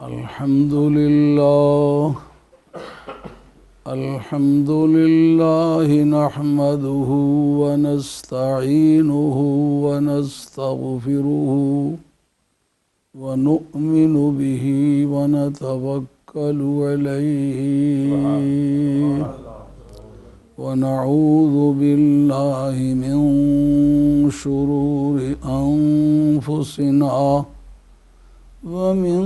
الحمد لله نحمده ونستعينه ونستغفره ونؤمن به ونتوكل عليه ونعوذ بالله من شرور أنفسنا ومن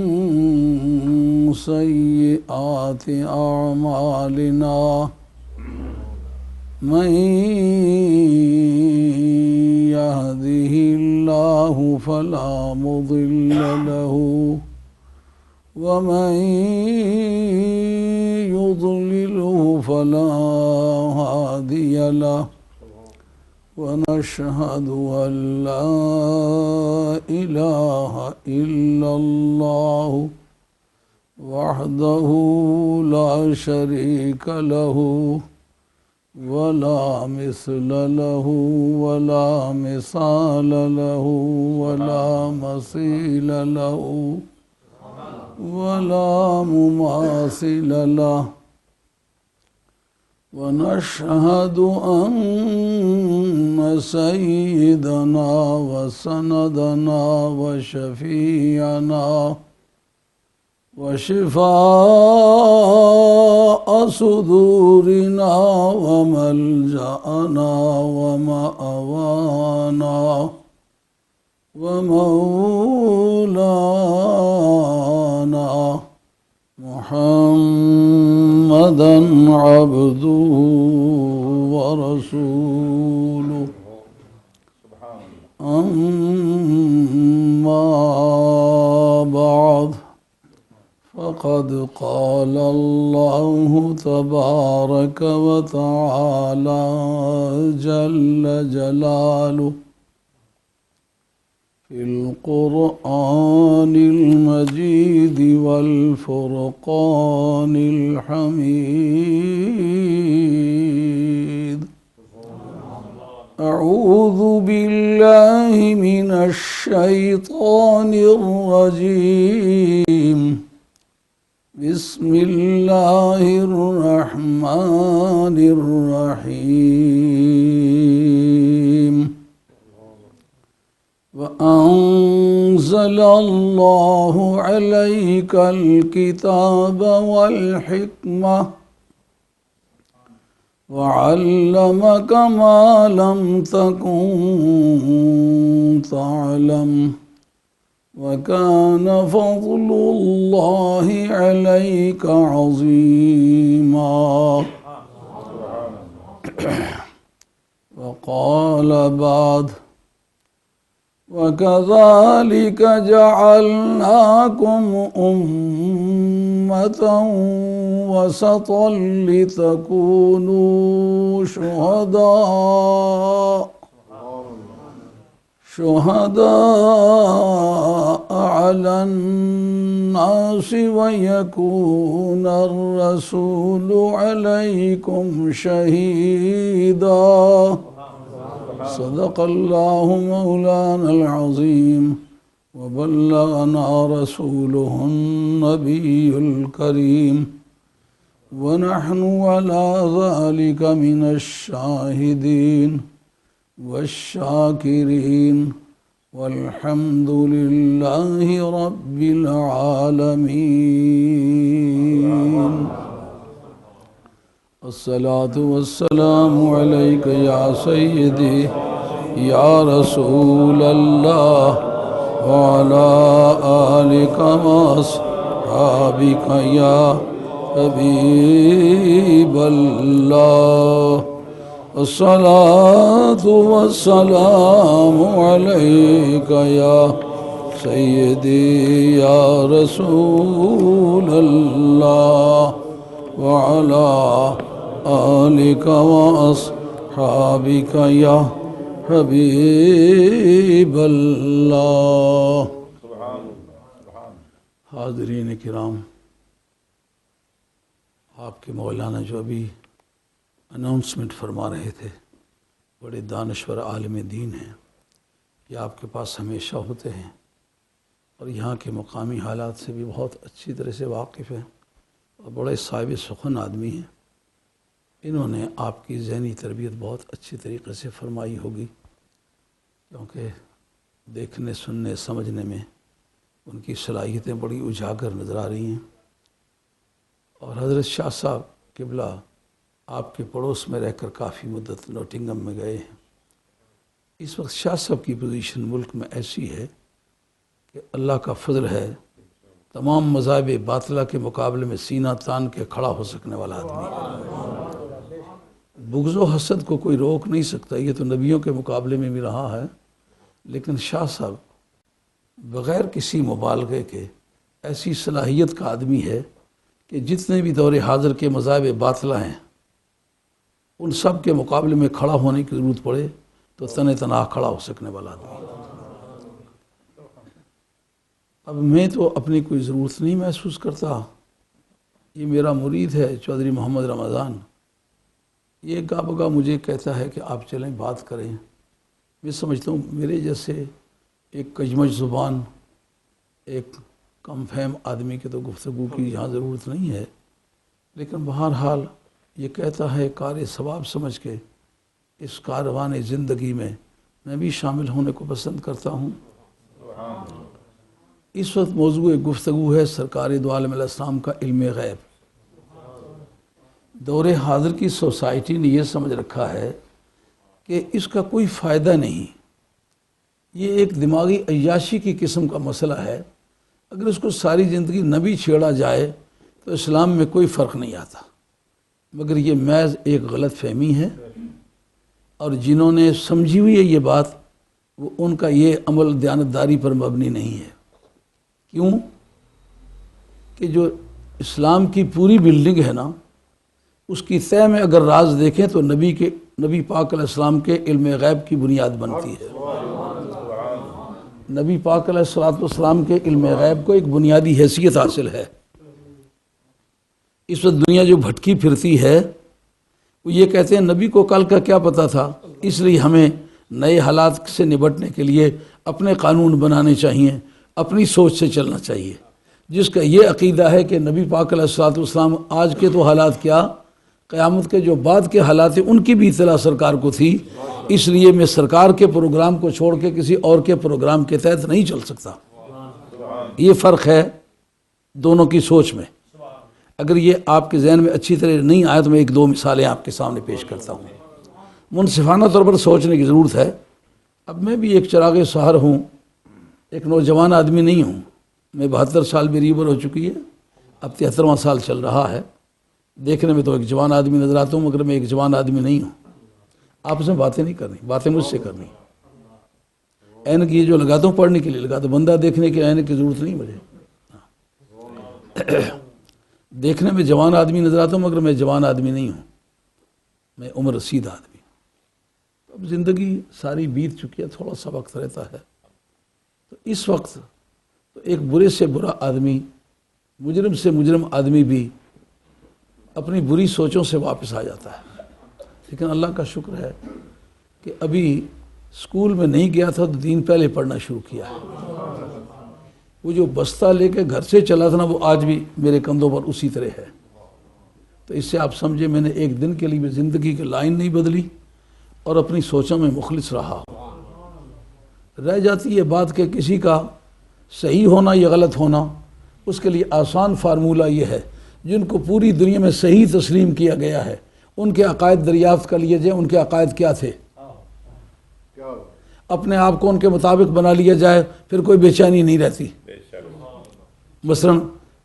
سيئات أعمالنا من يهده الله فلا مضل له ومن يضلله فلا هادي له ونشهد أن لا إله إلا الله وحده لا شريك له ولا مثل له ولا مثال له ولا مثيل له ولا مماثل له ونشهد أن سيدنا وسندنا وشفيعنا وشفاء صدورنا وملجأنا ومأوانا ومولانا محمدا عبده ورسوله أما بعد فقد قال الله تبارك وتعالى جل جلاله في القرآن المجيد والفرقان الحميد أعوذ بالله من الشيطان الرجيم بسم الله الرحمن الرحيم وأنزل الله عليك الكتاب والحكمة وعلمك ما لم تكن تعلم وكان فضل الله عليك عظيما وقال بعد وكذلك جعلناكم أمة وسطا لتكونوا شهداء على الناس ويكون الرسول عليكم شهيدا صدق الله مولانا العظيم وبلغنا رسوله النبي الكريم ونحن على ذلك من الشاهدين والشاكرين والحمد لله رب العالمين الصلاة والسلام عليك يا سيدي يا رسول الله وعلى آلك وأصحابك يا حبيب الله الصلاة والسلام عليك يا سيدي يا رسول الله وعلى آلك وأصحابك يا حبیب اللہ. حاضرین کرام، آپ کے مولانا جو ابھی اناؤنسمنٹ فرما رہے تھے بڑے دانشور عالم دین ہیں، یہ آپ کے پاس ہمیشہ ہوتے ہیں. اور یہاں کے مقامی حالات سے بھی بہت اچھی طرح سے واقف ہیں اور بڑے صاحب سخن آدمی ہیں۔ انہوں نے آپ کی ذہنی تربیت بہت اچھی طریقے سے فرمائی ہوگی، کیونکہ دیکھنے، سننے، سمجھنے میں ان کی صلاحیتیں بڑی اجاگر نظر آ رہی ہیں۔ اور حضرت شاہ صاحب قبلہ آپ کے پڑوس میں رہ کر کافی مدت نوٹنگم میں گئے ہیں۔ اس وقت شاہ صاحب کی پوزیشن ملک میں ایسی ہے کہ اللہ کا فضل ہے، تمام مذاہب باطلہ کے مقابلے میں سینہ تان کے کھڑا ہو سکنے والا آدمی ہے۔ بغض و حسد کو کوئی روک نہیں سکتا، یہ تو نبیوں کے مقابلے میں بھی رہا ہے، لیکن شاہ صاحب بغیر کسی مبالغے کے ایسی صلاحیت کا آدمی ہے کہ جتنے بھی دور حاضر کے مذاہب باطلہ ہیں ان سب کے مقابلے میں کھڑا ہونے کی ضرورت پڑے تو تن تنہا کھڑا ہو سکنے والا آدمی۔ اب میں تو اپنی کوئی ضرورت نہیں محسوس کرتا، یہ میرا مرید ہے چودھری محمد رمضان، یہ گاہ بگاہ مجھے کہتا ہے کہ آپ چلیں بات کریں۔ میں سمجھتا ہوں میرے جیسے ایک کجمج زبان، ایک کم فہم آدمی کے تو گفتگو کی یہاں ضرورت نہیں ہے، لیکن بہرحال یہ کہتا ہے کار ثواب سمجھ کے اس کاروان زندگی میں میں بھی شامل ہونے کو پسند کرتا ہوں۔ اس وقت موضوع گفتگو ہے سرکار دو عالم علیہ السلام کا علم غیب۔ دور حاضر کی سوسائٹی نے یہ سمجھ رکھا ہے کہ اس کا کوئی فائدہ نہیں، یہ ایک دماغی عیاشی کی قسم کا مسئلہ ہے، اگر اس کو ساری زندگی نہ بھی چھیڑا جائے تو اسلام میں کوئی فرق نہیں آتا، مگر یہ محض ایک غلط فہمی ہے، اور جنہوں نے سمجھی ہوئی ہے یہ بات وہ ان کا یہ عمل دیانتداری پر مبنی نہیں ہے۔ کیوں کہ جو اسلام کی پوری بلڈنگ ہے نا، اس کی تہ میں اگر راز دیکھیں تو نبی پاک علیہ السلام کے علم غیب کی بنیاد بنتی ہے۔ نبی پاک علیہ السلام کے علم غیب کو ایک بنیادی حیثیت حاصل ہے۔ اس وقت دنیا جو بھٹکی پھرتی ہے وہ یہ کہتے ہیں نبی کو کل کا کیا پتہ تھا، اس لیے ہمیں نئے حالات سے نبٹنے کے لیے اپنے قانون بنانے چاہیے، اپنی سوچ سے چلنا چاہیے۔ جس کا یہ عقیدہ ہے کہ نبی پاک علیہ السلام آج کے تو حالات کیا، قیامت کے جو بعد کے حالات ہیں ان کی بھی اطلاع سرکار کو تھی، اس لیے میں سرکار کے پروگرام کو چھوڑ کے کسی اور کے پروگرام کے تحت نہیں چل سکتا۔ یہ فرق ہے دونوں کی سوچ میں۔ اگر یہ آپ کے ذہن میں اچھی طرح نہیں آیا تو میں ایک دو مثالیں آپ کے سامنے پیش کرتا ہوں۔ منصفانہ طور پر سوچنے کی ضرورت ہے۔ اب میں بھی ایک چراغ سحر ہوں، ایک نوجوان آدمی نہیں ہوں، میں 72 سال میری عمر ہو چکی ہے، اب 73واں سال چل رہا ہے۔ دیکھنے میں تو ایک جوان آدمی نظر آتا ہوں، مگر میں ایک جوان آدمی نہیں ہوں۔ آپس میں باتیں نہیں کرنی، باتیں مجھ سے کرنی۔ اینک یہ جو لگاتا ہوں پڑھنے کے لیے لگاتا ہوں، بندہ دیکھنے کے اینک کی ضرورت نہیں مجھے۔ دیکھنے میں جوان آدمی نظر آتا ہوں مگر میں جوان آدمی نہیں ہوں، میں عمر رسید آدمی ہوں۔ اب زندگی ساری بیت چکی ہے، تھوڑا سا وقت رہتا ہے، تو اس وقت تو ایک برے سے برا آدمی، مجرم سے مجرم آدمی بھی اپنی بری سوچوں سے واپس آ جاتا ہے۔ لیکن اللہ کا شکر ہے کہ ابھی اسکول میں نہیں گیا تھا تو دین پہلے پڑھنا شروع کیا ہے۔ وہ جو بستہ لے کے گھر سے چلا تھا نا، وہ آج بھی میرے کندھوں پر اسی طرح ہے۔ تو اس سے آپ سمجھے میں نے ایک دن کے لیے بھی زندگی کی لائن نہیں بدلی اور اپنی سوچوں میں مخلص رہا۔ رہ جاتی ہے بات کہ کسی کا صحیح ہونا یا غلط ہونا، اس کے لیے آسان فارمولہ یہ ہے، جن کو پوری دنیا میں صحیح تسلیم کیا گیا ہے ان کے عقائد دریافت کر لیے جائیں، ان کے عقائد کیا تھے، اپنے آپ کو ان کے مطابق بنا لیا جائے، پھر کوئی بے چینی نہیں رہتی۔ مثلا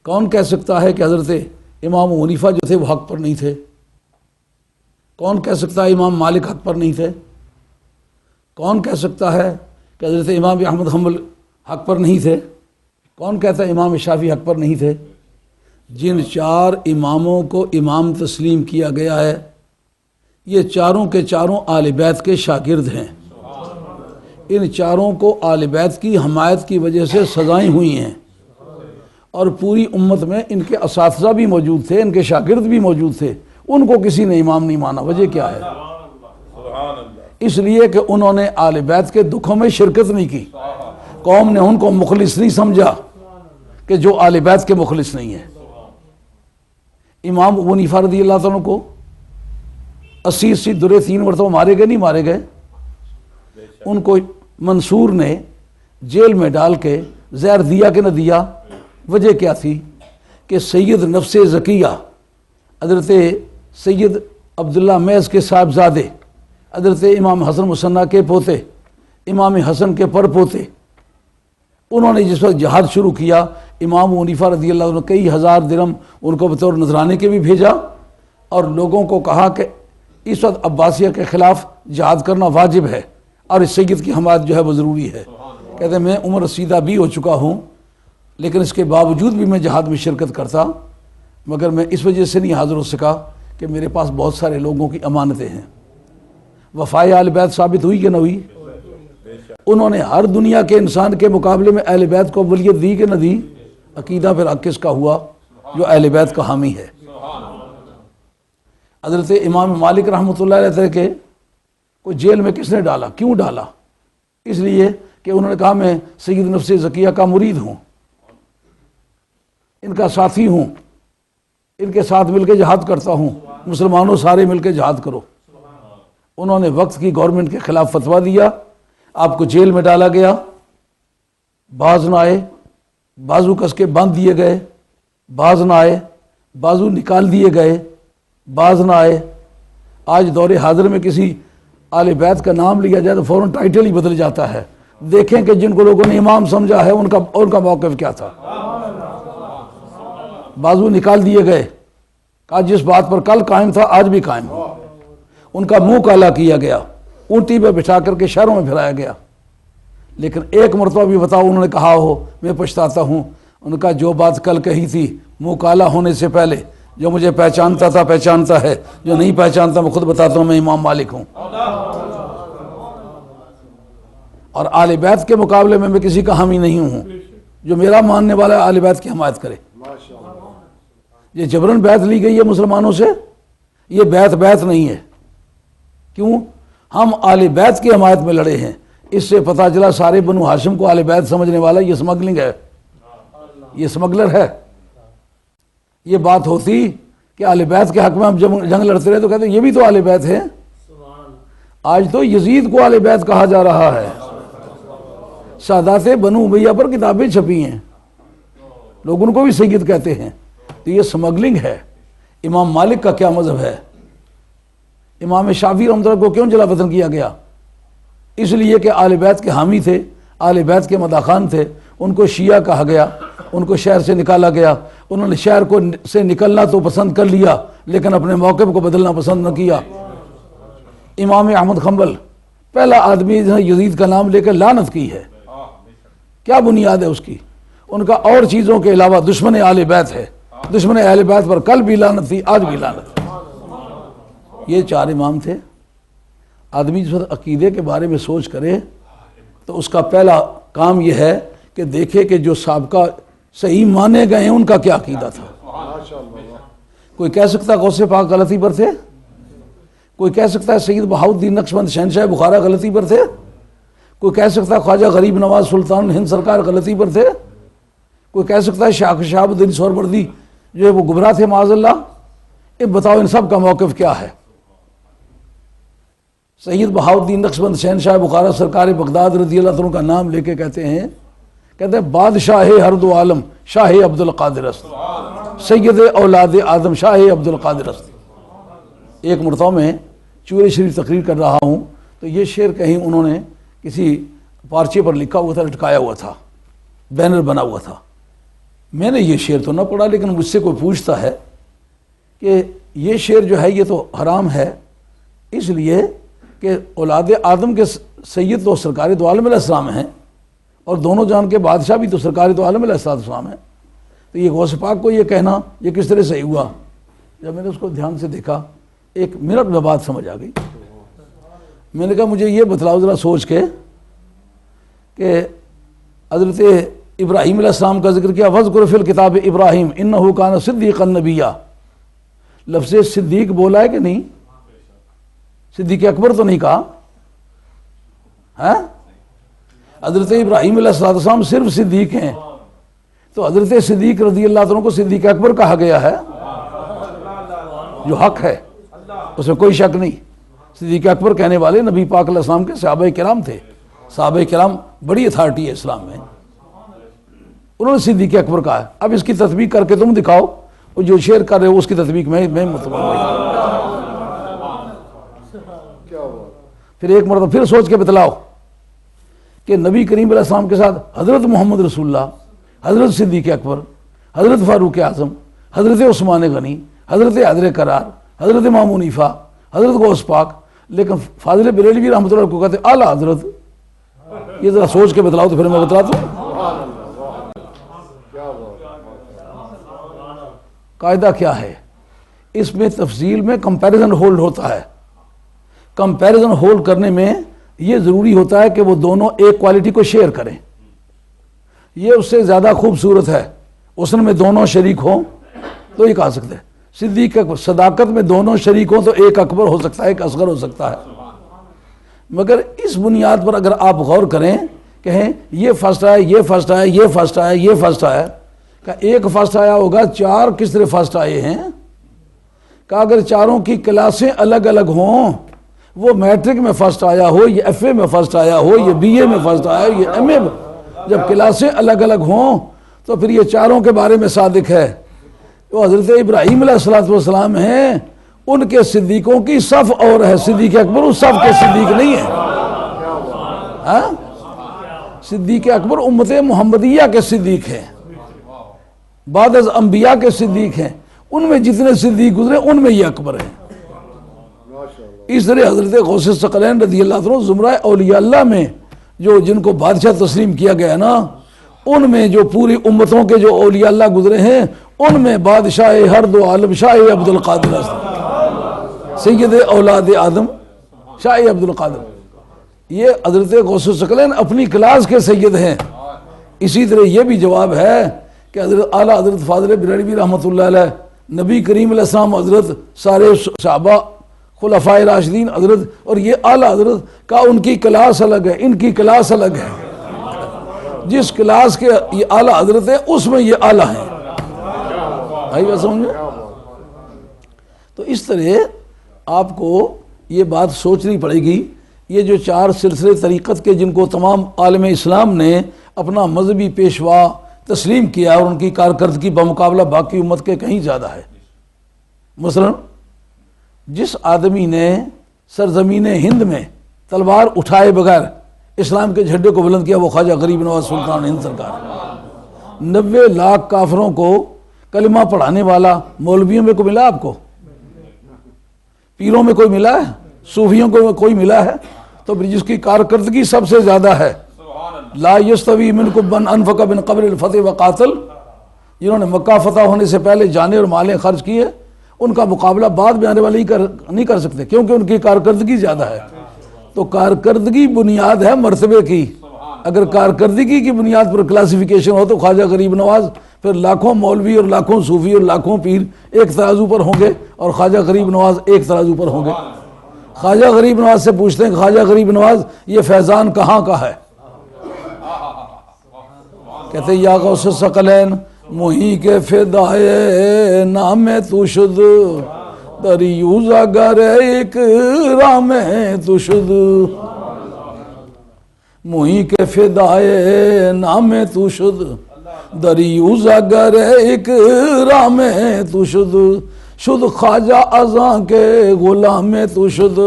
کون کہہ سکتا ہے کہ حضرت امام حنیفہ جو تھے وہ حق پر نہیں تھے؟ کون کہہ سکتا ہے امام مالک حق پر نہیں تھے؟ کون کہہ سکتا ہے کہ حضرت امام احمد حنبل حق پر نہیں تھے؟ کون کہتا ہے امام شافعی حق پر نہیں تھے؟ جن 4 اماموں کو امام تسلیم کیا گیا ہے، یہ چاروں کے چاروں آل بیت کے شاگرد ہیں۔ ان چاروں کو آل بیت کی حمایت کی وجہ سے سزائیں ہوئی ہیں، اور پوری امت میں ان کے اساتذہ بھی موجود تھے، ان کے شاگرد بھی موجود تھے، ان کو کسی نے امام نہیں مانا۔ وجہ کیا ہے؟ اس لیے کہ انہوں نے آل بیت کے دکھوں میں شرکت نہیں کی، قوم نے ان کو مخلص نہیں سمجھا کہ جو آل بیت کے مخلص نہیں ہے۔ امام ابو حنیفہ رضی اللہ تعالیٰ کو 80 درے 3 مرتبہ مارے گئے، نہیں مارے گئے؟ ان کو منصور نے جیل میں ڈال کے زہر دیا کہ نہ دیا؟ وجہ کیا تھی کہ سید نفس زکیہ حضرت سید عبداللہ میز کے صاحبزادے، حضرت امام حسن مصنع کے پوتے، امام حسن کے پر پوتے، انہوں نے جس وقت جہاد شروع کیا، امام ابو حنیفہ رضی اللہ عنہ کئی ہزار درہم ان کو بطور نذرانے کے بھی بھیجا، اور لوگوں کو کہا کہ اس وقت عباسیہ کے خلاف جہاد کرنا واجب ہے اور اس سید کی حمایت جو ہے وہ ضروری ہے۔ کہتے ہیں میں عمر رسیدہ بھی ہو چکا ہوں، لیکن اس کے باوجود بھی میں جہاد میں شرکت کرتا، مگر میں اس وجہ سے نہیں حاضر ہو سکا کہ میرے پاس بہت سارے لوگوں کی امانتیں ہیں۔ وفائے اہل بیت ثابت ہوئی کہ نہ ہوئی؟ انہوں نے ہر دنیا کے انسان کے مقابلے میں اہل بیت کو اولویت دی کہ نہ دی؟ عقیدہ پھر حق کس کا ہوا؟ جو اہل بیت کا حامی ہے۔ حضرت امام مالک رحمۃ اللہ علیہ کے کو جیل میں کس نے ڈالا؟ کیوں ڈالا؟ اس لیے کہ انہوں نے کہا میں سید نفس زکیہ کا مرید ہوں، ان کا ساتھی ہوں، ان کے ساتھ مل کے جہاد کرتا ہوں، مسلمانوں سارے مل کے جہاد کرو۔ انہوں نے وقت کی گورنمنٹ کے خلاف فتویٰ دیا، آپ کو جیل میں ڈالا گیا، باز نہ آئے، بازو کس کے باندھ دیے گئے، باز نہ آئے، بازو نکال دیے گئے، باز نہ آئے۔ آج دور حاضر میں کسی آل بیت کا نام لیا جائے تو فوراً ٹائٹل ہی بدل جاتا ہے۔ دیکھیں کہ جن کو لوگوں نے امام سمجھا ہے ان کا موقف کیا تھا۔ بازو نکال دیے گئے، کہا جس بات پر کل قائم تھا آج بھی قائم ہو۔ ان کا منہ کالا کیا گیا، اونٹی پہ بٹھا کر کے شہروں میں پھرایا گیا۔ لیکن ایک مرتبہ بھی بتاؤ انہوں نے کہا ہو میں پچھتاتا ہوں؟ ان کا جو بات کل کہی تھی منہ کالا ہونے سے پہلے، جو مجھے پہچانتا تھا پہچانتا ہے، جو نہیں پہچانتا میں خود بتاتا ہوں میں امام مالک ہوں۔ اور آل بیت کے مقابلے میں کسی کا حامی نہیں ہوں۔ جو میرا ماننے والا ہے آل بیت کی حمایت کرے۔ یہ جبرن بیعت لی گئی ہے مسلمانوں سے، یہ بیعت نہیں ہے۔ کیوں؟ ہم آل بیت کی حمایت میں لڑے ہیں۔ اس سے پتہ چلا سارے بنو ہاشم کو آل بیت سمجھنے والا یہ سمگلنگ ہے، یہ سمگلر ہے۔ یہ بات ہوتی کہ آل بیت کے حق میں ہم جنگ لڑتے رہے تو کہتے ہیں یہ بھی تو آل بیت ہے۔ آج تو یزید کو آل بیت کہا جا رہا ہے۔ سادات بنو امیہ پر کتابیں چھپی ہیں، لوگ ان کو بھی سید کہتے ہیں۔ تو یہ سمگلنگ ہے۔ امام مالک کا کیا مذہب ہے؟ امام شافعی رحمۃ اللہ کو کیوں جلا وطن کیا گیا؟ اس لیے کہ آل بیت کے حامی تھے، آل بیت کے مداخان تھے، ان کو شیعہ کہا گیا، ان کو شہر سے نکالا گیا۔ انہوں نے شہر سے نکلنا تو پسند کر لیا لیکن اپنے موقف کو بدلنا پسند نہ کیا۔ امام احمد حنبل پہلا آدمی جنہیں یزید کا نام لے کر لعنت کی ہے، کیا بنیاد ہے اس کی؟ ان کا اور چیزوں کے علاوہ دشمن آل بیت ہے، دشمن اہل بیت پر کل بھی لعنت تھی، آج بھی لعنت ہے۔ یہ 4 امام تھے۔ آدمی جس وقت عقیدے کے بارے میں سوچ کرے تو اس کا پہلا کام یہ ہے کہ دیکھے کہ جو سابقہ صحیح مانے گئے ہیں ان کا کیا عقیدہ تھا۔ کوئی کہہ سکتا ہے غوث پاک غلطی پر تھے؟ کوئی کہہ سکتا ہے سید بہاؤالدین نقشبند شہنشاہ بخارا غلطی پر تھے؟ کوئی کہہ سکتا ہے خواجہ غریب نواز سلطان ہند سرکار غلطی پر تھے؟ کوئی کہہ سکتا ہے شہاب الدین سہروردی جو ہے وہ گمراہ تھے معاذ اللہ؟ اب بتاؤ ان سب کا موقف کیا ہے؟ سید بہاؤالدین نقشبند شہنشاہ بخارا سرکار بغداد رضی اللہ عنہ کا نام لے کے کہتے ہیں بادشاہ ہر دو عالم شاہ عبد القادر است، سید اولاد آدم شاہ عبد القادر است۔ ایک مرتبہ میں چوری شریف تقریر کر رہا ہوں تو یہ شعر کہیں انہوں نے کسی پارچے پر لکھا ہوا تھا، لٹکایا ہوا تھا، بینر بنا ہوا تھا۔ میں نے یہ شعر تو نہ پڑھا لیکن مجھ سے کوئی پوچھتا ہے کہ یہ شعر جو ہے یہ تو حرام ہے اس لیے کہ اولاد آدم کے سید تو سرکار دو عالم علیہ السلام ہیں اور دونوں جان کے بادشاہ بھی تو سرکار دو عالم علیہ السلام ہیں، تو یہ غوث پاک کو یہ کہنا یہ کس طرح صحیح ہوا؟ جب میں نے اس کو دھیان سے دیکھا 1 منٹ میں بات سمجھ آ گئی۔ میں نے کہا مجھے یہ بتلاؤ ذرا سوچ کے کہ حضرت ابراہیم علیہ السلام کا ذکر کیا، وَاذْكُرْ فِي الْكِتَابِ ابراہیم اِنَّهُ كَانَ صِدِّيقًا نَبِيًّا۔ لفظ صدیق بولا ہے کہ نہیں؟ صدیق اکبر تو نہیں کہا ہے؟ حضرت ابراہیم علیہ السلام صرف صدیق ہیں، تو حضرت صدیق رضی اللہ عنہ کو صدیق اکبر کہا گیا ہے، جو حق ہے اس میں کوئی شک نہیں۔ صدیق اکبر کہنے والے نبی پاک علیہ السلام کے صحابہ کرام تھے۔ صحابہ کرام بڑی اتھارٹی ہے اسلام میں، انہوں نے صدیق اکبر کہا ہے۔ اب اس کی تطبیق کر کے تم دکھاؤ، وہ جو شیئر کر رہے ہو اس کی تطبیق میں متبع نہیں۔ پھر ایک مرتبہ پھر سوچ کے بتلاؤ کہ نبی کریم علیہ السلام کے ساتھ حضرت محمد رسول اللہ، حضرت صدیق اکبر، حضرت فاروق اعظم، حضرت عثمان غنی، حضرت حیدر کرار، حضرت امام حنیفہ، حضرت غوث پاک، لیکن فاضل بریلوی رحمۃ اللہ کو کہتے اعلیٰ حضرت۔ یہ ذرا سوچ کے بتلاؤ تو پھر میں بتلاتا ہوں۔ قاعدہ کیا ہے اس میں؟ تفصیل میں کمپیریزن ہولڈ ہوتا ہے۔ کمپیریزن ہولڈ کرنے میں یہ ضروری ہوتا ہے کہ وہ دونوں ایک کوالٹی کو شیئر کریں۔ یہ اس سے زیادہ خوبصورت ہے حسن میں دونوں شریک ہوں تو یہ کہا سکتے ہیں۔ صدیق اکبر صداقت میں دونوں شریک ہوں تو ایک اکبر ہو سکتا ہے، ایک اصغر ہو سکتا ہے۔ مگر اس بنیاد پر اگر آپ غور کریں، کہیں یہ فرسٹ آیا، یہ فرسٹ آیا، یہ فرسٹ آیا، یہ فرسٹ آیا، کہ ایک فرسٹ آیا ہوگا، چار کس طرح فرسٹ آئے ہیں؟ کہ اگر چاروں کی کلاسیں الگ الگ ہوں، وہ میٹرک میں فرسٹ آیا ہو، یہ ایف اے میں فرسٹ آیا ہو، یہ بی اے میں فرسٹ آیا ہو، یہ ایم اے میں، جب کلاسیں الگ الگ ہوں تو پھر یہ چاروں کے بارے میں صادق ہے۔ تو حضرت ابراہیم علیہ السلام ہیں، ان کے صدیقوں کی صف اور ہے، صدیق اکبر اس صف کے صدیق نہیں ہے۔ ہاں؟ صدیق اکبر امت محمدیہ کے صدیق ہیں، بعد از انبیاء کے صدیق ہیں، ان میں جتنے صدیق گزرے ان میں یہ اکبر ہیں۔ اس طرح حضرت غوث ثقلین رضی اللہ عنہ زمرہ اولیاء اللہ میں جو جن کو بادشاہ تسلیم کیا گیا نا، ان میں جو پوری امتوں کے جو اولیاء اللہ گزرے ہیں، ان میں بادشاہ ہر دو عالم شاہ عبد القادر سید اولاد آدم شاہ عبد القادر، یہ حضرت غوث ثقلین اپنی کلاس کے سید ہیں۔ اسی طرح یہ بھی جواب ہے کہ حضرت اعلیٰ حضرت فاضل بریلوی رحمۃ اللہ علیہ، نبی کریم علیہ السلام حضرت، سارے صحابہ، خلفائے راشدین حضرت، اور یہ اعلیٰ حضرت کا ان کی کلاس الگ ہے، ان کی کلاس الگ ہے۔ جس کلاس کے یہ اعلیٰ حضرت ہے اس میں یہ اعلیٰ ہیں۔ بھائی بات سمجھے؟ تو اس طرح آپ کو یہ بات سوچنی پڑے گی۔ یہ جو چار سلسلے طریقت کے جن کو تمام عالم اسلام نے اپنا مذہبی پیشوا تسلیم کیا اور ان کی کارکردگی بمقابلہ باقی امت کے کہیں زیادہ ہے۔ مثلا جس آدمی نے سرزمین ہند میں تلوار اٹھائے بغیر اسلام کے جھنڈے کو بلند کیا وہ خواجہ غریب نواز سلطان ہند سرکار۔ 90 لاکھ کافروں کو کلمہ پڑھانے والا مولویوں میں کوئی ملا آپ کو؟ پیروں میں کوئی ملا ہے؟ صوفیوں کو کوئی ملا ہے؟ تو پھر جس کی کارکردگی سب سے زیادہ ہے، لا یستوی منکم من انفق من قبل الفتح وقاتل، جنہوں نے مکہ فتح ہونے سے پہلے جانیں اور مالیں خرچ کیے، ان کا مقابلہ بعد میں آنے والے نہیں کر سکتے، کیونکہ ان کی کارکردگی زیادہ ہے۔ تو کارکردگی بنیاد ہے مرتبے کی۔ اگر کارکردگی کی بنیاد پر کلاسیفیکیشن ہو تو خواجہ غریب نواز، پھر لاکھوں مولوی اور لاکھوں صوفی اور لاکھوں پیر ایک ترازو پر ہوں گے، اور خواجہ غریب نواز ایک ترازو پر ہوں گے۔ خواجہ غریب نواز سے پوچھتے ہیں کہ خواجہ غریب نواز یہ فیضان کہاں کا ہے؟ کہتے ہیں یا غوث ثقلین مہی کے فدائے نام تو شد، دریوز اگر ایک رام تو شد، مہی کے فدائے نام تو شد، دریوز اگر ایک رام تو شد، شد خواجہ ازاں کے غلام تو شد،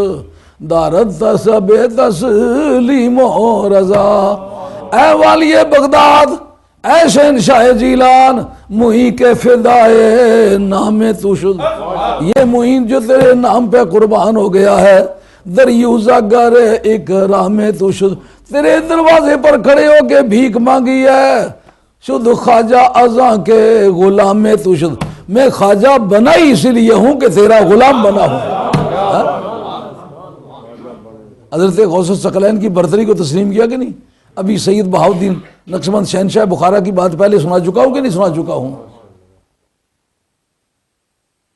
دارت تسب تسلیم و رضا، اے والی بغداد، اے شہنشاہ جیلان، مہی کے فدائے نام تو شد، یہ مہین جو تیرے نام پہ قربان ہو گیا ہے، دریوزہ گر اکرام تو شد، تیرے دروازے پر کھڑے ہو کے بھیک مانگی ہے، شد خواجہ ازاں کے غلام تو شد، میں خواجہ بنا ہی اسی لیے ہوں کہ تیرا غلام بنا ہوں۔ حضرت غوث ثقلین کی برتری کو تسلیم کیا کہ نہیں؟ ابھی سید بہاؤالدین نقشبند شہنشاہ بخارا کی بات پہلے سنا چکا ہوں کہ نہیں سنا چکا ہوں؟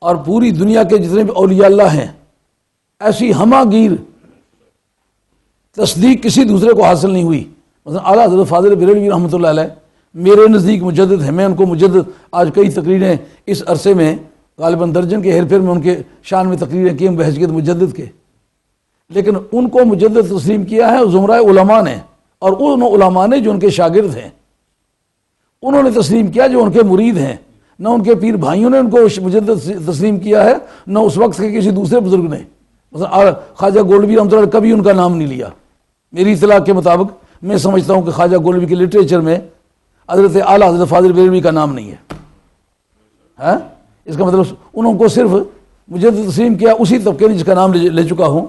اور پوری دنیا کے جتنے بھی اولیاء اللہ ہیں، ایسی ہمہ گیر تصدیق کسی دوسرے کو حاصل نہیں ہوئی مثلا اعلیٰ حضرت فاضل بریلوی رحمۃ اللہ علیہ میرے نزدیک مجدد ہیں، میں ان کو مجدد، آج کئی تقریریں اس عرصے میں غالباً درجن کے ہیر پھیر میں ان کے شان میں تقریریں کی بحیثیت مجدد کے، لیکن ان کو مجدد تسلیم کیا ہے زمرہ علماء نے، اور ان علماء نے جو ان کے شاگرد ہیں انہوں نے تسلیم کیا، جو ان کے مرید ہیں، نہ ان کے پیر بھائیوں نے ان کو مجدد تسلیم کیا ہے، نہ اس وقت کے کسی دوسرے بزرگ نے۔ مثلا خواجہ گولڈوی رحمۃ اللہ کبھی ان کا نام نہیں لیا، میری اطلاع کے مطابق میں سمجھتا ہوں کہ خواجہ گولڈوی کے لٹریچر میں حضرت اعلیٰ حضرت فاضل بریلوی کا نام نہیں ہے۔ اس کا مطلب انہوں کو صرف مجدد تسلیم کیا اسی طبقے نے جس کا نام لے چکا ہوں۔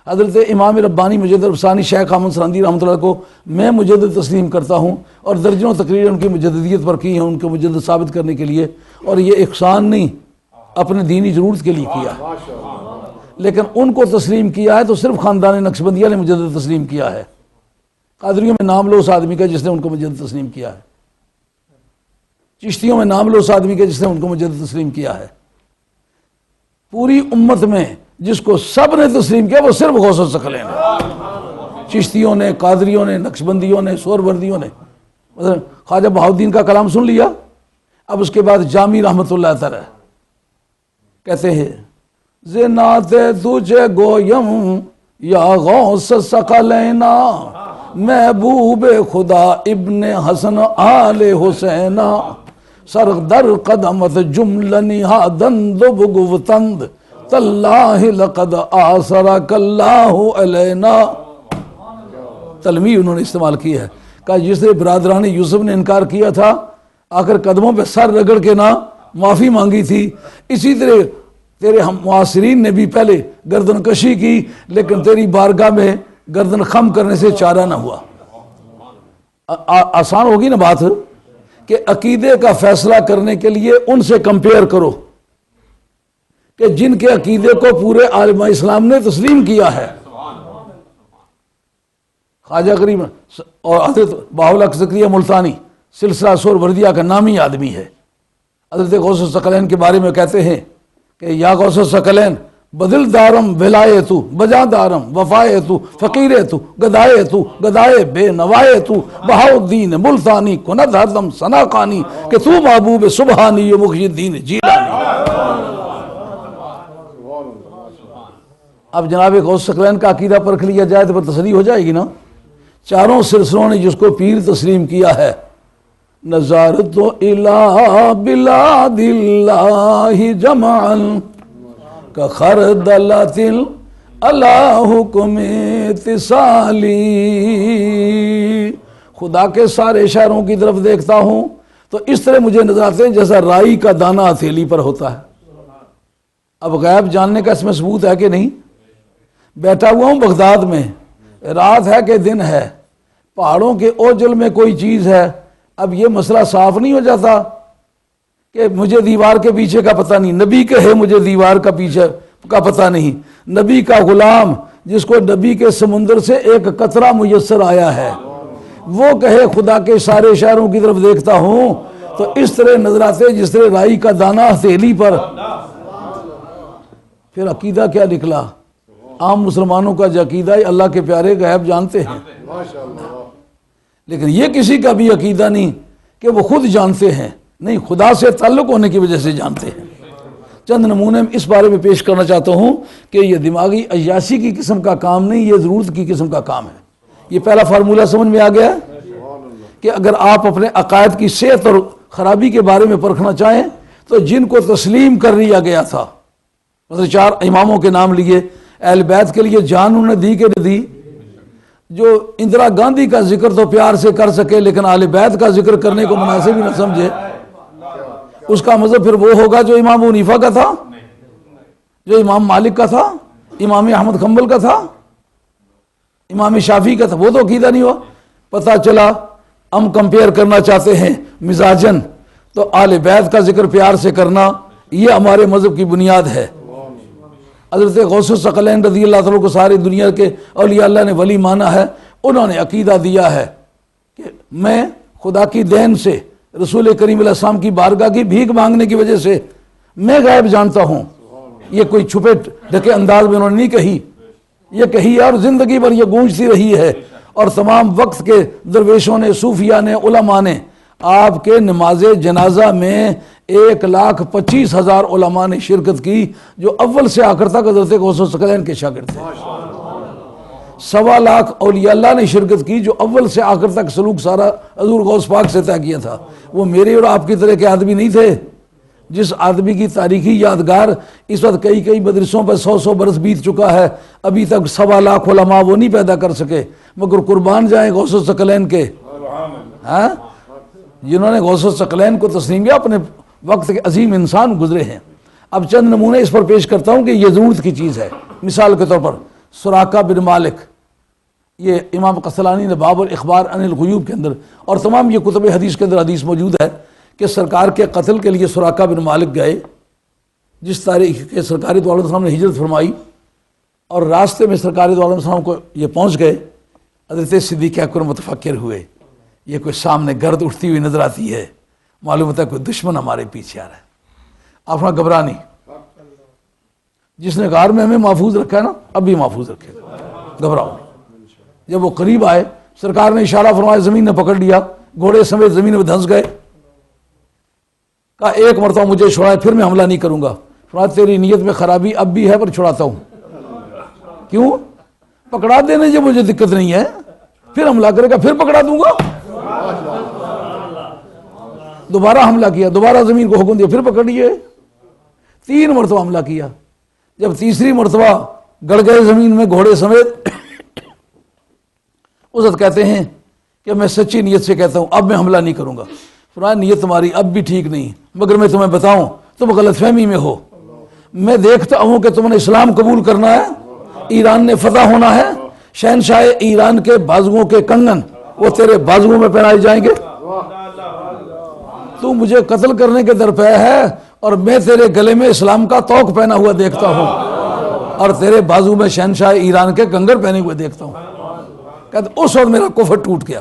حضرت امام ربانی مجدد افسانی شیخ احمد سرندی رحمۃ اللہ کو میں مجدد تسلیم کرتا ہوں، اور درجنوں تقریریں ان کی مجددیت پر کی ہیں، ان کو مجدد ثابت کرنے کے لیے، اور یہ احسان نہیں اپنے دینی ضرورت کے لیے کیا ہے، لیکن ان کو تسلیم کیا ہے تو صرف خاندان نقشبندیہ نے مجدد تسلیم کیا ہے۔ قادریوں میں نام لو اس آدمی کا جس نے ان کو مجدد تسلیم کیا ہے، چشتیوں میں نام لو اس آدمی کا جس نے ان کو مجدد تسلیم کیا ہے۔ پوری امت میں جس کو سب نے تسلیم کیا وہ صرف غوث الثقلین ہے، چشتیوں نے، قادریوں نے، نقشبندیوں نے، سہروردیوں نے۔ مثلا خواجہ بہاؤالدین کا کلام سن لیا، اب اس کے بعد جامی رحمۃ اللہ تعالی کہتے ہیں زنات تجھے گویم یا غوث ثقلینا، محبوب خدا ابن حسن آل حسینہ، سرغ در قدمت جملہ نہادند بگوتند، تاللہ لقد آثرک اللہ علینا۔ تلمی انہوں نے استعمال کی ہے، کہا جس نے برادران یوسف نے انکار کیا تھا، آخر قدموں پہ سر رگڑ کے نہ معافی مانگی تھی، اسی طرح تیرے ہم معاصرین نے بھی پہلے گردن کشی کی، لیکن تیری بارگاہ میں گردن خم کرنے سے چارہ نہ ہوا۔ آسان ہوگی نا بات کہ عقیدے کا فیصلہ کرنے کے لیے ان سے کمپیئر کرو کہ جن کے عقیدے کو پورے عالم اسلام نے تسلیم کیا ہے۔ خواجہ کریم اور حضرت بہاءالحق زکریا ملتانی سلسلہ سہروردیہ کا نامی آدمی ہے، حضرت غوث الثقلین کے بارے میں کہتے ہیں کہ یا غوث الثقلین بدل دارم ولائے تو، بجا دارم وفائے تو، فقیر تو، گدائے تو، گدائے بے نوائے تو، بہاؤالدین ملتانی کند ہردم ثناقانی، کہ تو محبوب سبحانی مخی الدین جیلانی۔ اب جناب غوث الثقلین کا عقیدہ پرکھ لیا جائے تو پر تسلی ہو جائے گی نا۔ چاروں سلسلوں نے جس کو پیر تسلیم کیا ہے، نظارت الہ بلاد اللہ جمعا کخردلۃ علی حکم اتصالی، خدا کے سارے شہروں کی طرف دیکھتا ہوں تو اس طرح مجھے نظر آتے ہیں جیسا رائی کا دانہ ہتھیلی پر ہوتا ہے۔ اب غیب جاننے کا اس میں ثبوت ہے کہ نہیں؟ بیٹھا ہوا ہوں بغداد میں، رات ہے کہ دن ہے، پہاڑوں کے اوجل میں کوئی چیز ہے، اب یہ مسئلہ صاف نہیں ہو جاتا کہ مجھے دیوار کے پیچھے کا پتہ نہیں، نبی کہے مجھے دیوار کا پیچھے کا پتہ نہیں، نبی کا غلام جس کو نبی کے سمندر سے ایک قطرہ میسر آیا ہے وہ کہے خدا کے سارے شہروں کی طرف دیکھتا ہوں، تو اس طرح نظر آتے جس طرح رائی کا دانہ ہتھیلی پر۔ پھر عقیدہ کیا نکلا؟ عام مسلمانوں کا جو عقیدہ ہے اللہ کے پیارے غیب جانتے ہیں، لیکن یہ کسی کا بھی عقیدہ نہیں کہ وہ خود جانتے ہیں، نہیں، خدا سے تعلق ہونے کی وجہ سے جانتے ہیں۔ چند نمونے اس بارے میں پیش کرنا چاہتا ہوں کہ یہ دماغی عیاشی کی قسم کا کام نہیں، یہ ضرورت کی قسم کا کام ہے۔ یہ پہلا فارمولہ سمجھ میں آ گیا کہ اگر آپ اپنے عقائد کی صحت اور خرابی کے بارے میں پرکھنا چاہیں تو جن کو تسلیم کر لیا گیا تھا، مثلا 4 اماموں کے نام لیے، اہل بیت کے لیے جان انہوں نے دی کہ نہیں دی؟ جو اندرا گاندھی کا ذکر تو پیار سے کر سکے لیکن اہل بیت کا ذکر کرنے کو مناسب ہی نہ سمجھے، اس کا مذہب پھر وہ ہوگا جو امام ابو حنیفہ کا تھا، جو امام مالک کا تھا، امام احمد حنبل کا تھا، امام شافعی کا تھا، وہ تو عقیدہ نہیں ہوا۔ پتہ چلا ہم کمپیئر کرنا چاہتے ہیں مزاجن، تو اہل بیت کا ذکر پیار سے کرنا یہ ہمارے مذہب کی بنیاد ہے۔ حضرت غوث الثقلین رضی اللہ تعالیٰ کو ساری دنیا کے اولیاء اللہ نے ولی مانا ہے، انہوں نے عقیدہ دیا ہے کہ میں خدا کی دین سے، رسول کریم علیہ السلام کی بارگاہ کی بھیک مانگنے کی وجہ سے میں غیب جانتا ہوں۔ یہ کوئی چھپے ڈھکے انداز میں انہوں نے نہیں کہی، یہ کہی ہے اور زندگی بھر یہ گونجتی رہی ہے، اور تمام وقت کے درویشوں نے، صوفیہ نے، علماء نے آپ کے نماز جنازہ میں 1,25,000 علماء نے شرکت کی، جو اول سے آخر تک حضرت غوث الثقلین کے شاگرد تھے۔ 1.25 اولیاء اللہ نے شرکت کی، جو اول سے آخر تک سلوک سارا حضور غوث پاک سے طے کیا تھا۔ وہ میرے اور آپ کی طرح کے آدمی نہیں تھے۔ جس آدمی کی تاریخی یادگار اس وقت کئی مدرسوں پر 100 برس بیت چکا ہے، ابھی تک 1.25 علماء وہ نہیں پیدا کر سکے، مگر قربان جائیں غوث الثقلین کے، ہاں، جنہوں نے غوث الثقلین کو تسلیم کیا، اپنے وقت کے عظیم انسان گزرے ہیں۔ اب چند نمونے اس پر پیش کرتا ہوں کہ یہ ضرورت کی چیز ہے۔ مثال کے طور پر سراقہ بن مالک، یہ امام قسطلانی نے باب الاخبار عن الغیوب کے اندر اور تمام یہ کتب حدیث کے اندر حدیث موجود ہے کہ سرکار کے قتل کے لیے سراقہ بن مالک گئے، جس تاریخ کے سرکار دو علیہ وسلم نے ہجرت فرمائی، اور راستے میں سرکار دو علیہ وسلم کو یہ پہنچ گئے۔ حضرت صدیق اکبر متفکر ہوئے، یہ کوئی سامنے گرد اٹھتی ہوئی نظر آتی ہے، معلوم ہوتا ہے کوئی دشمن ہمارے پیچھے آ رہا ہے۔ آپ نہ گھبرا نہیں، جس نے غار میں ہمیں محفوظ رکھا ہے نا، اب بھی محفوظ رکھے، گھبراؤ نہیں۔ جب وہ قریب آئے، سرکار نے اشارہ فرمایا، زمین نے پکڑ لیا، گھوڑے سمیت زمین میں دھنس گئے۔ کہا ایک مرتبہ مجھے چھوڑائے، پھر میں حملہ نہیں کروں گا۔ فرمایا تیری نیت میں خرابی اب بھی ہے، پر چھڑاتا ہوں۔ کیوں؟ پکڑا دینے جو مجھے دقت نہیں ہے، پھر حملہ کرے گا، پھر پکڑا دوں گا۔ دوبارہ حملہ کیا، دوبارہ زمین کو حکم دیا، پھر پکڑ لیے۔ 3 مرتبہ حملہ کیا۔ جب تیسری مرتبہ گڑ گئے زمین میں گھوڑے سمیت، اس وقت کہتے ہیں کہ میں سچی نیت سے کہتا ہوں اب میں حملہ نہیں کروں گا۔ فرمایا نیت تمہاری اب بھی ٹھیک نہیں، مگر میں تمہیں بتاؤں تم غلط فہمی میں ہو۔ میں دیکھتا ہوں کہ تم نے اسلام قبول کرنا ہے، ایران نے فتح ہونا ہے، شہنشاہ ایران کے بازوؤں کے کنگن وہ تیرے بازوؤں میں پہنائے جائیں گے۔ تو مجھے قتل کرنے کے درپے ہے اور میں تیرے گلے میں اسلام کا توق پہنا ہوا دیکھتا ہوں اور تیرے بازو میں شہنشاہ ایران کے کنگر پہنے ہوئے دیکھتا ہوں۔ کہتے اس وقت میرا کفر ٹوٹ گیا،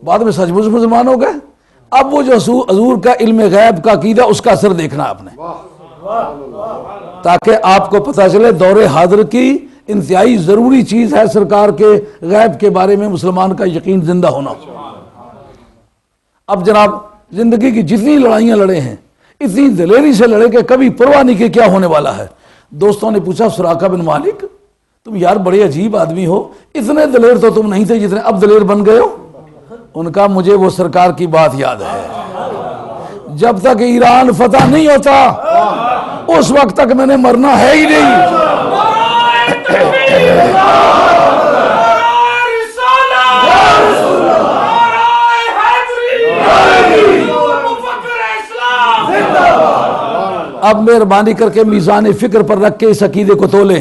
بعد میں سچ مچ مسلمان ہو گئے۔ اب وہ جو حضور کا علم غیب کا عقیدہ، اس کا اثر دیکھنا آپ نے، تاکہ آپ کو پتہ چلے دور حاضر کی انتہائی ضروری چیز ہے سرکار کے غیب کے بارے میں مسلمان کا یقین زندہ ہونا۔ اب جناب زندگی کی جتنی لڑائیاں لڑے ہیں، اتنی دلیری سے لڑے کہ کبھی پرواہ نہیں کہ کیا ہونے والا ہے۔ دوستوں نے پوچھا سراقہ بن مالک تم یار بڑے عجیب آدمی ہو، اتنے دلیر تو تم نہیں تھے جتنے اب دلیر بن گئے ہو۔ ان کا مجھے وہ سرکار کی بات یاد ہے، جب تک ایران فتح نہیں ہوتا اس وقت تک میں نے مرنا ہے ہی نہیں۔ اب مہربانی کر کے میزان فکر پر رکھ کے اس عقیدے کو تولیں۔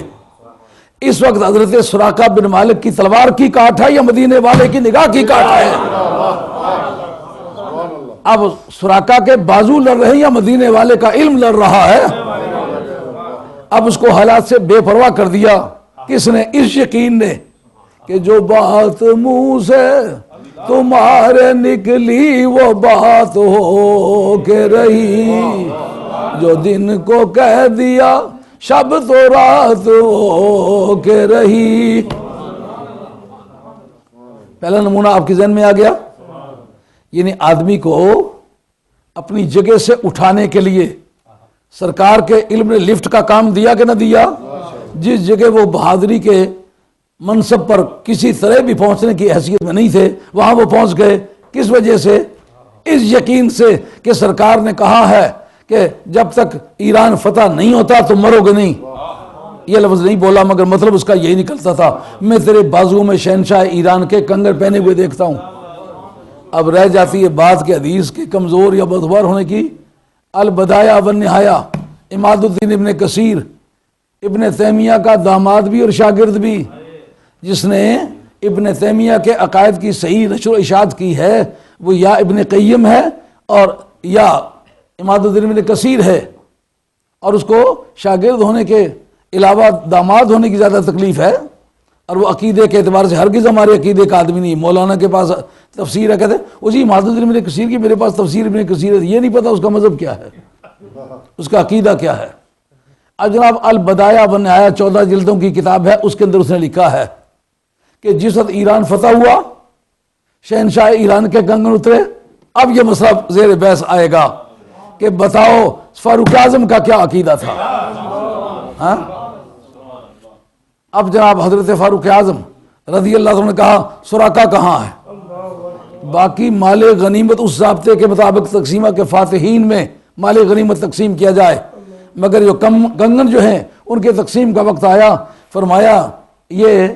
اس وقت حضرت سراقہ بن مالک کی تلوار کی کاٹ ہے یا مدینے والے کی نگاہ کی کاٹ ہے؟ اب سراقہ کے بازو لڑ رہے ہیں یا مدینے والے کا علم لڑ رہا ہے؟ اب اس کو حالات سے بے پرواہ کر دیا، کس نے؟ اس یقین نے کہ جو بات منہ سے تمہارے نکلی وہ بات ہو کے رہی، جو دن کو کہہ دیا شب تو رات ہو کے رہی۔ پہلا نمونہ آپ کے ذہن میں آ گیا، یعنی آدمی کو اپنی جگہ سے اٹھانے کے لیے سرکار کے علم نے لفٹ کا کام دیا کہ نہ دیا؟ جس جگہ وہ بہادری کے منصب پر کسی طرح بھی پہنچنے کی حیثیت میں نہیں تھے، وہاں وہ پہنچ گئے۔ کس وجہ سے؟ اس یقین سے کہ سرکار نے کہا ہے کہ جب تک ایران فتح نہیں ہوتا تو مرو گے نہیں۔ یہ لفظ نہیں بولا مگر مطلب اس کا یہی نکلتا تھا، میں تیرے بازو میں شہنشاہ ایران کے کنگر پہنے ہوئے دیکھتا ہوں۔ اب رہ جاتی ہے بات کے حدیث کے کمزور یا بدبار ہونے کی۔ البدایہ والنہایہ، عماد الدین ابن کثیر ابن تیمیہ کا داماد بھی اور شاگرد بھی، جس نے ابن تیمیہ کے عقائد کی صحیح نشر و اشاعت کی ہے، وہ یا ابن قیم ہے اور یا عماد الدین ابن کثیر ہے، اور اس کو شاگرد ہونے کے علاوہ داماد ہونے کی زیادہ تکلیف ہے، اور وہ عقیدے کے اعتبار سے ہرگز ہمارے عقیدے کا آدمی نہیں۔ مولانا کے پاس تفسیر ہے، کہتے ہیں اسی عماد الدین ابن کثیر کی، میرے پاس تفسیر ابن کثیر ہے، یہ نہیں پتا اس کا مذہب کیا ہے، اس کا عقیدہ کیا ہے۔ اب جناب البدایہ والنہایہ 14 جلدوں کی کتاب ہے، اس کے اندر اس نے لکھا ہے کہ جس وقت ایران فتح ہوا شہنشاہ ایران کے کنگن اترے. اب یہ مسئلہ زیر بحث آئے گا کہ بتاؤ فاروق اعظم کا کیا عقیدہ تھا. ہاں اب جناب حضرت فاروق اعظم رضی اللہ عنہ نے کہا سراقہ کہاں ہے؟ باقی مال غنیمت اس ضابطے کے مطابق تقسیمہ کے فاتحین میں مال غنیمت تقسیم کیا جائے، مگر جو کنگن جو ہیں ان کے تقسیم کا وقت آیا، فرمایا یہ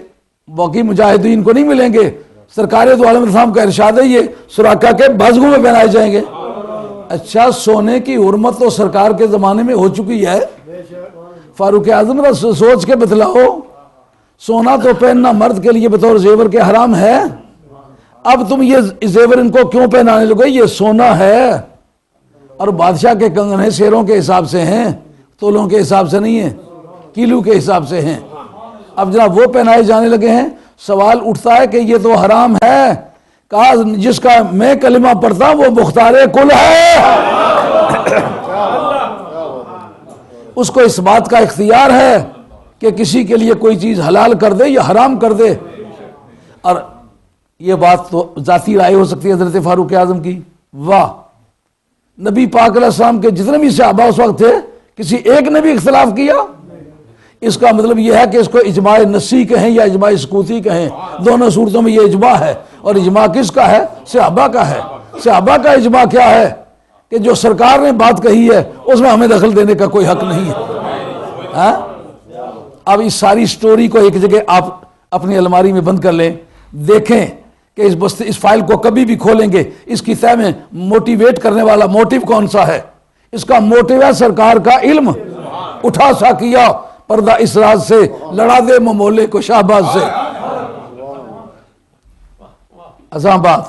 باقی مجاہدین کو نہیں ملیں گے، سرکار دو عالم السلام کا ارشاد ہے یہ سراقہ کے بازگوں میں پہنائے جائیں گے. اچھا سونے کی حرمت تو سرکار کے زمانے میں ہو چکی ہے، فاروق اعظم نے سوچ کے بتلاؤ، سونا تو پہننا مرد کے لیے بطور زیور کے حرام ہے، اب تم یہ زیور ان کو کیوں پہنانے لگے؟ یہ سونا ہے اور بادشاہ کے کنگن ہیں، شیروں کے حساب سے ہیں، تولوں کے حساب سے نہیں ہیں، کیلو کے حساب سے ہیں. اب جناب وہ پہنائے جانے لگے ہیں. سوال اٹھتا ہے کہ یہ تو حرام ہے. کہا جس کا میں کلمہ پڑھتا وہ مختار کل ہے، اس کو اس بات کا اختیار ہے کہ کسی کے لیے کوئی چیز حلال کر دے یا حرام کر دے. اور یہ بات تو ذاتی رائے ہو سکتی ہے حضرت فاروق اعظم کی. واہ، نبی پاک علیہ السلام کے جتنے بھی صحابہ اس وقت تھے کسی ایک نے بھی اختلاف کیا؟ اس کا مطلب یہ ہے کہ اس کو اجماع نسی کہیں یا اجماع سکوتی کہیں، دونوں صورتوں میں یہ اجماع ہے. اور اجماع کس کا ہے؟ صحابہ کا ہے. صحابہ کا اجماع کیا ہے کہ جو سرکار نے بات کہی ہے اس میں ہمیں دخل دینے کا کوئی حق نہیں ہے. اب اس ساری سٹوری کو ایک جگہ آپ اپنی الماری میں بند کر لیں، دیکھیں کہ اس فائل کو کبھی بھی کھولیں گے اس کی تہ میں موٹیویٹ کرنے والا موٹیو کون سا ہے. اس کا موٹیو ہے سرکار کا علم. اٹھا سا کیا پردہ اس راز سے، لڑا دے ممولے کو شہباز سے. ازاں بات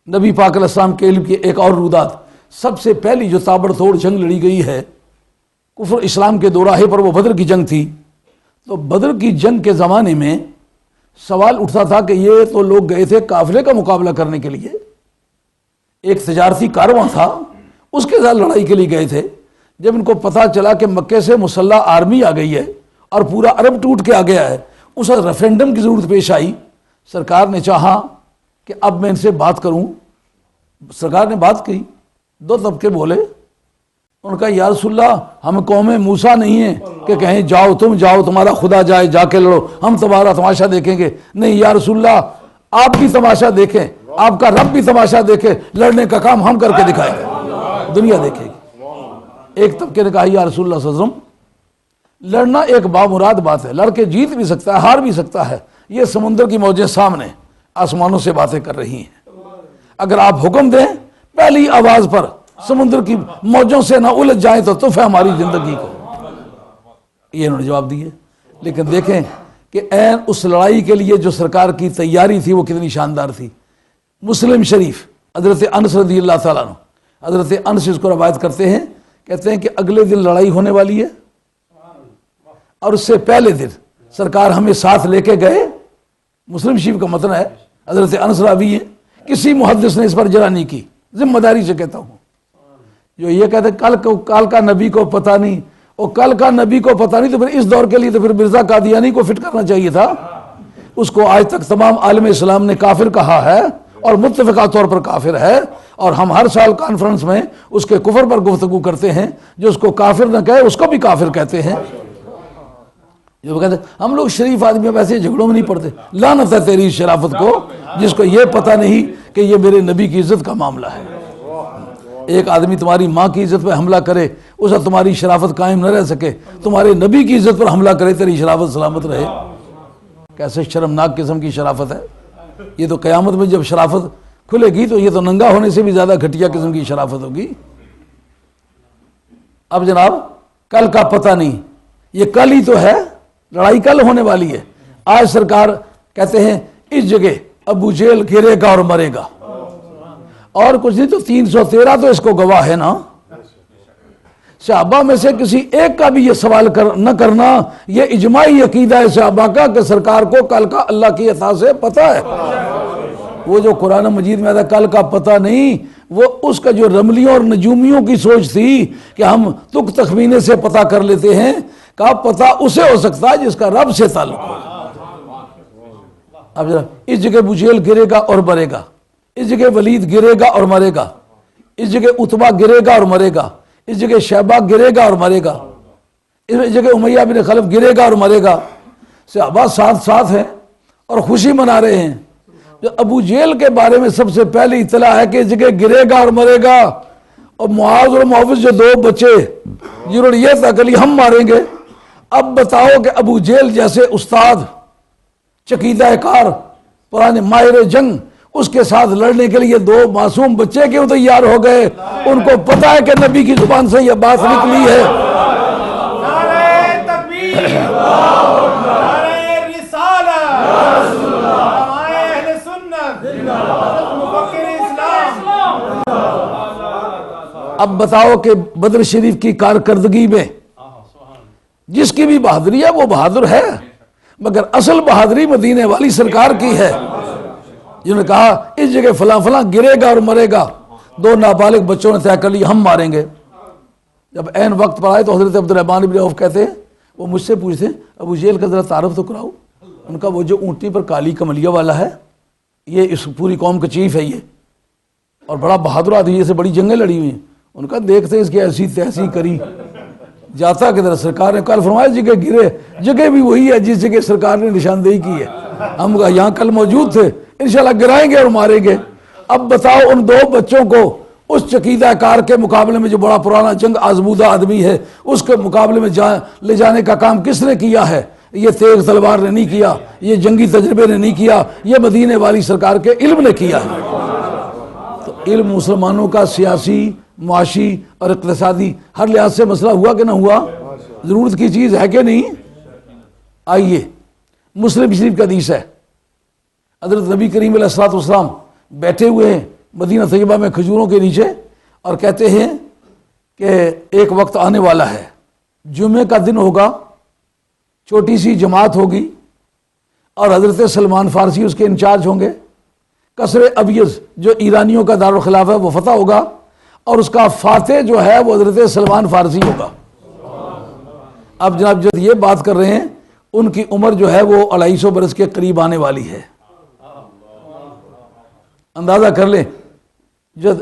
نبی پاک علیہ السلام کے علم کی ایک اور رودات. سب سے پہلی جو تابڑ توڑ جنگ لڑی گئی ہے کفر اسلام کے دوراہے پر وہ بدر کی جنگ تھی. تو بدر کی جنگ کے زمانے میں سوال اٹھتا تھا کہ یہ تو لوگ گئے تھے قافلے کا مقابلہ کرنے کے لیے، ایک تجارتی کارواں تھا، اس کے ساتھ لڑائی کے لیے گئے تھے. جب ان کو پتا چلا کہ مکے سے مسلح آرمی آ گئی ہے اور پورا عرب ٹوٹ کے آ گیا ہے، اس وقت ریفرینڈم کی ضرورت پیش آئی. سرکار نے چاہا کہ اب میں ان سے بات کروں. سرکار نے بات کی. دو طبقے بولے. ان کا یا رسول اللہ ہم قوم موسیٰ نہیں ہیں کہ کہیں جاؤ تم جاؤ تمہارا خدا جائے جا کے لڑو، ہم تمہارا تماشا دیکھیں گے. نہیں یا رسول اللہ آپ بھی تماشا دیکھیں، آپ کا رب بھی تماشا دیکھے، لڑنے کا کام ہم کر کے دکھائیں گے، دنیا دیکھے گی. ایک طبقے نے کہا یا رسول اللہ صلی اللہ علیہ وسلم لڑنا ایک بامراد بات ہے، لڑ کے جیت بھی سکتا ہے ہار بھی سکتا ہے. یہ سمندر کی موجیں سامنے آسمانوں سے باتیں کر رہی ہیں، اگر آپ حکم دیں پہلی آواز پر سمندر کی موجوں سے نہ الجھ جائیں تو تحفہ ہماری زندگی کو. یہ انہوں نے جواب دیے. لیکن دیکھیں کہ این اس لڑائی کے لیے جو سرکار کی تیاری تھی وہ کتنی شاندار تھی. مسلم شریف حضرت انس رضی اللہ تعالیٰ عنہ، حضرت انس اس کو روایت کرتے ہیں، کہتے ہیں کہ اگلے دن لڑائی ہونے والی ہے اور اس سے پہلے دن سرکار ہمیں ساتھ لے کے گئے. مسلم شریف کا متن ہے، حضرت انس راوی ہیں. کسی محدث نے اس پر جرح نہیں کی، ذمہ داری سے کہتا ہوں. جو یہ کہتے ہیں کل کا نبی کو پتہ نہیں، اور کل کا نبی کو پتہ نہیں تو پھر اس دور کے لیے تو پھر مرزا قادیانی کو فٹ کرنا چاہیے تھا. اس کو آج تک تمام عالم اسلام نے کافر کہا ہے اور متفقہ طور پر کافر ہے، اور ہم ہر سال کانفرنس میں اس کے کفر پر گفتگو کرتے ہیں. جو اس کو کافر نہ کہے اس کو بھی کافر کہتے ہیں. جو کہتے ہیں ہم لوگ شریف آدمی ویسے جھگڑوں میں نہیں پڑتے. لعنت ہے تیری شرافت کو جس کو یہ پتہ نہیں کہ یہ میرے نبی کی عزت کا معاملہ ہے. ایک آدمی تمہاری ماں کی عزت پہ حملہ کرے اس وقت تمہاری شرافت قائم نہ رہ سکے، تمہارے نبی کی عزت پر حملہ کرے تیری شرافت سلامت رہے. کیسے شرمناک قسم کی شرافت ہے یہ. تو قیامت میں جب شرافت کھلے گی تو یہ تو ننگا ہونے سے بھی زیادہ گھٹیا قسم کی شرافت ہوگی. اب جناب کل کا پتہ نہیں، یہ کل ہی تو ہے، لڑائی کل ہونے والی ہے. آج سرکار کہتے ہیں اس جگہ ابو جہل گرے گا اور مرے گا، اور کچھ نہیں تو 313 تو اس کو گواہ ہے نا. صحابہ میں سے کسی ایک کا بھی یہ سوال نہ کرنا، یہ اجماعی عقیدہ ہے صحابہ کا کہ سرکار کو کل کا اللہ کی عطا سے پتہ ہے. وہ جو قرآن مجید میں آتا کل کا پتہ نہیں، وہ اس کا جو رملیوں اور نجومیوں کی سوچ تھی کہ ہم تک تخمینے سے پتہ کر لیتے ہیں. کا پتہ اسے ہو سکتا ہے جس کا رب سے تعلق ہو. اب ذرا اس جگہ ابو جہل گرے گا اور مرے گا، اس جگہ ولید گرے گا اور مرے گا، اس جگہ عتبہ گرے گا اور مرے گا، اس جگہ شیبہ گرے گا اور مرے گا، اس جگہ امیہ بن خلف گرے گا اور مرے گا۔ صحابہ ساتھ ساتھ ہیں اور خوشی منا رہے ہیں۔ جو ابو جہل کے بارے میں سب سے پہلی اطلاع ہے کہ اس جگہ گرے گا اور مرے گا، اور معاذ اور معوذ جو دو بچے جنہوں نے یہ طے لی ہم ماریں گے۔ اب بتاؤ کہ ابو جہل جیسے استاد، چقیدہ کار، پرانے ماہر جنگ، اس کے ساتھ لڑنے کے لیے دو معصوم بچے کیوں تیار ہو گئے؟ ان کو پتا ہے کہ نبی کی زبان سے یہ بات نکلی ہے۔ نعرہ تکبیر، نعرہ رسالت، علماء اہل سنت، مفکر اسلام۔ اب بتاؤ کہ بدر شریف کی کارکردگی میں جس کی بھی بہادری ہے وہ بہادر ہے، مگر اصل بہادری مدینے والی سرکار کی ہے، جنہوں نے کہا اس جگہ فلاں فلاں گرے گا اور مرے گا۔ دو نابالغ بچوں نے طے کر لیا ہم ماریں گے۔ جب عین وقت پر آئے تو حضرت عبد الرحمن بن عوف کہتے ہیں، وہ مجھ سے پوچھتے ہیں ابو جہل کا ذرا تعارف تو کراؤ۔ ان کا وہ جو اونٹنی پر کالی کملیہ والا ہے، یہ اس پوری قوم کا چیف ہے، یہ اور بڑا بہادر آدمی، یہ سے بڑی جنگیں لڑی ہوئی ہیں۔ ان کا دیکھتے اس کی ایسی تیسی کری جاتا کہ ذرا سرکار نے کل فرمایا جگہ گرے، جگہ بھی وہی ہے جس جگہ سرکار نے نشاندہی کی ہے۔ ہم یہاں کل موجود تھے، انشاءاللہ گرائیں گے اور ماریں گے۔ اب بتاؤ ان دو بچوں کو اس چقیدہ کار کے مقابلے میں جو بڑا پرانا جنگ آزمودہ آدمی ہے، اس کے مقابلے میں لے جانے کا کام کس نے کیا ہے؟ یہ تیز تلوار نے نہیں کیا، یہ جنگی تجربے نے نہیں کیا، یہ مدینے والی سرکار کے علم نے کیا ہے۔ تو علم مسلمانوں کا سیاسی، معاشی اور اقتصادی ہر لحاظ سے مسئلہ ہوا کہ نہ ہوا؟ ضرورت کی چیز ہے کہ نہیں؟ آئیے مسلم شریف کا حدیث ہے، حضرت نبی کریم علیہ الصلوۃ والسلام بیٹھے ہوئے ہیں مدینہ طیبہ میں کھجوروں کے نیچے، اور کہتے ہیں کہ ایک وقت آنے والا ہے، جمعے کا دن ہوگا، چھوٹی سی جماعت ہوگی اور حضرت سلمان فارسی اس کے انچارج ہوں گے، قصر ابیض جو ایرانیوں کا دارالخلافہ ہے وہ فتح ہوگا، اور اس کا فاتح جو ہے وہ حضرت سلمان فارسی ہوگا۔ اب جناب جب یہ بات کر رہے ہیں، ان کی عمر جو ہے وہ 250 برس کے قریب آنے والی ہے۔ اندازہ کر لیں، جب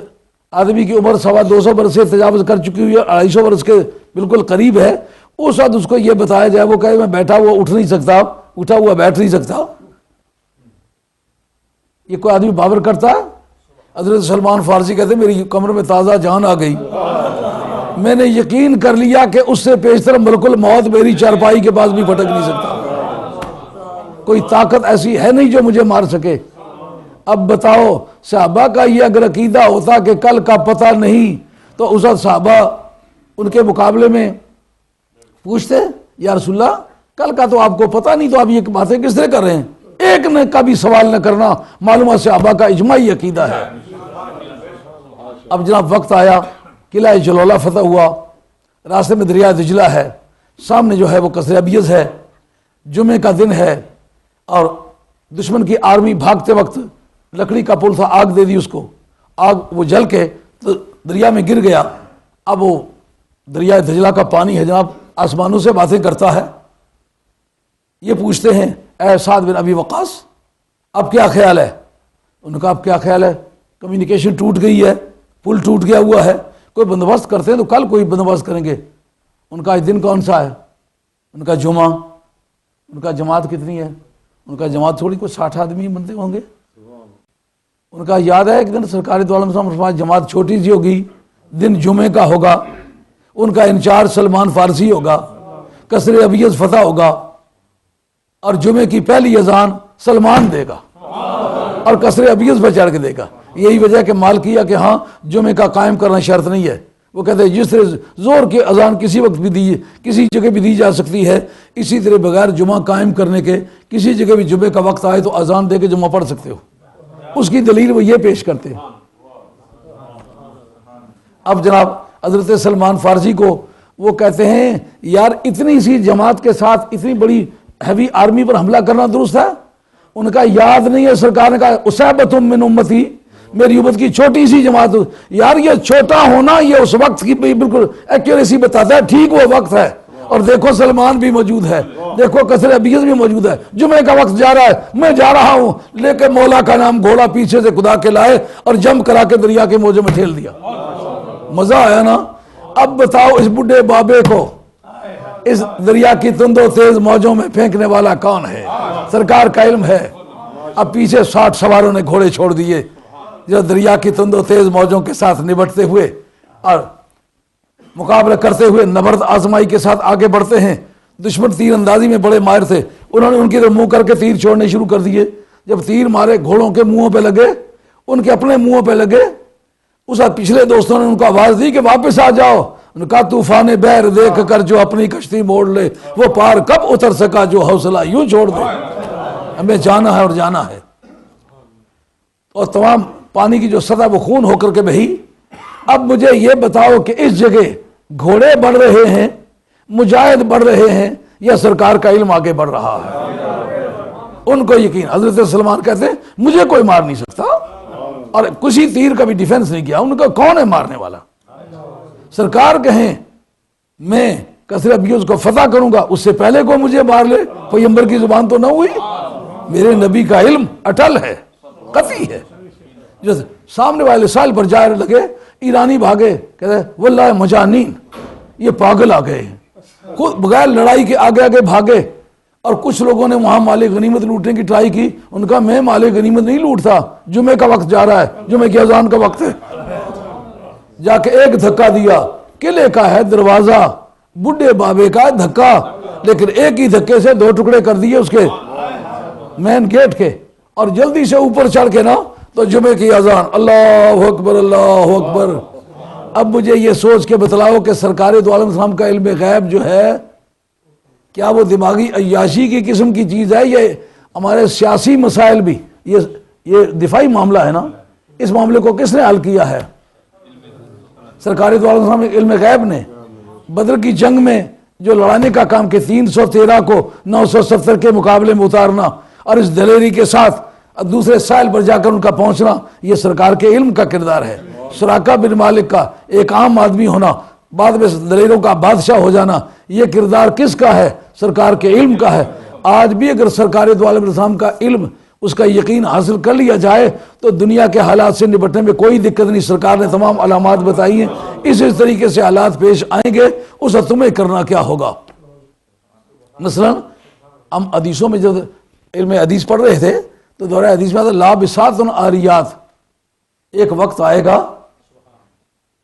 آدمی کی عمر 250 برس سے تجاوز کر چکی ہوئی ہے، 250 برس کے بالکل قریب ہے، اس وقت اس کو یہ بتایا جائے، وہ کہے میں بیٹھا ہوا اٹھ نہیں سکتا، اٹھا ہوا بیٹھ نہیں سکتا، یہ کوئی آدمی باور کرتا ہے؟ حضرت سلمان فارسی کہتے ہیں میری کمر میں تازہ جان آ گئی، میں نے یقین کر لیا کہ اس سے پیشتر ملک الموت میری چارپائی کے پاس بھی پھٹک نہیں سکتا، کوئی طاقت ایسی ہے نہیں جو مجھے مار سکے۔ اب بتاؤ صحابہ کا یہ اگر عقیدہ ہوتا کہ کل کا پتہ نہیں، تو اس وقت صحابہ ان کے مقابلے میں پوچھتے یا رسول اللہ کل کا تو آپ کو پتہ نہیں، تو آپ یہ باتیں کس طرح کر رہے ہیں؟ ایک نے کا بھی سوال نہ کرنا معلومات صحابہ کا اجماعی عقیدہ ہے۔ اب جناب وقت آیا، قلعہ جلولہ فتح ہوا، راستے میں دریا دجلہ ہے، سامنے جو ہے وہ قصر ابیض ہے، جمعے کا دن ہے، اور دشمن کی آرمی بھاگتے وقت لکڑی کا پل تھا، آگ دے دی اس کو، آگ وہ جل کے دریا میں گر گیا۔ اب وہ دریا دجلہ کا پانی ہے جناب، آسمانوں سے باتیں کرتا ہے۔ یہ پوچھتے ہیں اے سعد بن ابی وقاص اب کیا خیال ہے؟ ان کا اب کیا خیال ہے؟ کمیونیکیشن ٹوٹ گئی ہے، پل ٹوٹ گیا ہوا ہے، کوئی بندوبست کرتے ہیں تو کل کوئی بندوبست کریں گے۔ ان کا دن کون سا ہے؟ ان کا جمعہ۔ ان کا جماعت کتنی ہے؟ ان کا جماعت تھوڑی کوئی 60 آدمی بنتے ہوں گے۔ ان کا یاد ہے ایک دن سرکار دو عالم صلی اللہ علیہ وسلم جماعت چھوٹی سی ہوگی، دن جمعے کا ہوگا، ان کا انچارج سلمان فارسی ہوگا، قصر ابیض فتح ہوگا، اور جمعے کی پہلی اذان سلمان دے گا اور قصر ابیض پہ چڑھ کے دے گا۔ یہی وجہ کہ مال کیا کہ ہاں جمعے کا قائم کرنا شرط نہیں ہے، وہ کہتے ہیں جس طرح زور کی اذان کسی وقت بھی دی، کسی جگہ بھی دی جا سکتی ہے، اسی طرح بغیر جمعہ قائم کرنے کے کسی جگہ بھی جمعے کا وقت آئے تو اذان دے کے جمعہ پڑھ سکتے ہو۔ اس کی دلیل وہ یہ پیش کرتے ہیں۔ اب جناب حضرت سلمان فارسی کو وہ کہتے ہیں یار اتنی سی جماعت کے ساتھ اتنی بڑی ہیوی آرمی پر حملہ کرنا درست ہے؟ ان کا یاد نہیں ہے، سرکار نے کہا اصابتم من امتی، میری امت کی چھوٹی سی جماعت۔ یار یہ چھوٹا ہونا یہ اس وقت کی بالکل ایکوریسی بتاتا ہے، ٹھیک وہ وقت ہے، اور دیکھو سلمان بھی موجود ہے، دیکھو قصر ابیض بھی موجود ہے، جمعے کا وقت جا رہا ہے، میں جا رہا ہوں لے کے مولا کا نام، گھوڑا پیچھے سے خدا کے لائے اور جم کرا کے دریا کے موجے میں ٹھیل دیا۔ مزہ آیا نا؟ اب بتاؤ اس بڈھے بابے کو اس دریا کی تند و تیز موجوں میں پھینکنے والا کون ہے؟ سرکار کا علم ہے۔ اب پیچھے 60 سواروں نے گھوڑے چھوڑ دیے جو دریا کی تند و تیز موجوں کے ساتھ نبٹتے ہوئے اور مقابلہ کرتے ہوئے نبرد آزمائی کے ساتھ آگے بڑھتے ہیں۔ دشمن تیر اندازی میں بڑے ماہر تھے، انہوں نے ان کی طرف منہ کر کے تیر چھوڑنے شروع کر دیے۔ جب تیر مارے گھوڑوں کے منہوں پہ لگے، ان کے اپنے منہوں پہ لگے، اس وقت پچھلے دوستوں نے ان کو آواز دی کہ واپس آ جاؤ۔ ان کا طوفان بحر دیکھ کر جو اپنی کشتی موڑ لے، وہ پار کب اتر سکا جو حوصلہ یوں چھوڑ دے۔ ہمیں جانا ہے اور جانا ہے، اور تمام پانی کی جو سطح وہ خون ہو کر کے بہی۔ اب مجھے یہ بتاؤ کہ اس جگہ گھوڑے بڑھ رہے ہیں، مجاہد بڑھ رہے ہیں، یا سرکار کا علم آگے بڑھ رہا ہے؟ ان کو یقین۔ حضرت سلمان کہتے ہیں مجھے کوئی مار نہیں سکتا، اور کسی تیر کا بھی ڈیفنس نہیں کیا۔ ان کا کون ہے مارنے والا؟ سرکار کہیں میں قصر ابیض کو فتح کروں گا، اس سے پہلے کو مجھے مار لے، پیغمبر کی زبان تو نہ ہوئی؟ میرے نبی کا علم اٹل ہے، قطعی ہے۔ جو سامنے والے سائل پر جائے لگے، ایرانی بھاگے، کہتے ہیں واللہ مجانین، یہ پاگل آ گئے ہیں، خود بغیر لڑائی کے آگے آگے بھاگے۔ اور کچھ لوگوں نے وہاں مال غنیمت لوٹنے کی ٹرائی کی، ان کا میں مال غنیمت نہیں لوٹتا، جمعے کا وقت جا رہا ہے، جمعے کی اذان کا وقت ہے۔ جا کے ایک دھکا دیا، قلعے کا ہے دروازہ، بڈھے بابے کا دھکا، لیکن ایک ہی دھکے سے 2 ٹکڑے کر دیے اس کے مین گیٹ کے، اور جلدی سے اوپر چڑھ کے نا تو جمعے کی اذان، اللہ اکبر اللہ اکبر۔ اب مجھے یہ سوچ کے بتلاؤ کہ سرکار دو عالم السلام کا علم غیب جو ہے، کیا وہ دماغی عیاشی کی قسم کی چیز ہے؟ یہ ہمارے سیاسی مسائل بھی، یہ دفاعی معاملہ ہے نا، اس معاملے کو کس نے حل کیا ہے؟ سرکار دو عالم السلام علم غیب نے۔ بدر کی جنگ میں جو لڑانے کا کام کہ 313 کو 970 کے مقابلے میں اتارنا، اور اس دلیری کے ساتھ دوسرے سائل پر جا کر ان کا پہنچنا، یہ سرکار کے علم کا کردار ہے۔ سراقہ بن مالک کا ایک عام آدمی ہونا، بعد میں دلیروں کا بادشاہ ہو جانا، یہ کردار کس کا ہے؟ سرکار کے علم کا ہے۔ آج بھی اگر سرکار دو عالم السلام کا علم، اس کا یقین حاصل کر لیا جائے تو دنیا کے حالات سے نپٹنے میں کوئی دقت نہیں۔ سرکار نے تمام علامات بتائی ہیں، اس طریقے سے حالات پیش آئیں گے، اس وقت تمہیں کرنا کیا ہوگا؟ مثلا ہم حدیثوں میں جب علم حدیث پڑھ رہے تھے تو دورہ حدیث میں آتا لابسات عاریات، ایک وقت آئے گا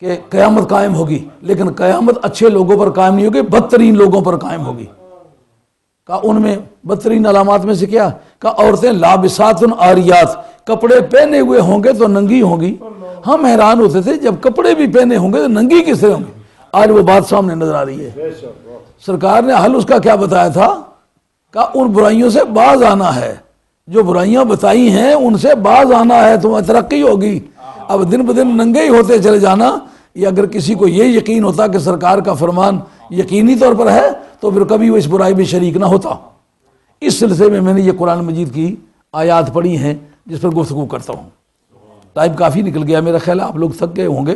کہ قیامت قائم ہوگی، لیکن قیامت اچھے لوگوں پر قائم نہیں ہوگی، بدترین لوگوں پر قائم ہوگی۔ کہا ان میں بدترین علامات میں سے کیا؟ کہا عورتیں لابسات عاریات، کپڑے پہنے ہوئے ہوں گے تو ننگی ہوں گی۔ ہم حیران ہوتے تھے جب کپڑے بھی پہنے ہوں گے تو ننگی کس طرح ہوں گی؟ آج وہ بات سامنے نظر آ رہی ہے۔ سرکار نے حل اس کا کیا بتایا تھا؟ کہا ان برائیوں سے باز آنا ہے، جو برائیاں بتائی ہیں ان سے باز آنا ہے، تمہیں ترقی ہوگی۔ اب دن بدن ننگے ہی ہوتے چلے جانا، یا اگر کسی کو یہ یقین ہوتا کہ سرکار کا فرمان یقینی طور پر ہے تو پھر کبھی وہ اس برائی میں شریک نہ ہوتا۔ اس سلسلے میں نے یہ قرآن مجید کی آیات پڑھی ہیں جس پر گفتگو کرتا ہوں۔ ٹائم کافی نکل گیا، میرا خیال ہے آپ لوگ تھک گئے ہوں گے۔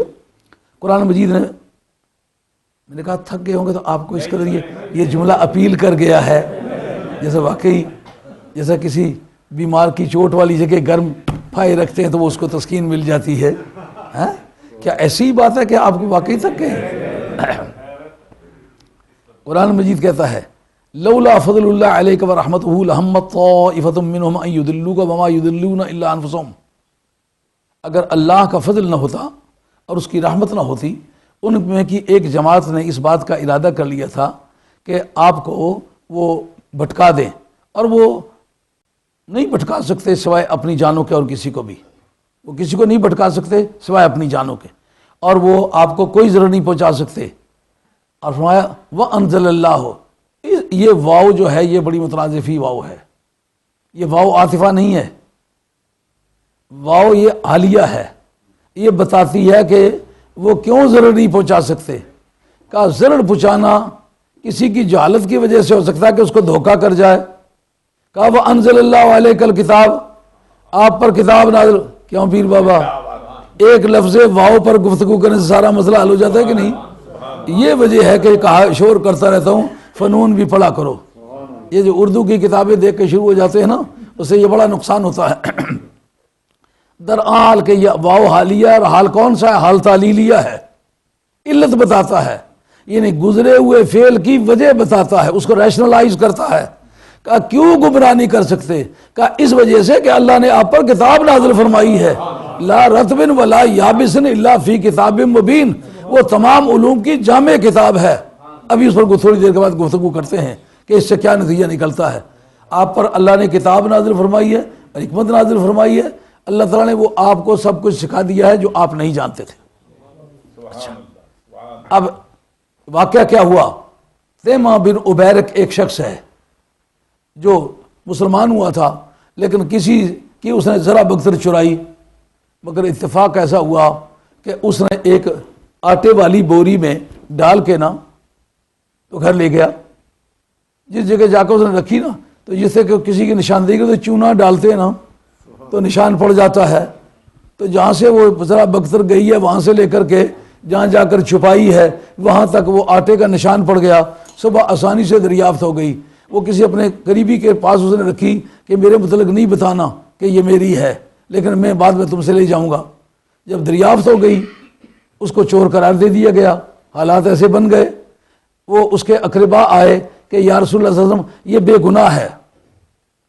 قرآن مجید نے، میں نے کہا تھک گئے ہوں گے تو آپ کو اس قدر یہ جملہ اپیل کر گیا ہے، جیسے واقعی جیسا کسی بیمار کی چوٹ والی جگہ گرم پھائے رکھتے ہیں تو وہ اس کو تسکین مل جاتی ہے۔ کیا ایسی ہی بات ہے کہ آپ کو واقعی تھک گئے؟ قرآن مجید کہتا ہے لولا فضل اللہ علیک ورحمتہ لہمت طائفۃ منہم ان یضلوک وما یضلون الا انفسہم۔ اگر اللہ کا فضل نہ ہوتا اور اس کی رحمت نہ ہوتی، ان میں کی ایک جماعت نے اس بات کا ارادہ کر لیا تھا کہ آپ کو وہ بھٹکا دیں، اور وہ نہیں بھٹکا سکتے سوائے اپنی جانوں کے، اور کسی کو بھی وہ کسی کو نہیں بھٹکا سکتے سوائے اپنی جانوں کے، اور وہ آپ کو کوئی ضرر نہیں پہنچا سکتے۔ اور فرمایا وَأَنزَلَ اللَّهُ، یہ واو جو ہے یہ بڑی مترادفی واو ہے، یہ واو عاطفہ نہیں ہے، واو یہ حالیہ ہے، یہ بتاتی ہے کہ وہ کیوں ضرر نہیں پہنچا سکتے۔ کہا ضرر پہنچانا کسی کی جہالت کی وجہ سے ہو سکتا ہے کہ اس کو دھوکہ کر جائے۔ کہا وَأَنزَلَ اللَّهُ عَلَيْكَ الْكِتَابَ، آپ پر کتاب نازل، کیوں پیر بابا ایک لفظ واو پر گفتگو کرنے سے سارا مسئلہ حل ہو جاتا ہے کہ نہیں؟ یہ وجہ ہے کہ کہا شور کرتا رہتا ہوں فنون بھی پڑھا کرو. یہ جو اردو کی کتابیں دیکھ کے شروع ہو جاتے ہیں نا اس سے یہ بڑا نقصان ہوتا ہے. درحال کہ یہ واو حالیہ اور حال کون سا ہے؟ حال تعلیلیہ ہے. علت بتاتا ہے یعنی گزرے ہوئے فعل کی وجہ بتاتا ہے, اس کو ریشنلائز کرتا ہے. کہا کیوں گمراہ نہیں کر سکتے؟ کہا اس وجہ سے کہ اللہ نے آپ پر کتاب نازل فرمائی ہے. لا رطب ولا یابس الا فی کتاب مبین, وہ تمام علوم کی جامع کتاب ہے. ابھی اس پر تھوڑی دیر کے بعد گفتگو کرتے ہیں کہ اس سے کیا نتیجہ نکلتا ہے. آپ پر اللہ نے کتاب نازل فرمائی ہے اور حکمت نازل فرمائی ہے. اللہ تعالیٰ نے وہ آپ کو سب کچھ سکھا دیا ہے جو آپ نہیں جانتے تھے. اچھا اب واقعہ کیا ہوا؟ تیمہ بن عبیرک ایک شخص ہے جو مسلمان ہوا تھا لیکن کسی کی اس نے ذرا بکتر چرائی, مگر اتفاق ایسا ہوا کہ اس نے ایک آٹے والی بوری میں ڈال کے نا تو گھر لے گیا. جس جگہ جا کے اس نے رکھی نا تو جس سے کہ کسی کی نشاندہی کے تو چونا ڈالتے ہیں نا تو نشان پڑ جاتا ہے. تو جہاں سے وہ ذرا بکتر گئی ہے وہاں سے لے کر کے جہاں جا کر چھپائی ہے وہاں تک وہ آٹے کا نشان پڑ گیا. صبح آسانی سے دریافت ہو گئی. وہ کسی اپنے قریبی کے پاس اس نے رکھی کہ میرے متعلق نہیں بتانا کہ یہ میری ہے لیکن میں بعد میں تم سے لے جاؤں گا. جب دریافت ہو گئی اس کو چور قرار دے دیا گیا. حالات ایسے بن گئے وہ اس کے اقربا آئے کہ یا رسول اللہ صلی اللہ علیہ وسلم یہ بے گناہ ہے,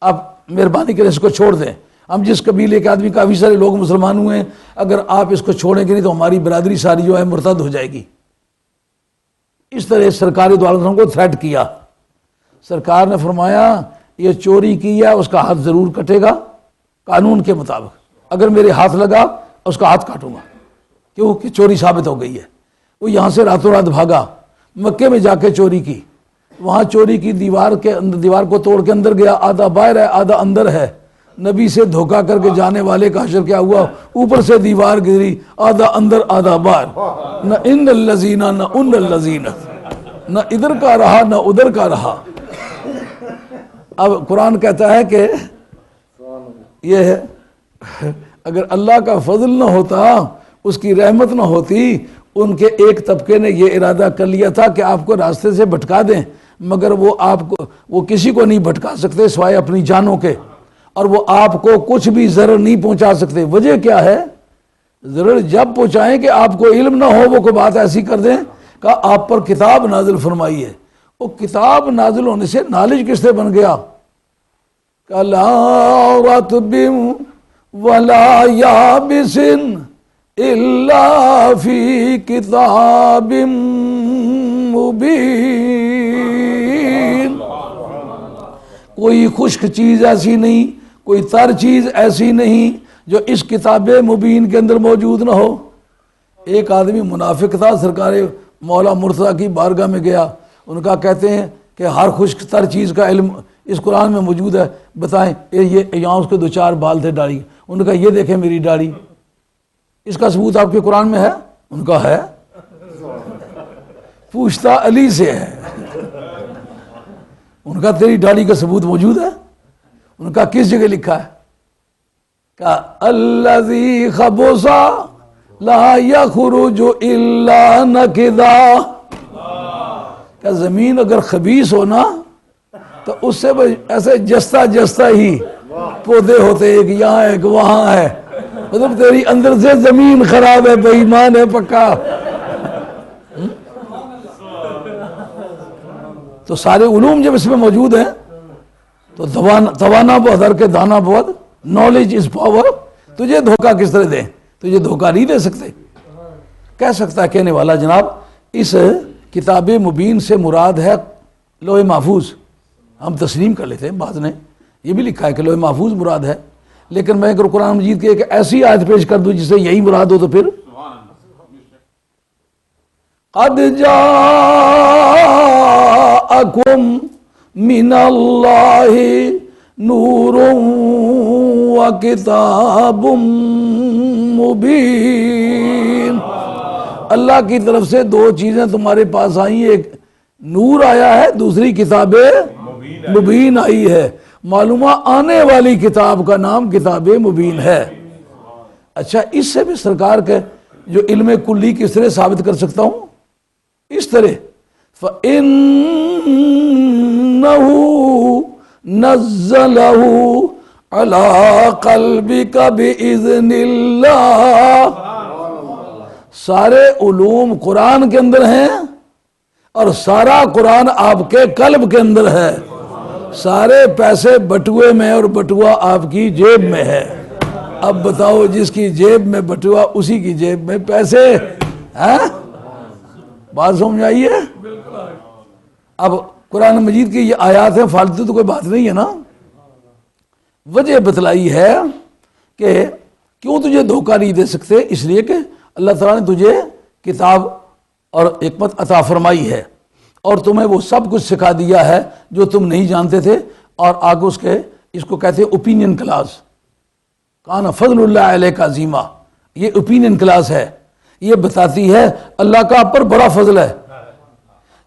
آپ مہربانی کریں اس کو چھوڑ دیں. ہم جس قبیلے کے آدمی کافی سارے لوگ مسلمان ہوئے ہیں, اگر آپ اس کو چھوڑیں گے نہیں تو ہماری برادری ساری جو ہے مرتد ہو جائے گی. اس طرح سرکار دو عالم کو تھریٹ کیا. سرکار نے فرمایا یہ چوری کی ہے اس کا ہاتھ ضرور کٹے گا قانون کے مطابق. اگر میرے ہاتھ لگا اس کا ہاتھ کاٹوں گا کیونکہ چوری ثابت ہو گئی ہے. وہ یہاں سے راتوں رات بھاگا, مکے میں جا کے چوری کی. وہاں چوری کی دیوار کو توڑ کے اندر گیا, آدھا باہر ہے آدھا اندر ہے. نبی سے دھوکا کر کے جانے والے کا حشر کیا ہوا؟ اوپر سے دیوار گری, آدھا اندر آدھا باہر. نہ ان الذین نہ ان الذین, نہ ادھر کا رہا نہ ادھر کا رہا. اب قرآن کہتا ہے کہ یہ ہے اگر اللہ کا فضل نہ ہوتا, اس کی رحمت نہ ہوتی, ان کے ایک طبقے نے یہ ارادہ کر لیا تھا کہ آپ کو راستے سے بھٹکا دیں, مگر وہ کسی کو نہیں بھٹکا سکتے سوائے اپنی جانوں کے, اور وہ آپ کو کچھ بھی ضرر نہیں پہنچا سکتے. وجہ کیا ہے؟ ضرر جب پہنچائیں کہ آپ کو علم نہ ہو, وہ کوئی بات ایسی کر دیں کہ آپ پر کتاب نازل فرمائی ہے. وہ کتاب نازل ہونے سے نالج کس سے بن گیا؟ کہ لا رطب ولا یابس الا فی کتاب مبین. کوئی خشک چیز ایسی نہیں, کوئی تر چیز ایسی نہیں جو اس کتاب مبین کے اندر موجود نہ ہو. ایک آدمی منافق تھا, سرکار مولا مرتضیٰ کی بارگاہ میں گیا. ان کا کہتے ہیں کہ ہر خشک تر چیز کا علم اس قرآن میں موجود ہے, بتائیں. یہ یہاں اس کے 2-4 بال تھے داڑھی. ان کا یہ دیکھیں میری داڑھی, اس کا ثبوت آپ کے قرآن میں ہے؟ ان کا ہے. پوچھتا علی سے ہے. ان کا تیری داڑھی کا ثبوت موجود ہے؟ ان کا کس جگہ لکھا ہے؟ کہ الذی خبث لا یخرج الا نکدا. کہ زمین اگر خبیث ہونا تو اس سے ایسے جستا ہی پودے ہوتے, ایک یہاں ایک وہاں ہے. مطلب تیری اندر سے زمین خراب ہے, بے ایمان ہے پکا. تو سارے علوم جب اس میں موجود ہیں تو توانا بہدر کے دانا بہت, نالج از پاور. تجھے دھوکہ کس طرح دیں؟ تجھے دھوکہ نہیں دے سکتے. کہہ سکتا ہے کہنے والا جناب اس کتاب مبین سے مراد ہے لوح محفوظ. ہم تسلیم کر لیتے ہیں, بعض نے یہ بھی لکھا ہے کہ لوح محفوظ مراد ہے, لیکن میں اگر قرآن مجید کی ایک ایسی آیت پیش کر دوں جس سے یہی مراد ہو تو پھر قد جاءکم من اللہ نور و کتاب مبین. اللہ کی طرف سے 2 چیزیں تمہارے پاس آئی, ایک نور آیا ہے, دوسری کتاب مبین آئی ہے. معلومہ آنے والی کتاب کا نام کتاب مبین ہے. اچھا اس سے بھی سرکار کے جو علم کلی کس طرح ثابت کر سکتا ہوں؟ اس طرح فَإِنَّهُ نَزَّلَهُ عَلَىٰ قَلْبِكَ بِإِذْنِ اللَّهِ. سارے علوم قرآن کے اندر ہیں اور سارا قرآن آپ کے قلب کے اندر ہے. سارے پیسے بٹوے میں اور بٹوا آپ کی جیب میں ہے. اب بتاؤ جس کی جیب میں بٹوا اسی کی جیب میں پیسے. بات سمجھ آئی ہے؟ اب قرآن مجید کی یہ آیات ہیں، فالتو تو کوئی بات نہیں ہے نا. وجہ بتلائی ہے کہ کیوں تجھے دھوکہ نہیں دے سکتے، اس لیے کہ اللہ تعالیٰ نے تجھے کتاب اور حکمت عطا فرمائی ہے اور تمہیں وہ سب کچھ سکھا دیا ہے جو تم نہیں جانتے تھے. اور آگے اس کو کہتے ہیں اوپینین کلاس. کان فضل اللہ علیہ عظیمہ، یہ اوپینین کلاس ہے. یہ بتاتی ہے اللہ کا آپ پر بڑا فضل ہے.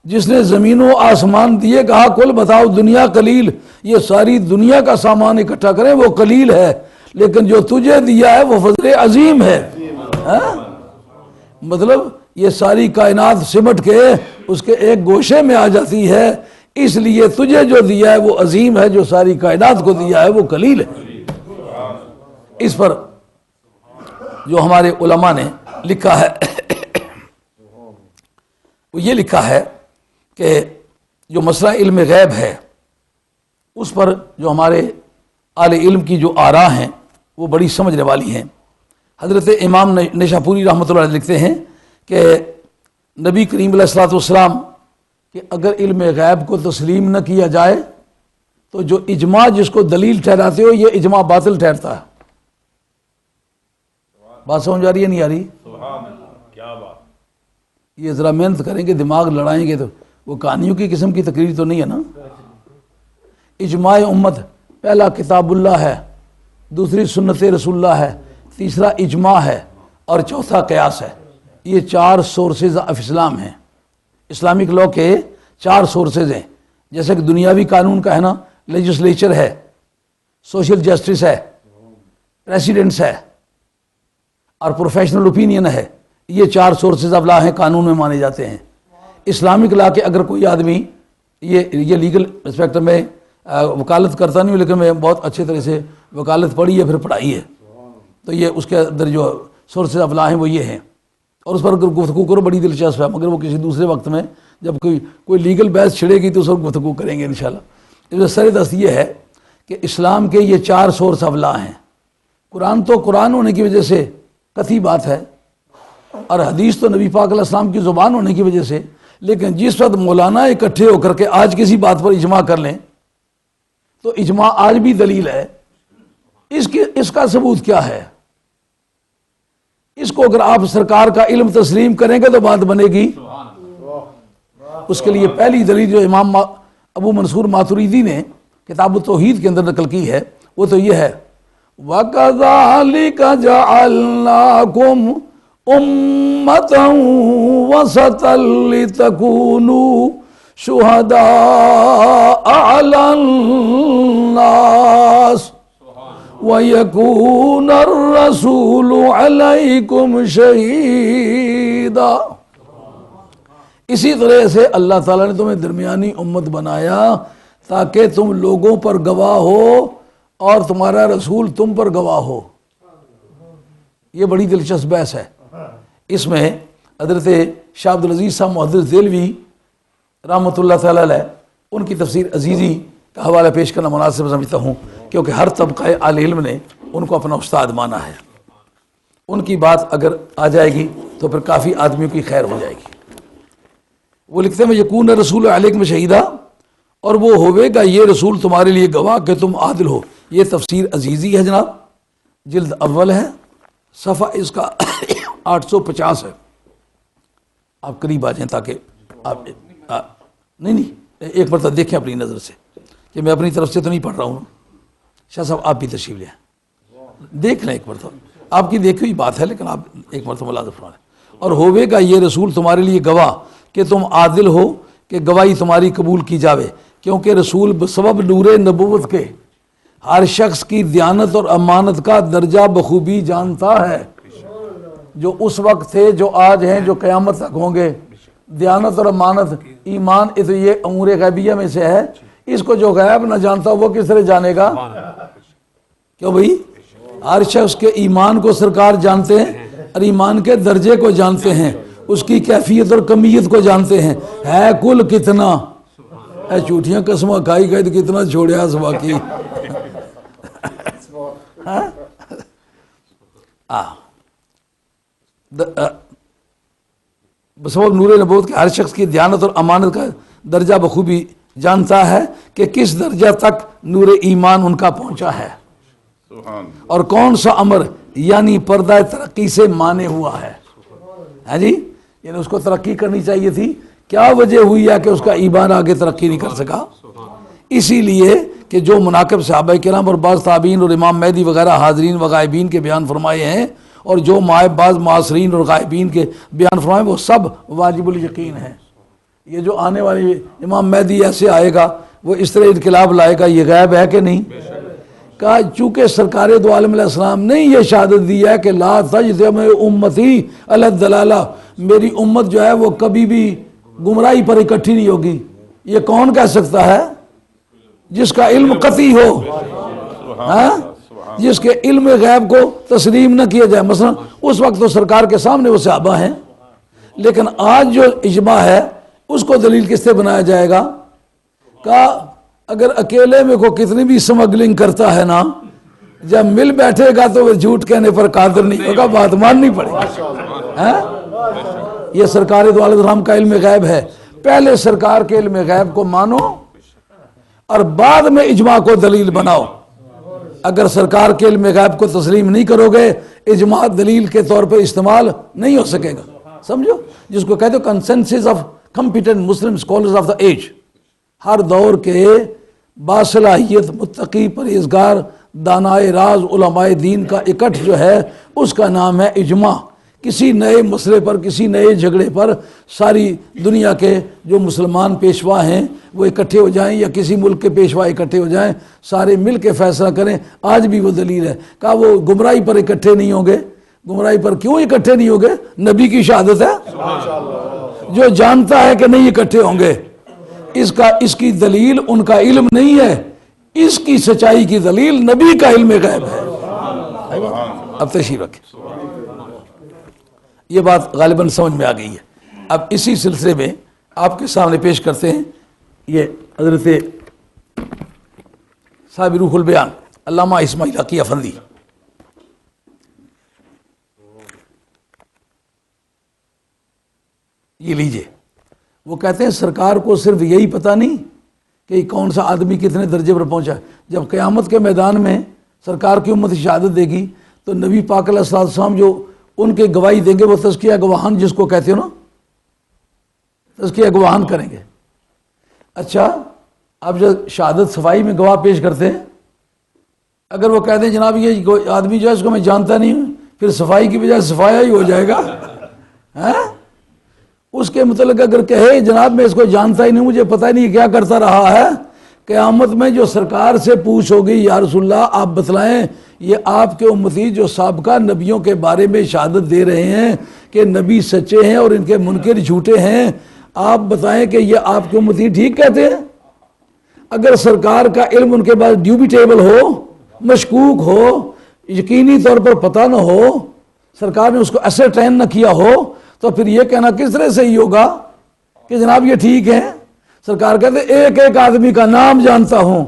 جس نے زمین و آسمان دیے، کہا کل بتاؤ دنیا قلیل، یہ ساری دنیا کا سامان اکٹھا کریں وہ قلیل ہے، لیکن جو تجھے دیا ہے وہ فضل عظیم ہے. مطلب یہ ساری کائنات سمٹ کے اس کے ایک گوشے میں آ جاتی ہے، اس لیے تجھے جو دیا ہے وہ عظیم ہے، جو ساری کائنات کو دیا ہے وہ قلیل ہے. اس پر جو ہمارے علماء نے لکھا ہے وہ یہ لکھا ہے کہ جو مسئلہ علم غیب ہے اس پر جو ہمارے اہل علم کی جو آراء ہیں وہ بڑی سمجھنے والی ہیں. حضرت امام نشاپوری رحمۃ اللہ علیہ لکھتے ہیں کہ نبی کریم علیہ الصلوۃ والسلام کہ اگر علم غیب کو تسلیم نہ کیا جائے تو جو اجماع جس کو دلیل ٹھہراتے ہو یہ اجماع باطل ٹھہرتا ہے. بات سمجھ آ رہی ہے نہیں آ رہی؟ کیا بات. یہ ذرا محنت کریں گے، دماغ لڑائیں گے تو وہ کہانیوں کی قسم کی تقریر تو نہیں ہے نا. اجماع امت پہلا کتاب اللہ ہے، دوسری سنت رسول اللہ ہے، تیسرا اجماع ہے اور چوتھا قیاس ہے. یہ 4 سورسز آف اسلام ہیں. اسلامک لاء کے 4 سورسز ہیں، جیسے کہ دنیاوی قانون کا ہے نا، لیجسلیچر ہے، سوشل جسٹس ہے، پریسیڈنٹس ہے اور پروفیشنل اوپینین ہے. یہ 4 سورسز آف لا ہیں، قانون میں مانے جاتے ہیں. اسلامک لا کے اگر کوئی آدمی یہ لیگل اسپیکٹر میں وکالت کرتا نہیں ہوں، لیکن میں بہت اچھے طرح سے وکالت پڑھی ہے، پھر پڑھائی ہے، تو یہ اس کے اندر جو سورسز آف لا ہیں وہ یہ ہیں. اور اس پر اگر گفتگو کرو بڑی دلچسپ ہے، مگر وہ کسی دوسرے وقت میں جب کوئی لیگل بحث چھڑے گی تو اس پر گفتگو کریں گے انشاءاللہ. اس سر دست یہ ہے کہ اسلام کے یہ 4 سورس آف لا ہیں. قرآن تو قرآن ہونے کی وجہ سے قطعی بات ہے اور حدیث تو نبی پاک علیہ السلام کی زبان ہونے کی وجہ سے. لیکن جس وقت مولانا اکٹھے ہو کر کے آج کسی بات پر اجماع کر لیں تو اجماع آج بھی دلیل ہے. اس کا ثبوت کیا ہے؟ اس کو اگر آپ سرکار کا علم تسلیم کریں گے تو بات بنے گی. اس کے لیے پہلی دلیل جو امام ابو منصور ماتریدی نے کتاب التوحید کے اندر نقل کی ہے وہ تو یہ ہے وَكَذَلِكَ جَعَلْنَاكُمْ أُمَّةً وَسَطًا لِتَكُونُوا شُهَدَاءَ عَلَى النَّاسِ وَيَكُونَ الرَّسُولُ عَلَيْكُمْ شَهِيدًا. اسی طرح سے اللہ تعالیٰ نے تمہیں درمیانی امت بنایا تاکہ تم لوگوں پر گواہ ہو اور تمہارا رسول تم پر گواہ ہو. یہ بڑی دلچسپ بحث ہے. اس میں حضرت شاہ عبدالعزیز صاحب محدث دہلوی رحمۃ اللہ تعالیٰ علیہ ان کی تفسیر عزیزی کا حوالہ پیش کرنا مناسب سمجھتا ہوں، کیونکہ ہر طبقہ اہل علم نے ان کو اپنا استاد مانا ہے. ان کی بات اگر آ جائے گی تو پھر کافی آدمیوں کی خیر ہو جائے گی. وہ لکھتے ہیں یکون رسول علیکم شہیدہ، اور وہ ہوئے گا یہ رسول تمہارے لیے گواہ کہ تم عادل ہو. یہ تفسیر عزیزی ہے جناب، جلد اول ہے، صفحہ اس کا 850 ہے. آپ قریب آ جائیں تاکہ آپ نہیں ایک مرتبہ دیکھیں اپنی نظر سے کہ میں اپنی طرف سے تو نہیں پڑھ رہا ہوں. شاہ صاحب آپ بھی تشریف لیں، دیکھ لیں ایک مرتبہ. آپ کی دیکھی ہوئی بات ہے لیکن آپ ایک مرتبہ ملاحظہ فرمائیں. اور ہوئے گا یہ رسول تمہارے لیے گواہ کہ تم عادل ہو، کہ گواہی تمہاری قبول کی جاوے، کیونکہ رسول بسبب نور نبوت کے ہر شخص کی دیانت اور امانت کا درجہ بخوبی جانتا ہے. جو اس وقت تھے، جو آج ہیں، جو قیامت تک ہوں گے، دیانت اور امانت ایمان تو یہ امور غیبیہ میں سے ہے. اس کو جو غیب نہ جانتا وہ کس طرح جانے گا؟ کیوں بھائی؟ ہر شخص کے ایمان کو سرکار جانتے ہیں اور ایمان کے درجے کو جانتے ہیں, اس کی کیفیت اور کمیت کو جانتے ہیں. ہے کل کتنا اے جھوٹیاں قسمیں کھائی گئی تو کتنا چھوڑیا اس باقی. بسبب نور نبوت کے ہر شخص کی دیانت اور امانت کا درجہ بخوبی جانتا ہے کہ کس درجہ تک نور ایمان ان کا پہنچا ہے اور کون سا امر یعنی پردہ ترقی سے مانے ہوا ہے. ہاں جی, یعنی اس کو ترقی کرنی چاہیے تھی, کیا وجہ ہوئی ہے کہ اس کا ایمان آگے ترقی نہیں کر سکا؟ اسی لیے کہ جو مناقب صحابہ کرام اور بعض تابعین اور امام مہدی وغیرہ حاضرین و غائبین کے بیان فرمائے ہیں اور جو بعض معاصرین اور غائبین کے بیان فرمائے وہ سب واجب الیقین ہیں. یہ جو آنے والے امام مہدی ایسے آئے گا, وہ اس طرح انقلاب لائے گا, یہ غیب ہے کہ نہیں؟ کہا چونکہ سرکار دو عالم علیہ السلام نے یہ شہادت دی ہے کہ لا تجتمع امتی علی الضلالہ, میری امت جو ہے وہ کبھی بھی گمراہی پر اکٹھی نہیں ہوگی. یہ کون کہہ سکتا ہے؟ جس کا علم قطعی ہو, جس کے علم غیب کو تسلیم نہ کیا جائے. مثلا اس وقت تو سرکار کے سامنے وہ صحابہ ہیں, لیکن آج جو اجماع ہے اس کو دلیل کس سے بنایا جائے گا؟ کہا اگر اکیلے میں کو کتنی بھی سمگلنگ کرتا ہے نا, جب مل بیٹھے گا تو وہ جھوٹ کہنے پر قادر نہیں ہوگا, بات ماننی پڑے گی. یہ سرکار دو عالم السلام کا علم غیب ہے. پہلے سرکار کے علم غیب کو مانو اور بعد میں اجماع کو دلیل بناؤ. اگر سرکار کے علم غیب کو تسلیم نہیں کرو گے, اجماع دلیل کے طور پر استعمال نہیں ہو سکے گا. سمجھو, جس کو کہتے ہو consensus of competent Muslim scholars of the age. ہر دور کے باصلاحیت متقی پرہیزگار دانائے راز علماء دین کا اکٹھ جو ہے اس کا نام ہے اجماع. کسی نئے مسئلے پر, کسی نئے جھگڑے پر ساری دنیا کے جو مسلمان پیشوا ہیں وہ اکٹھے ہو جائیں, یا کسی ملک کے پیشوا اکٹھے ہو جائیں, سارے مل کے فیصلہ کریں. آج بھی وہ دلیل ہے. کہا وہ گمراہی پر اکٹھے نہیں ہوں گے. گمراہی پر کیوں اکٹھے نہیں ہوں گے؟ نبی کی شہادت ہے. جو جانتا ہے کہ نہیں اکٹھے ہوں گے, اس کی دلیل ان کا علم نہیں ہے, اس کی سچائی کی دلیل نبی کا علم غیب ہے. اب تشریف رکھیں, یہ بات غالباً سمجھ میں آ گئی ہے. اب اسی سلسلے میں آپ کے سامنے پیش کرتے ہیں یہ حضرت صاحب روح البیان علامہ اسماعیل حقی افندی. یہ لیجئے, وہ کہتے ہیں سرکار کو صرف یہی پتہ نہیں کہ کون سا آدمی کتنے درجے پر پہنچا ہے. جب قیامت کے میدان میں سرکار کی امت شہادت دے گی تو نبی پاک علیہ السلام جو ان کے گواہی دیں گے, وہ تزکیہ گواہان جس کو کہتے ہو نا, تزکیہ گواہان کریں گے. اچھا, اب جب شہادت صفائی میں گواہ پیش کرتے ہیں, اگر وہ کہتے ہیں جناب یہ آدمی جو ہے اس کو میں جانتا نہیں ہوں, پھر صفائی کی بجائے صفایا ہی ہو جائے گا. اس کے متعلق اگر کہے جناب میں اس کو جانتا ہی نہیں, مجھے پتہ ہی نہیں کیا کرتا رہا ہے, قیامت میں جو سرکار سے پوچھ ہوگی یا رسول اللہ آپ بتلائیں یہ آپ کے امتی جو سابقہ نبیوں کے بارے میں شہادت دے رہے ہیں کہ نبی سچے ہیں اور ان کے منکر جھوٹے ہیں, آپ بتائیں کہ یہ آپ کے امتی ٹھیک کہتے ہیں. اگر سرکار کا علم ان کے پاس ڈیوبیٹیبل ہو, مشکوک ہو, یقینی طور پر پتہ نہ ہو, سرکار نے اس کو اسرٹین نہ کیا ہو, تو پھر یہ کہنا کس طرح صحیح ہوگا کہ جناب یہ ٹھیک ہے. سرکار کہتے ایک ایک آدمی کا نام جانتا ہوں,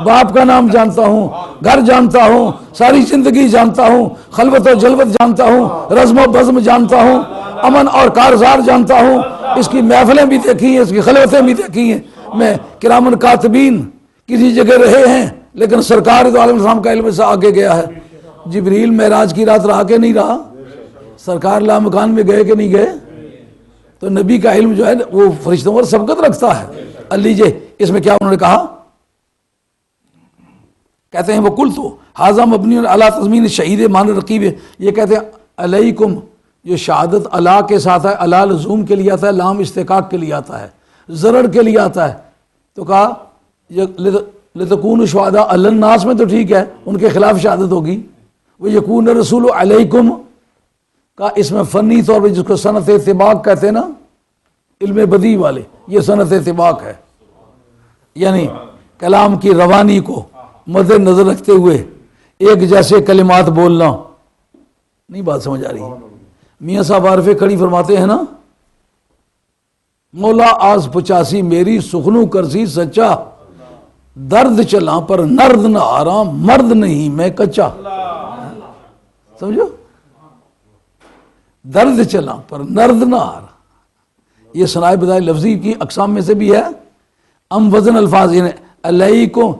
باپ کا نام جانتا ہوں, گھر جانتا ہوں, ساری زندگی جانتا ہوں, خلوت و جلوت جانتا ہوں, رزم و بزم جانتا ہوں, امن اور کارزار جانتا ہوں, اس کی محفلیں بھی دیکھی ہیں, اس کی خلوتیں بھی دیکھی ہیں. میں کرامن کاتبین کسی جگہ رہے ہیں, لیکن سرکار دو عالم السلام کا علم سے آگے گیا ہے. جبریل معراج کی رات رہا کہ نہیں رہا؟ سرکار لامکان میں گئے کہ نہیں گئے؟ تو نبی کا علم جو ہے وہ فرشتوں پر سبقت رکھتا ہے. لیجیے اس میں کیا انہوں نے کہا, کہتے ہیں وہ کل تو حاضہ مبنی علی تضمین شہید مان رقیب. یہ کہتے ہیں علیکم جو شہادت اللہ کے ساتھ ہے, اللہ لزوم کے لیے آتا ہے, لام استحقاق کے لیے آتا ہے, زرڑ کے لیے آتا ہے. تو کہا لتکون شہداء علی الناس میں تو ٹھیک ہے, ان کے خلاف شہادت ہوگی. وہ یکون رسول علیکم کا اس میں فنی طور پر جس کو صنعت اتباق کہتے ہیں نا, علم بدی والے، یہ صنعت طباق ہے، یعنی کلام کی روانی کو مد نظر رکھتے ہوئے ایک جیسے کلمات بولنا. نہیں بات سمجھ آ رہی؟ میاں صاحب عارف کھڑی فرماتے ہیں نا، مولا آز 85 میری سخنو کرسی سچا، درد چلا پر نرد نہ آرام، مرد نہیں میں کچا. سمجھو، درد چلا پر نرد نہ آرام. یہ صنائع بدائع لفظی کی اقسام میں سے بھی ہے. ام وزن الفاظ علیکم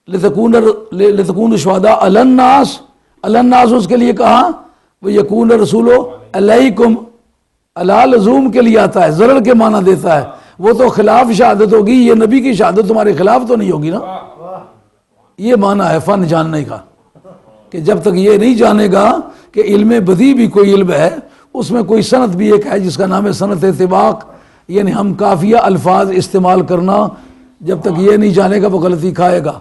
لتکون شہداء علی الناس، علی الناس اس کے لیے کہا، وہ یکون رسول علیکم، علی لزوم کے لیے آتا ہے، ضرر کے معنی دیتا ہے. وہ تو خلاف شہادت ہوگی، یہ نبی کی شہادت تمہارے خلاف تو نہیں ہوگی نا. یہ معنی ہے فن جاننے کا، کہ جب تک یہ نہیں جانے گا کہ علم بدی بھی کوئی علم ہے، اس میں کوئی صنعت بھی ایک ہے جس کا نام ہے صنعت طباق، یعنی ہم کافیہ الفاظ استعمال کرنا، جب تک یہ نہیں جانے گا وہ غلطی کھائے گا.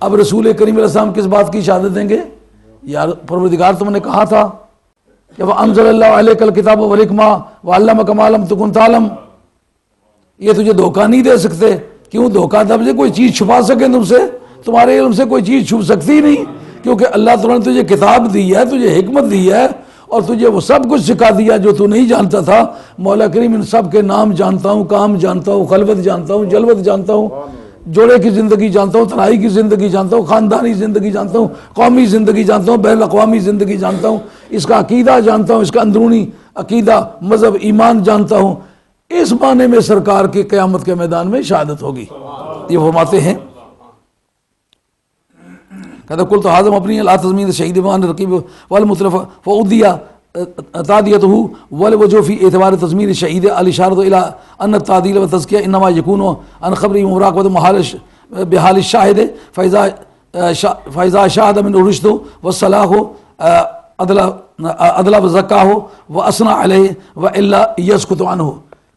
اب رسول کریم علیہ السلام کس بات کی شہادت دیں گے؟ یار پروردگار تم نے کہا تھا کہ وَأَنزَلَ اللَّهُ عَلَيْكَ الْكِتَابَ وَالْحِكْمَةَ وَعَلَّمَكَ مَا لَمْ تَكُنْ تَعْلَمْ. یہ تجھے دھوکہ نہیں دے سکتے. کیوں دھوکہ؟ تب سے کوئی چیز چھپا سکے تم سے؟ تمہارے علم سے کوئی چیز چھپ سکتی نہیں، کیونکہ اللہ تعالیٰ نے تجھے کتاب دی ہے، تجھے حکمت دی ہے، اور تجھے وہ سب کچھ سکھا دیا جو تو نہیں جانتا تھا. مولا کریم ان سب کے نام جانتا ہوں، کام جانتا ہوں، خلوت جانتا ہوں، جلوت جانتا ہوں، جوڑے کی زندگی جانتا ہوں، تنہائی کی زندگی جانتا ہوں، خاندانی زندگی جانتا ہوں، قومی زندگی جانتا ہوں، بین الاقوامی زندگی جانتا ہوں، اس کا عقیدہ جانتا ہوں، اس کا اندرونی عقیدہ مذہب ایمان جانتا ہوں. اس معنی میں سرکار کی قیامت کے میدان میں شہادت ہوگی. یہ فرماتے ہیں کہتا کل تو حاضم اپنی لا تزمین شہید مان رقیب والمطلف فعودیہ تعدیتہ والوجہ فی اعتبار تزمین شہید الاشارۃ الی ان التعدیل والتزکیہ انما یکون عن خبر مراقبۃ محال بحال الشاہد فاذا شاہد من رشد والصلاح عدل وزکاہ واثنى علیہ والا یسکت عنہ.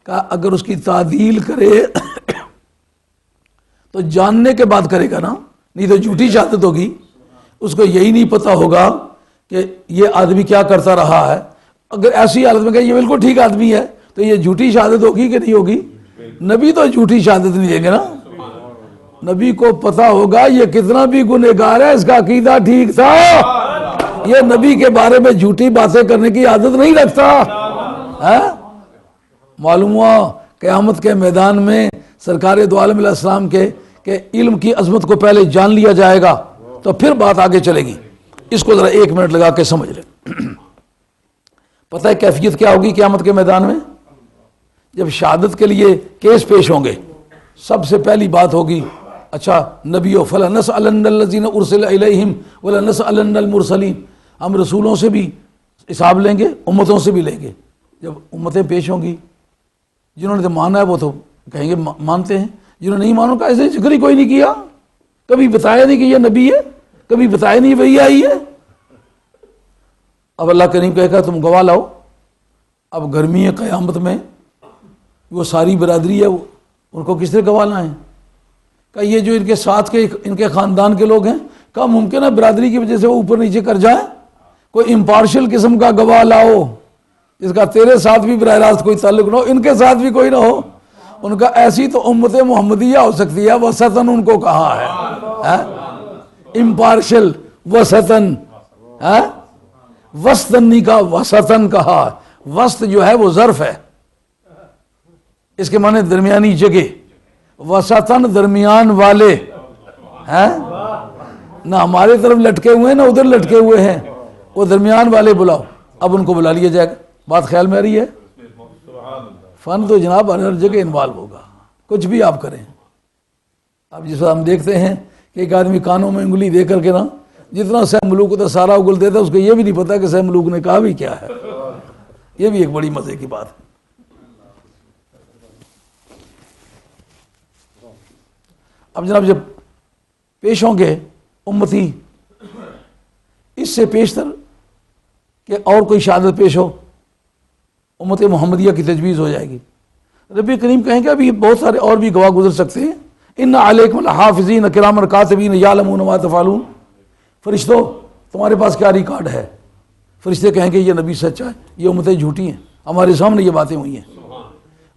کہ اگر اس کی تعدیل کرے تو جاننے کے بعد کرے گا نا، نہیں تو جھوٹی شہادت ہوگی. اس کو یہی نہیں پتا ہوگا کہ یہ آدمی کیا کرتا رہا ہے. اگر ایسی حالت میں کہ یہ بالکل ٹھیک آدمی ہے تو یہ جھوٹی شہادت ہوگی کہ نہیں ہوگی؟ نبی تو جھوٹی شہادت نہیں دیں گے نا. نبی کو پتا ہوگا یہ کتنا بھی گنہگار ہے، اس کا عقیدہ ٹھیک تھا، یہ نبی کے بارے میں جھوٹی باتیں کرنے کی عادت نہیں رکھتا. معلوم ہوا قیامت کے میدان میں سرکار دو عالم علیہ السلام کے کہ علم کی عظمت کو پہلے جان لیا جائے گا تو پھر بات آگے چلے گی. اس کو ذرا 1 منٹ لگا کے سمجھ لیں. پتہ ہے کیفیت کیا ہوگی قیامت کے میدان میں؟ جب شہادت کے لیے کیس پیش ہوں گے، سب سے پہلی بات ہوگی اچھا نبیو فَلَنَسْأَلَنَّ الَّذِينَ أُرْسِلَ إِلَيْهِمْ وَلَنَسْأَلَنَّ الْمُرْسَلِينَ. ہم رسولوں سے بھی حساب لیں گے، امتوں سے بھی لیں گے. جب امتیں پیش ہوں گی، جنہوں نے تو مانا ہے وہ تو کہیں گے مانتے ہیں، جنہوں نے نہیں مانو کا ایسے ذکر ہی کوئی نہیں کیا، کبھی بتایا نہیں کہ یہ نبی ہے، کبھی بتایا نہیں وہی آئی ہے. اب اللہ کریم کہے گا تم گواہ لاؤ. اب گرمی ہے قیامت میں، وہ ساری برادری ہے، ان کو کس طرح گواہ لائیں؟ کہ یہ جو ان کے ساتھ کے ان کے خاندان کے لوگ ہیں، کیا ممکن ہے برادری کی وجہ سے وہ اوپر نیچے کر جائیں؟ کوئی امپارشل قسم کا گواہ لاؤ جس کا تیرے ساتھ بھی براہ راست کوئی تعلق نہ ہو، ان کے ساتھ بھی کوئی نہ ہو. ان کا ایسی تو امت محمدیہ ہو سکتی ہے، وسطن ان کو کہا ہے، امپارشل وسطن، وسطنی کا وسطن کہا. وسط جو ہے وہ ظرف ہے، اس کے معنی درمیانی جگہ. وسطن درمیان والے ہیں، نہ ہمارے طرف لٹکے ہوئے ہیں نہ ادھر لٹکے ہوئے ہیں، وہ درمیان والے بلاؤ. اب ان کو بلا لیا جائے گا. بات خیال میں آ رہی ہے؟ فن تو جناب ہر جگہ انوالو ہوگا، کچھ بھی آپ کریں. اب جس وقت ہم دیکھتے ہیں کہ ایک آدمی کانوں میں انگلی دے کر کے نا جتنا سہ ملوک ہوتا سارا اگل دیتا ہے، اس کو یہ بھی نہیں پتا کہ سہ ملوک نے کہا بھی کیا ہے. یہ بھی ایک بڑی مزے کی بات ہے. اب جناب جب پیش ہوں گے امتی، اس سے پیشتر کہ اور کوئی شہادت پیش ہو، امت محمدیہ کی تجویز ہو جائے گی. ربی کریم کہیں گے ابھی بہت سارے اور بھی گواہ گزر سکتے ہیں. ان علیکم الحافظین کراما کاتبین یعلمون ما تفعلون. فرشتوں تمہارے پاس کیا ریکارڈ ہے؟ فرشتے کہیں گے یہ نبی سچا ہے، یہ امتیں جھوٹی ہیں، ہمارے سامنے یہ باتیں ہوئی ہیں.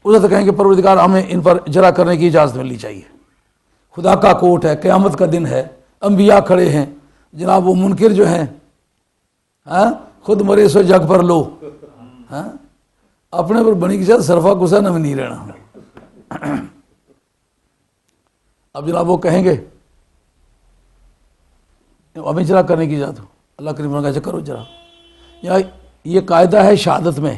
اس وقت کہیں کہ پروردگار ہمیں ان پر اجرا کرنے کی اجازت ملنی چاہیے. خدا کا کوٹ ہے، قیامت کا دن ہے، انبیاء کھڑے ہیں جناب، وہ منکر جو ہیں خود مرے سو جگ پر لو، اپنے پر بنی کی چاہت صرفہ گسا نہ نہیں رہنا. اب جناب وہ کہیں گے ہمیں اجرا کرنے کی اجازت ہو. اللہ کریم نے کہا کرو اجرا. یا یہ قاعدہ ہے شہادت میں،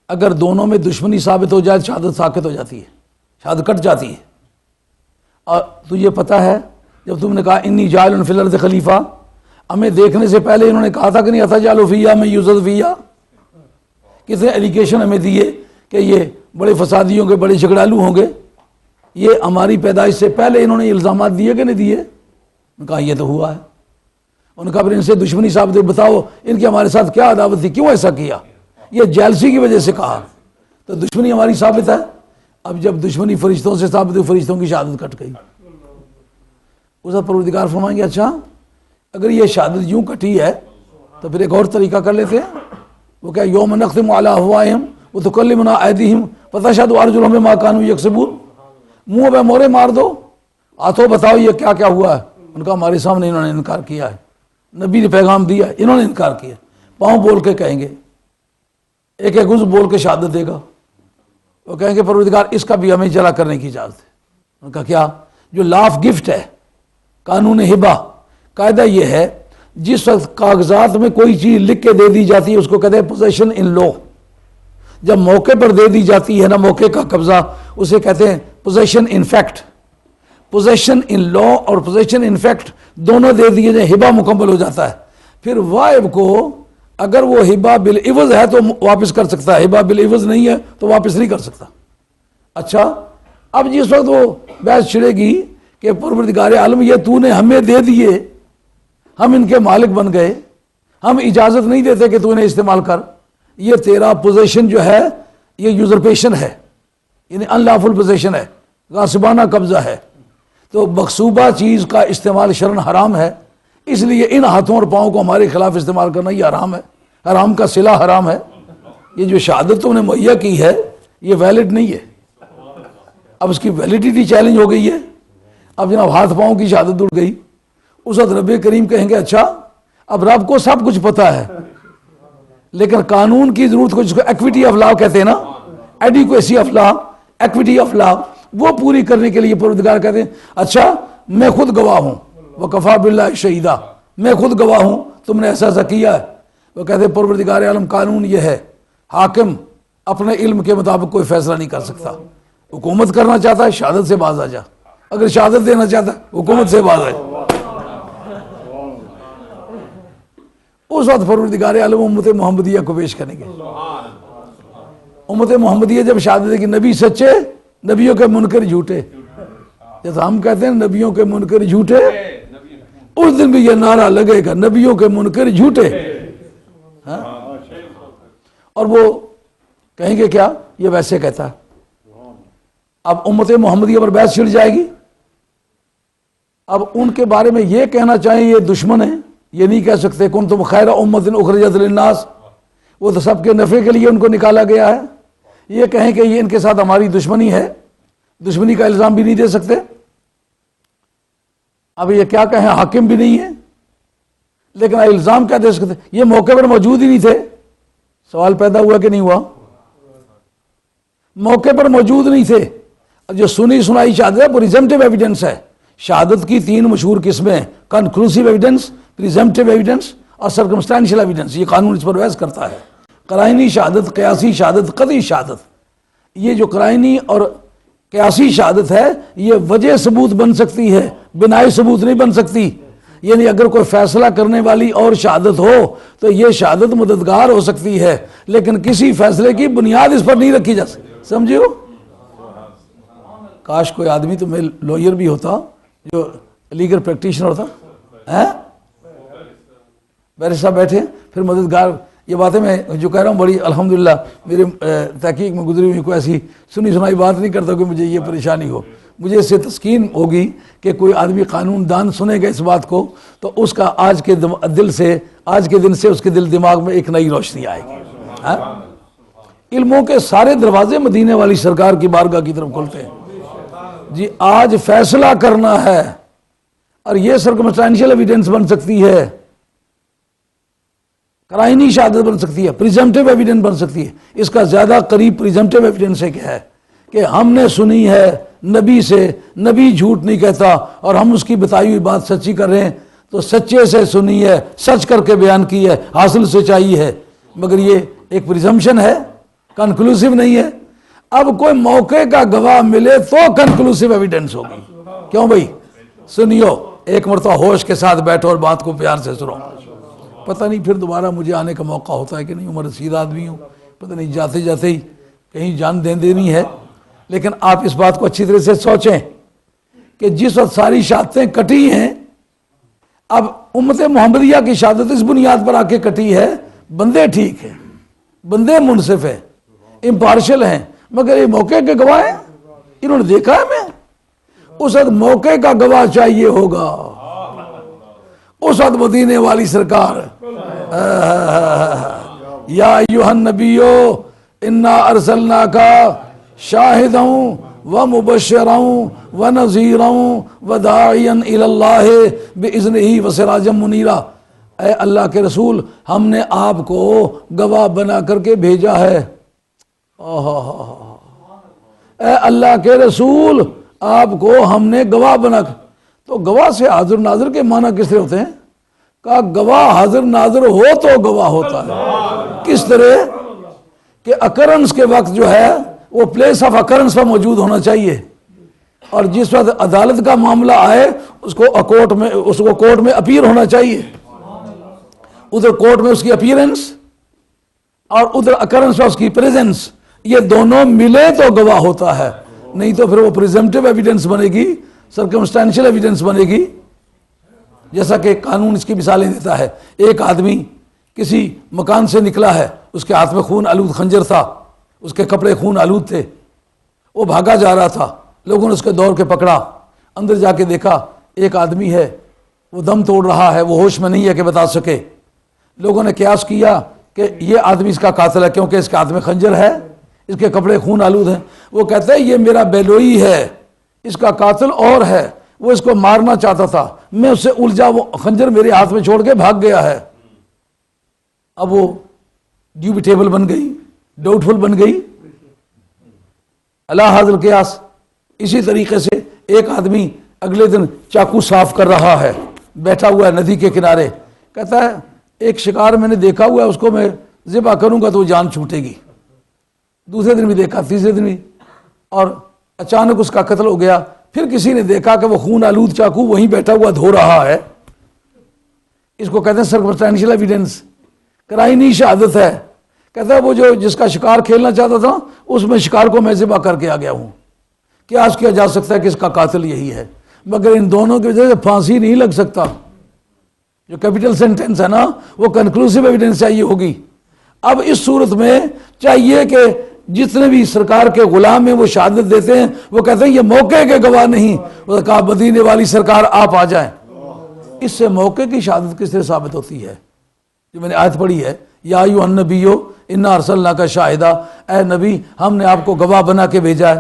اگر دونوں میں دشمنی ثابت ہو جائے شہادت ساقط ہو جاتی ہے، شہادت کٹ جاتی ہے. اور تجھے پتہ ہے جب تم نے کہا انی جاعل فی الارض خلیفہ، ہمیں دیکھنے سے پہلے انہوں نے کہا تھا کہ نہیں اتجعل فیہا من یفسد فیہا؟ کتنے ایلیگیشن ہمیں دیے کہ یہ بڑے فسادی ہوں گے، بڑے جھگڑالو ہوں گے. یہ ہماری پیدائش سے پہلے انہوں نے الزامات دیے کہ نہیں دیے؟ انہوں نے کہا یہ تو ہوا ہے. انہوں نے کہا پھر ان سے دشمنی ثابت ہے، بتاؤ ان کی ہمارے ساتھ کیا عداوت تھی، کیوں ایسا کیا؟ یہ جیلسی کی وجہ سے کہا، تو دشمنی ہماری ثابت ہے. اب جب دشمنی فرشتوں سے ثابت ہوئی، فرشتوں کی شہادت کٹ گئی. اس وقت پروردگار فرمائیں گے اچھا اگر یہ شہادت یوں کٹی ہے تو پھر ایک اور طریقہ کر لیتے ہیں. وہ کیا یوم نختم علی افواہہم وتکلمنا ایدیہم وتشہد ارجلہم بما کانوا یکسبون. منہ پہ مورے مار دو، ہاتھوں بتاؤ یہ کیا کیا ہوا ہے. ان کا ہمارے سامنے انہوں نے انکار کیا ہے، نبی نے پیغام دیا، انہوں نے انکار کیا. پاؤں بول کے کہیں گے، ایک ایک عضو بول کے شہادت دے گا. وہ کہیں گے پروردگار اس کا بھی ہمیں اجرا کرنے کی اجازت ہے. ان کا کیا؟ جو لا آف گفٹ ہے، قانون ہبہ، قاعدہ یہ ہے جس وقت کاغذات میں کوئی چیز لکھ کے دے دی جاتی ہے اس کو کہتے ہیں پوزیشن ان لا. جب موقع پر دے دی جاتی ہے نا موقع کا قبضہ، اسے کہتے ہیں possession in fact. Possession in law اور پوزیشن ان فیکٹ دونوں دے دیے جائیں ہبہ مکمل ہو جاتا ہے. پھر واہب کو اگر وہ ہبہ بالعوض ہے تو واپس کر سکتا ہے، ہبہ بالعوض نہیں ہے تو واپس نہیں کر سکتا. اچھا اب جس وقت وہ بحث چھڑے گی کہ پروردگار عالم یہ تو نے ہمیں دے دیے، ہم ان کے مالک بن گئے، ہم اجازت نہیں دیتے کہ تو انہیں استعمال کر، یہ تیرا پوزیشن جو ہے یہ یوزرپیشن ہے، یعنی ان لافل پوزیشن ہے، غاصبانہ قبضہ ہے. تو مغصوبہ چیز کا استعمال شرعاً حرام ہے، اس لیے ان ہاتھوں اور پاؤں کو ہمارے خلاف استعمال کرنا یہ حرام ہے، حرام کا صلہ حرام ہے. یہ جو شہادت تم نے مہیا کی ہے یہ ویلڈ نہیں ہے، اب اس کی ویلیڈیٹی چیلنج ہو گئی ہے. اب جناب ہاتھ پاؤں کی شہادت اڑ گئی. اس وقت رب کریم کہیں گے اچھا اب رب کو سب کچھ پتہ ہے لیکن قانون کی ضرورت کو، جس کو ایکویٹی آف لا کہتے ہیں نا، adequacy of law, equity of law, وہ پوری کرنے کے لیے پروردگار کہتے ہیں اچھا میں خود گواہ ہوں، وکفا باللہ شہیدہ، میں خود گواہ ہوں تم نے ایسا ایسا کیا ہے. وہ کہتے ہیں پروردگار عالم قانون یہ ہے حاکم اپنے علم کے مطابق کوئی فیصلہ نہیں کر سکتا. حکومت کرنا چاہتا ہے شہادت سے باز آ جا، اگر شہادت دینا چاہتا ہے حکومت سے باز آ جا. اس وقت پروردگار عالم امت محمدیہ کو پیش کریں گے. امت محمدیہ جب شہادت دے گی نبی سچے، نبیوں کے منکر جھوٹے. جیسا ہم کہتے ہیں نبیوں کے منکر جھوٹے، اس دن بھی یہ نعرہ لگے گا نبیوں کے منکر جھوٹے. اور وہ کہیں گے کیا؟ یہ ویسے کہتا ہے. اب امت محمدیہ پر بحث چھڑ جائے گی. اب ان کے بارے میں یہ کہنا چاہیں یہ دشمن ہیں، یہ نہیں کہہ سکتے کنتم خیر امۃ اخرجت للناس، وہ تو سب کے نفع کے لیے ان کو نکالا گیا ہے. یہ کہیں کہ یہ ان کے ساتھ ہماری دشمنی ہے، دشمنی کا الزام بھی نہیں دے سکتے. اب یہ کیا کہیں حاکم بھی نہیں ہے لیکن الزام کیا دے سکتے؟ یہ موقع پر موجود ہی نہیں تھے. سوال پیدا ہوا کہ نہیں ہوا؟ موقع پر موجود نہیں تھے. جو سنی سنائی شہادت ہے پریزمپٹیو ایویڈنس ہے. شہادت کی تین مشہور قسمیں ہیں، کنکلوسیو ایویڈنس، پریزمپٹیو ایویڈنس اور سرکمسٹانشل ایویڈنس. یہ قانون اس پر بحث کرتا ہے. قرائنی شہادت، قیاسی شہادت، قطعی شہادت. یہ جو قرائنی اور قیاسی شہادت ہے یہ وجہ ثبوت بن سکتی ہے، بنائے ثبوت نہیں بن سکتی. یعنی اگر کوئی فیصلہ کرنے والی اور شہادت ہو تو یہ شہادت مددگار ہو سکتی ہے لیکن کسی فیصلے کی بنیاد اس پر نہیں رکھی جا سکتی. سمجھو؟ کاش کوئی آدمی تو میں لوئر بھی ہوتا جو لیگل پریکٹیشنر ہوتا. بیرسٹر صاحب بیٹھے پھر مددگار. یہ باتیں میں جو کہہ رہا ہوں بڑی الحمدللہ میرے تحقیق میں گزری ہوئی، کوئی ایسی سنی سنائی بات نہیں کرتا کہ مجھے یہ پریشانی ہو. مجھے اس سے تسکین ہوگی کہ کوئی آدمی قانون دان سنے گا اس بات کو تو اس کا آج کے دن سے اس کے دل دماغ میں ایک نئی روشنی آئے گی. علموں کے سارے دروازے مدینے والی سرکار کی بارگاہ کی طرف کھلتے ہیں. جی آج فیصلہ کرنا ہے، اور یہ سرکمسٹانشل ایویڈنس بن سکتی ہے، قرائنی شہادت بن سکتی ہے، پریزمپٹیو ایویڈنس بن سکتی ہے. اس کا زیادہ قریب پریزمپٹیو ایویڈنس ہے کیا ہے کہ ہم نے سنی ہے نبی سے، نبی جھوٹ نہیں کہتا اور ہم اس کی بتائی ہوئی بات سچی کر رہے ہیں، تو سچے سے سنی ہے، سچ کر کے بیان کی ہے، حاصل سچائی ہے. مگر یہ ایک پریزمپشن ہے، کنکلوسیو نہیں ہے. اب کوئی موقع کا گواہ ملے تو کنکلوسیو ایویڈنس ہوگی. کیوں بھائی؟ سنیو، ایک مرتبہ ہوش کے ساتھ بیٹھو اور بات کو پیار سے سنو. پتہ نہیں پھر دوبارہ مجھے آنے کا موقع ہوتا ہے کہ نہیں، عمر رسید آدمی ہوں، پتہ نہیں جاتے جاتے ہی کہیں جان دے دینی ہے. لیکن آپ اس بات کو اچھی طرح سے سوچیں کہ جس وقت ساری شہادتیں کٹی ہیں، اب امت محمدیہ کی شہادت اس بنیاد پر آ کے کٹی ہے، بندے ٹھیک ہیں، بندے منصف ہیں، امپارشل ہیں، مگر یہ موقع کے گواہ ہیں، انہوں نے دیکھا ہے. میں اس وقت موقع کا گواہ چاہیے ہوگا. اس وقت مدینے والی سرکار یا ایھا النبیو انا ارسلناک شاہدا و مبشرا و نذیرا و داعیا الی اللہ باذنہ و سراجا منیرا. اے اللہ کے رسول، ہم نے آپ کو گواہ بنا کر کے بھیجا ہے. اے اللہ کے رسول، آپ کو ہم نے گواہ بنا کر. تو گواہ سے حاضر ناظر کے معنی کس طرح ہوتے ہیں؟ کہا گواہ حاضر ناظر ہو تو گواہ ہوتا ہے. کس طرح کہ اکرنس کے وقت جو ہے وہ پلیس آف اکرنس پر موجود ہونا چاہیے، اور جس وقت عدالت کا معاملہ آئے اس کو کورٹ میں اپیئر ہونا چاہیے. ادھر کورٹ میں اس کی اپیئرنس اور ادھر اکرنس میں اس کی پریزنس، یہ دونوں ملے تو گواہ ہوتا ہے. نہیں تو پھر وہ پریزمپٹیو ایویڈنس بنے گی، سرکمسٹانشل ایویڈنس بنے گی. جیسا کہ قانون اس کی مثالیں دیتا ہے. ایک آدمی کسی مکان سے نکلا ہے، اس کے ہاتھ میں خون آلود خنجر تھا، اس کے کپڑے خون آلود تھے، وہ بھاگا جا رہا تھا. لوگوں نے اس کے دوڑ کے پکڑا، اندر جا کے دیکھا ایک آدمی ہے، وہ دم توڑ رہا ہے، وہ ہوش میں نہیں ہے کہ بتا سکے. لوگوں نے قیاس کیا کہ یہ آدمی اس کا قاتل ہے، کیونکہ اس کے ہاتھ میں خنجر ہے، اس کے کپڑے خون آلود ہیں. وہ کہتے ہیں یہ میرا بیلوئی ہے، اس کا قاتل اور ہے، وہ اس کو مارنا چاہتا تھا، میں اس سے الجھا، وہ خنجر میرے ہاتھ میں چھوڑ کے بھاگ گیا ہے. اب وہ ڈیوبیٹیبل بن گئی، ڈاؤٹ فل بن گئی، اللہ حاضر قیاس. اسی طریقے سے ایک آدمی اگلے دن چاقو صاف کر رہا ہے، بیٹھا ہوا ہے ندی کے کنارے، کہتا ہے ایک شکار میں نے دیکھا ہوا ہے، اس کو میں ذبح کروں گا تو جان چھوٹے گی. دوسرے دن بھی دیکھا، تیسرے دن بھی، اور اچانک اس کا قتل ہو گیا. پھر کسی نے دیکھا کہ وہ خون آلود چاقو وہیں بیٹھا ہوا دھو رہا ہے. اس کو کہتے ہیں سرکمسٹانشل ایویڈنس، قرائنی شہادت ہے. کہتا ہے وہ جو جس کا شکار کھیلنا چاہتا تھا اس میں شکار کو میں ذبح کر کے آ گیا ہوں. قیاس کیا جا سکتا ہے کہ اس کا قاتل یہی ہے، مگر ان دونوں کی وجہ سے پھانسی نہیں لگ سکتا. جو کیپٹل سینٹینس ہے نا، وہ کنکلوسیو ایویڈنس چاہیے ہوگی. اب اس صورت میں چاہیے کہ جتنے بھی سرکار کے غلام ہیں وہ شہادت دیتے ہیں، وہ کہتے ہیں یہ موقع کے گواہ نہیں. وہ کہا مدینے والی سرکار آپ آ جائیں. اس سے موقع کی شہادت کس طرح ثابت ہوتی ہے؟ جو میں نے آیت پڑھی ہے، یا ایھا النبیو انا ارسلناک شاہدا، اے نبی ہم نے آپ کو گواہ بنا کے بھیجا ہے.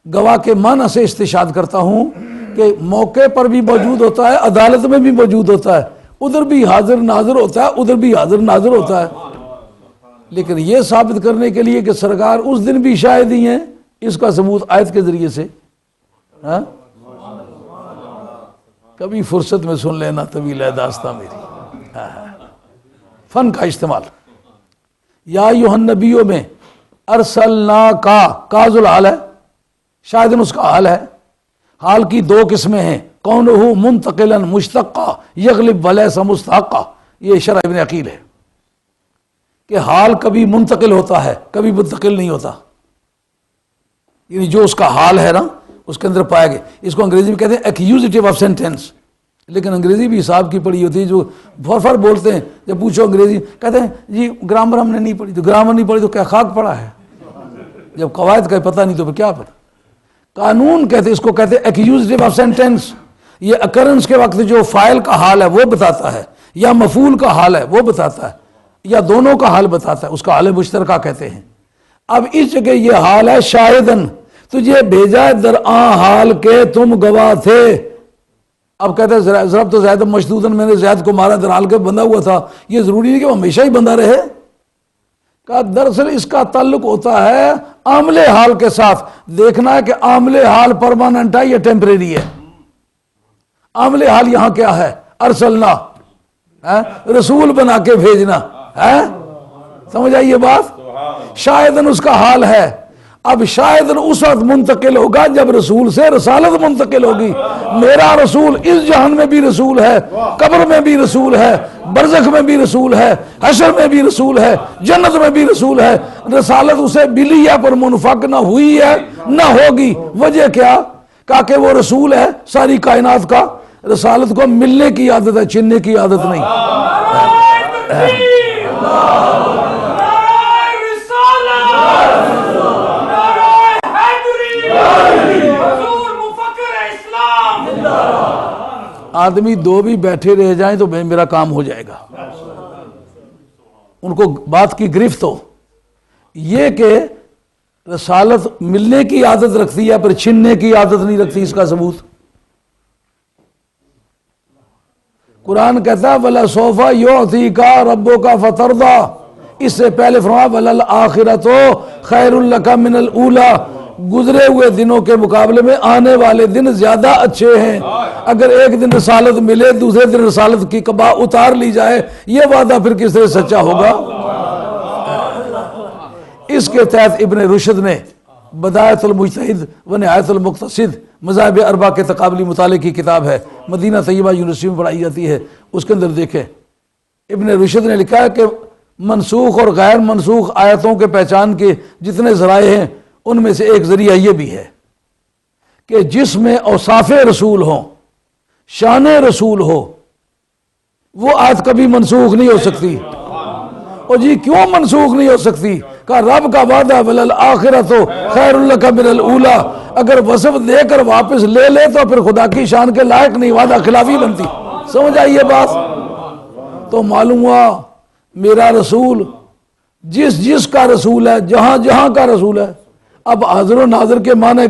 گواہ کے معنی سے استشہاد کرتا ہوں کہ موقع پر بھی موجود ہوتا ہے، عدالت میں بھی موجود ہوتا ہے، ادھر بھی حاضر ناظر ہوتا ہے، ادھر بھی حاضر ناظر ہوتا ہے. لیکن یہ ثابت کرنے کے لیے کہ سرکار اس دن بھی شاہد ہی ہیں، اس کا ثبوت آیت کے ذریعے سے. ہاں کبھی فرصت میں سن لینا، طویل ہے داستاں میری. فن کا استعمال. یا ایھا النبیوں میں ارسلناک کا ذل حال ہے، شاید اس کا حال ہے. حال کی دو قسمیں ہیں، کونہ منتقلا مشتقا یغلب ولیس مستحقا. یہ شرح ابن عقیل ہے کہ حال کبھی منتقل ہوتا ہے، کبھی منتقل نہیں ہوتا. یعنی جو اس کا حال ہے نا اس کے اندر پائے گئے. اس کو انگریزی میں کہتے ہیں ایکیوزیٹیو آف سینٹینس. لیکن انگریزی بھی حساب کی پڑھی ہوتی ہے، جو فور بولتے ہیں، جب پوچھو انگریزی کہتے ہیں جی گرامر ہم نے نہیں پڑھی. تو گرامر نہیں پڑھی تو کیا خاک پڑا ہے؟ جب قواعد کا پتہ نہیں تو پھر کیا پتہ. قانون کہتے اس کو کہتے ہیں ایکیوزیٹیو آف سینٹینس. یہ اکرنس کے وقت جو فاعل کا حال ہے وہ بتاتا ہے، یا مفعول کا حال ہے وہ بتاتا ہے، یا دونوں کا حال بتاتا ہے، اس کا حال مشترکہ کہتے ہیں. اب اس جگہ یہ حال ہے شاہدن، تجھے بھیجا در آن حال کے تم گواہ تھے. اب کہتے ہیں ضرب تو زید مشدودن، میں نے زید کو مارا در حال کے بندہ ہوا تھا. یہ ضروری نہیں کہ وہ ہمیشہ ہی بندہ رہے. کہ دراصل اس کا تعلق ہوتا ہے عامل حال کے ساتھ. دیکھنا ہے کہ عامل حال پرماننٹ ہے یا ٹیمپریری ہے. عامل حال یہاں کیا ہے؟ ارسلنا، رسول بنا کے بھیجنا ہے. سمجھ آئی یہ بات؟ شاہدن اس کا حال ہے. اب شاہدن اس وقت منتقل ہوگا جب رسول سے رسالت منتقل ہوگی. میرا رسول اس جہان میں بھی رسول ہے، قبر میں بھی رسول ہے، برزخ میں بھی رسول ہے، حشر میں بھی رسول ہے، جنت میں بھی رسول ہے. رسالت اسے ملی ہے پر منفق نہ ہوئی ہے نہ ہوگی. وجہ کیا؟ کہا کہ وہ رسول ہے ساری کائنات کا. رسالت کو ملنے کی عادت ہے، چھننے کی عادت نہیں. آدمی دو بھی بیٹھے رہ جائیں تو میرا کام ہو جائے گا. ان کو بات کی گرفت ہو. یہ کہ رسالت ملنے کی عادت رکھتی ہے پر چھننے کی عادت نہیں رکھتی، اس کا ثبوت قرآن کہتا ہے وَلَسَوْفَ يُعْطِيكَ رَبُّكَ فَتَرْضَىٰ. اس سے پہلے فرمایا وَلَلْآخِرَةُ خَيْرٌ لَكَ مِنَ الْأُولَىٰ. گزرے ہوئے دنوں کے مقابلے میں آنے والے دن زیادہ اچھے ہیں. اگر ایک دن رسالت ملے دوسرے دن رسالت کی قبا اتار لی جائے، یہ وعدہ پھر کس طرح سچا ہوگا؟ اس کے تحت ابن رشد نے بدایت المجتہد و نہایت المقتصد مذاہب اربعہ کے تقابلی مطالعے کی کتاب ہے، مدینہ طیبہ یونیورسٹی میں پڑھائی جاتی ہے. اس کے اندر دیکھیں ابن رشد نے لکھا ہے کہ منسوخ اور غیر منسوخ آیتوں کے پہچان کے جتنے ذرائع ہیں ان میں سے ایک ذریعہ یہ بھی ہے کہ جس میں اوصاف رسول ہوں، شان رسول ہو، وہ آیت کبھی منسوخ نہیں ہو سکتی. اور جی کیوں منسوخ نہیں ہو سکتی؟ کہ رب کا وعدہ وَلَلْآخِرَةُ خَيْرٌ لَكَ مِنَ الْأُولَىٰ. اگر وصف دے کر واپس لے لے تو پھر خدا کی شان کے لائق نہیں، وعدہ خلافی بنتی. سمجھ آئی یہ بات؟ تو معلوم ہوا میرا رسول جس کا رسول ہے، جہاں جہاں کا رسول ہے. اب حاضر و ناظر کے معنی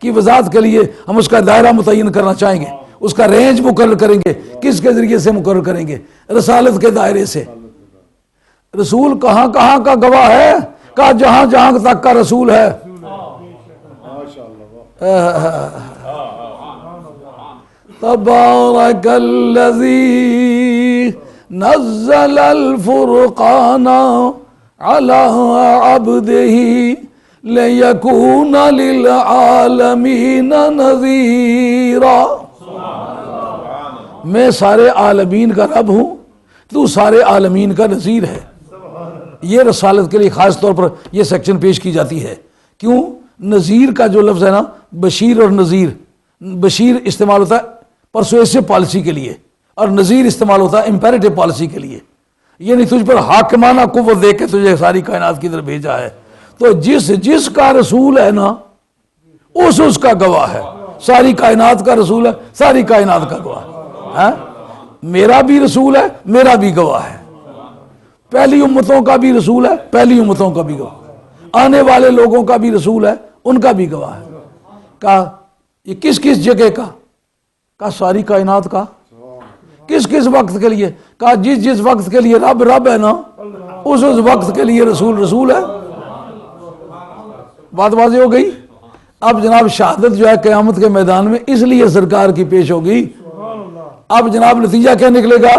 کی وضاحت کے لیے ہم اس کا دائرہ متعین کرنا چاہیں گے، اس کا رینج مقرر کریں گے. کس کے ذریعے سے مقرر کریں گے؟ رسالت کے دائرے سے. رسول کہاں کہاں کا گواہ ہے؟ کہا جہاں جہاں تک کا رسول ہے. تبارک الذی نزل الفرقان علی عبدہ لِيَكُونَ لِلْعَالَمِينَ نَذِيرًا. میں سارے عالمین کا رب ہوں، تو سارے عالمین کا نذیر ہے. یہ رسالت کے لیے خاص طور پر یہ سیکشن پیش کی جاتی ہے. کیوں؟ نذیر کا جو لفظ ہے نا، بشیر اور نذیر، بشیر استعمال ہوتا ہے پرسویسو پالیسی کے لیے اور نذیر استعمال ہوتا ہے امپیریٹو پالیسی کے لیے. یعنی تجھ پر حاکمانہ قوت دے کے تجھے ساری کائنات کی طرف بھیجا ہے. تو جس کا رسول ہے نا اس کا گواہ ہے. ساری کائنات کا رسول ہے، ساری کائنات کا گواہ ہے. میرا بھی رسول ہے، میرا بھی گواہ ہے. پہلی امتوں کا بھی رسول ہے، پہلی امتوں کا بھی گواہ. آنے والے لوگوں کا بھی رسول ہے، ان کا بھی گواہ ہے. کہا یہ کس جگہ کا؟ کہا ساری کائنات کا. کس وقت کے لیے؟ کہا جس وقت کے لیے رب ہے نا، اس وقت کے لیے رسول ہے. بات واضح ہو گئی. اب جناب شہادت جو ہے قیامت کے میدان میں اس لیے سرکار کی پیش ہوگی. اب جناب نتیجہ کیا نکلے گا؟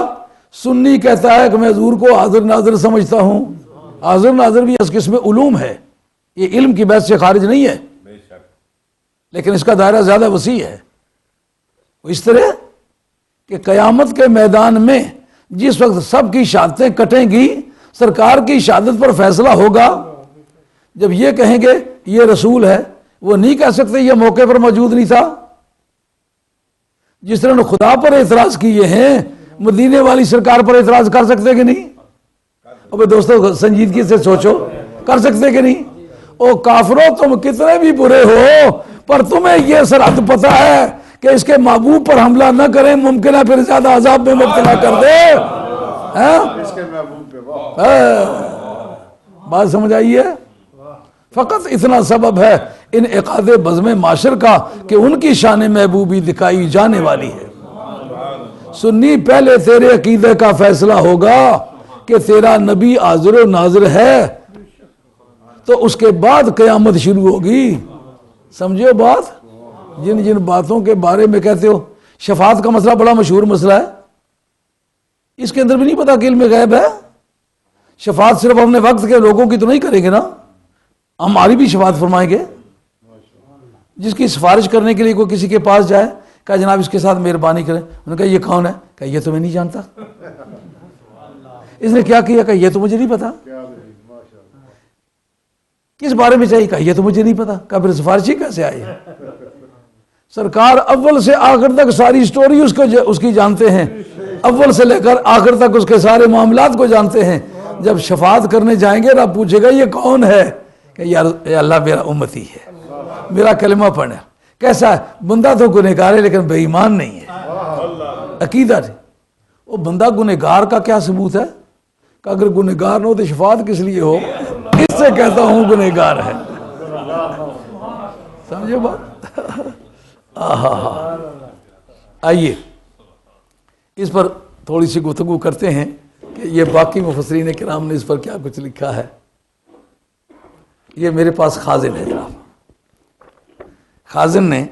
سنی کہتا ہے کہ میں حضور کو حاضر ناظر سمجھتا ہوں. حاضر ناظر بھی اس قسم علوم ہے، یہ علم کی بحث سے خارج نہیں ہے، لیکن اس کا دائرہ زیادہ وسیع ہے. اس طرح کہ قیامت کے میدان میں جس وقت سب کی شہادتیں کٹیں گی، سرکار کی شہادت پر فیصلہ ہوگا. جب یہ کہیں گے یہ رسول ہے، وہ نہیں کہہ سکتے یہ موقع پر موجود نہیں تھا. جس طرح نے خدا پر اعتراض کیے ہیں، مدینے والی سرکار پر اعتراض کر سکتے کہ نہیں؟ اب دوستو سنجیدگی سے سوچو، کر سکتے کہ نہیں؟ او کافروں تم کتنے بھی برے ہو، پر تمہیں یہ سرحد پتہ ہے کہ اس کے محبوب پر حملہ نہ کریں، ممکن ہے پھر زیادہ عذاب میں مبتلا کر دے. بات سمجھ آئی ہے؟ فقط اتنا سبب ہے انعقاد بزم معاشر کا کہ ان کی شان محبوبی دکھائی جانے والی ہے۔ سنی پہلے تیرے عقیدے کا فیصلہ ہوگا کہ تیرا نبی حاضر و ناظر ہے، تو اس کے بعد قیامت شروع ہوگی۔ سمجھو بات؟ جن جن باتوں کے بارے میں کہتے ہو، شفاعت کا مسئلہ بڑا مشہور مسئلہ ہے، اس کے اندر بھی نہیں پتا کہ علم غیب ہے۔ شفاعت صرف اپنے وقت کے لوگوں کی تو نہیں کریں گے نا، ہماری بھی شفاعت فرمائیں گے۔ جس کی سفارش کرنے کے لیے کوئی کسی کے پاس جائے، کہا جناب اس کے ساتھ مہربانی کریں، انہوں نے کہا یہ کون ہے؟ کہا یہ تو میں نہیں جانتا۔ اس نے کیا کیا؟ کہا یہ تو مجھے نہیں پتا۔ کس بارے میں چاہیے؟ کہا یہ تو مجھے نہیں پتا۔ کہا پھر سفارشی کیسے آئی؟ سرکار اول سے آخر تک ساری سٹوری اس کی جانتے ہیں، اول سے لے کر آخر تک اس کے سارے معاملات کو جانتے ہیں۔ جب شفاعت کرنے جائیں گے رب پوچھے گا یہ کون ہے؟ کہ یا اللہ میرا امتی ہے، میرا کلمہ پڑھنا۔ کیسا ہے؟ بندہ تو گنہگار ہے لیکن بے ایمان نہیں ہے، عقیدہ نہیں۔ وہ بندہ گنہگار کا کیا ثبوت ہے؟ کہ اگر گنہگار نہ ہو تو شفاعت کس لیے ہو؟ اس سے کہتا ہوں گنہگار ہے۔ سمجھے بات؟ آئیے اس پر تھوڑی سی گفتگو کرتے ہیں کہ یہ باقی مفسرین کرام نے اس پر کیا کچھ لکھا ہے۔ یہ میرے پاس خازن ہے جناب، خازن نے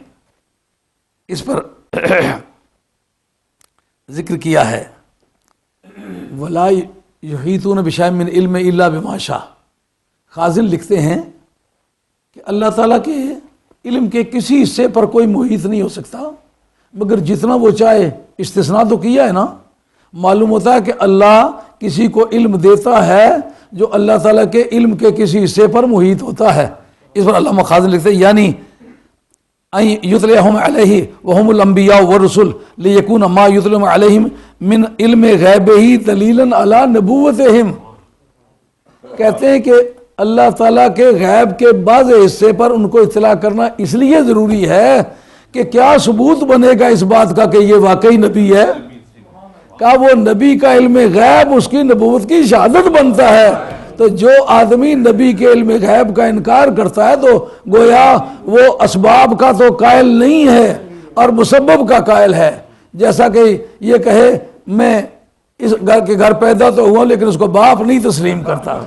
اس پر ذکر کیا ہے، وَلَا يُحِيطُونَ بِشَيْءٍ مِّنْ عِلْمِهِ إِلَّا بِمَا شَاءَ۔ خازن لکھتے ہیں کہ اللہ تعالیٰ کے علم کے کسی حصے پر کوئی محیط نہیں ہو سکتا مگر جتنا وہ چاہے۔ استثناء تو کیا ہے نا، معلوم ہوتا ہے کہ اللہ کسی کو علم دیتا ہے جو اللہ تعالیٰ کے علم کے کسی حصے پر محیط ہوتا ہے۔ اس پر علامہ خازن لکھتے ہیں یعنی یطلعہم علیہ وہم الانبیاء والرسل لیکون ما یطلعہم علیہم من علم غیبہ دلیلا علی نبوتہم۔ کہتے ہیں کہ اللہ تعالیٰ کے غیب کے بعض حصے پر ان کو اطلاع کرنا اس لیے ضروری ہے کہ کیا ثبوت بنے گا اس بات کا کہ یہ واقعی نبی ہے؟ کہ وہ نبی کا علم غیب اس کی نبوت کی شہادت بنتا ہے۔ تو جو آدمی نبی کے علم غیب کا انکار کرتا ہے تو گویا وہ اسباب کا تو قائل نہیں ہے اور مسبب کا قائل ہے۔ جیسا کہ یہ کہے میں اس گھر کے گھر پیدا تو ہوا لیکن اس کو باپ نہیں تسلیم کرتا۔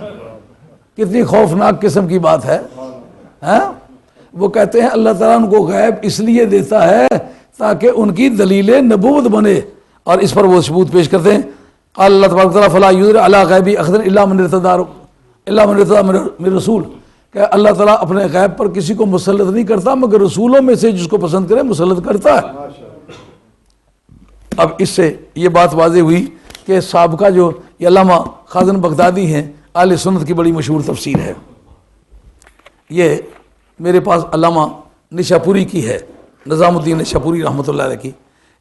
کتنی خوفناک قسم کی بات ہے۔ وہ کہتے ہیں اللہ تعالیٰ ان کو غیب اس لیے دیتا ہے تاکہ ان کی دلیل نبوت بنے، اور اس پر وہ ثبوت پیش کرتے ہیں۔ قال اللہ تبارک وتعالی فلا یظہر علی غیبہ احدا الا من ارتضی من رسول، کہ اللہ تعالیٰ اپنے غیب پر کسی کو مسلط نہیں کرتا مگر رسولوں میں سے جس کو پسند کرے مسلط کرتا ہے۔ اب اس سے یہ بات واضح ہوئی کہ سابقہ جو یہ علامہ خازن بغدادی ہیں، اہل سنت کی بڑی مشہور تفسیر ہے۔ یہ میرے پاس علامہ نشاپوری کی ہے، نظام الدین نشاپوری رحمۃ اللہ علیہ کی۔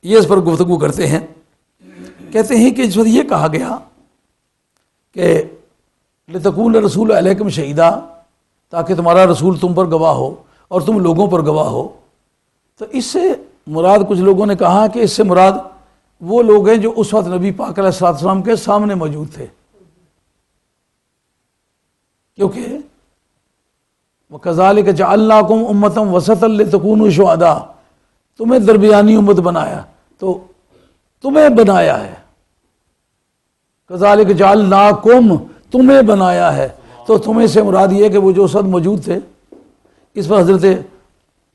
یہ اس پر گفتگو کرتے ہیں، کہتے ہیں کہ جس وقت یہ کہا گیا کہ لتکون رسول علیکم شہیدا، تاکہ تمہارا رسول تم پر گواہ ہو اور تم لوگوں پر گواہ ہو، تو اس سے مراد کچھ لوگوں نے کہا کہ اس سے مراد وہ لوگ ہیں جو اس وقت نبی پاک علیہ السلام کے سامنے موجود تھے، کیونکہ وَكَذَلِكَ جَعَلْنَاكُمْ أُمَّةً وَسَطًا لِتَكُونُوا شُهَدَاءَ، تمہیں درمیانی امت بنایا، تو تمہیں بنایا ہے۔ كَذَلِكَ جَعَلْنَاكُمْ، تمہیں بنایا ہے، تو تمہیں سے مراد یہ ہے کہ وہ جو سب موجود تھے۔ اس پر حضرت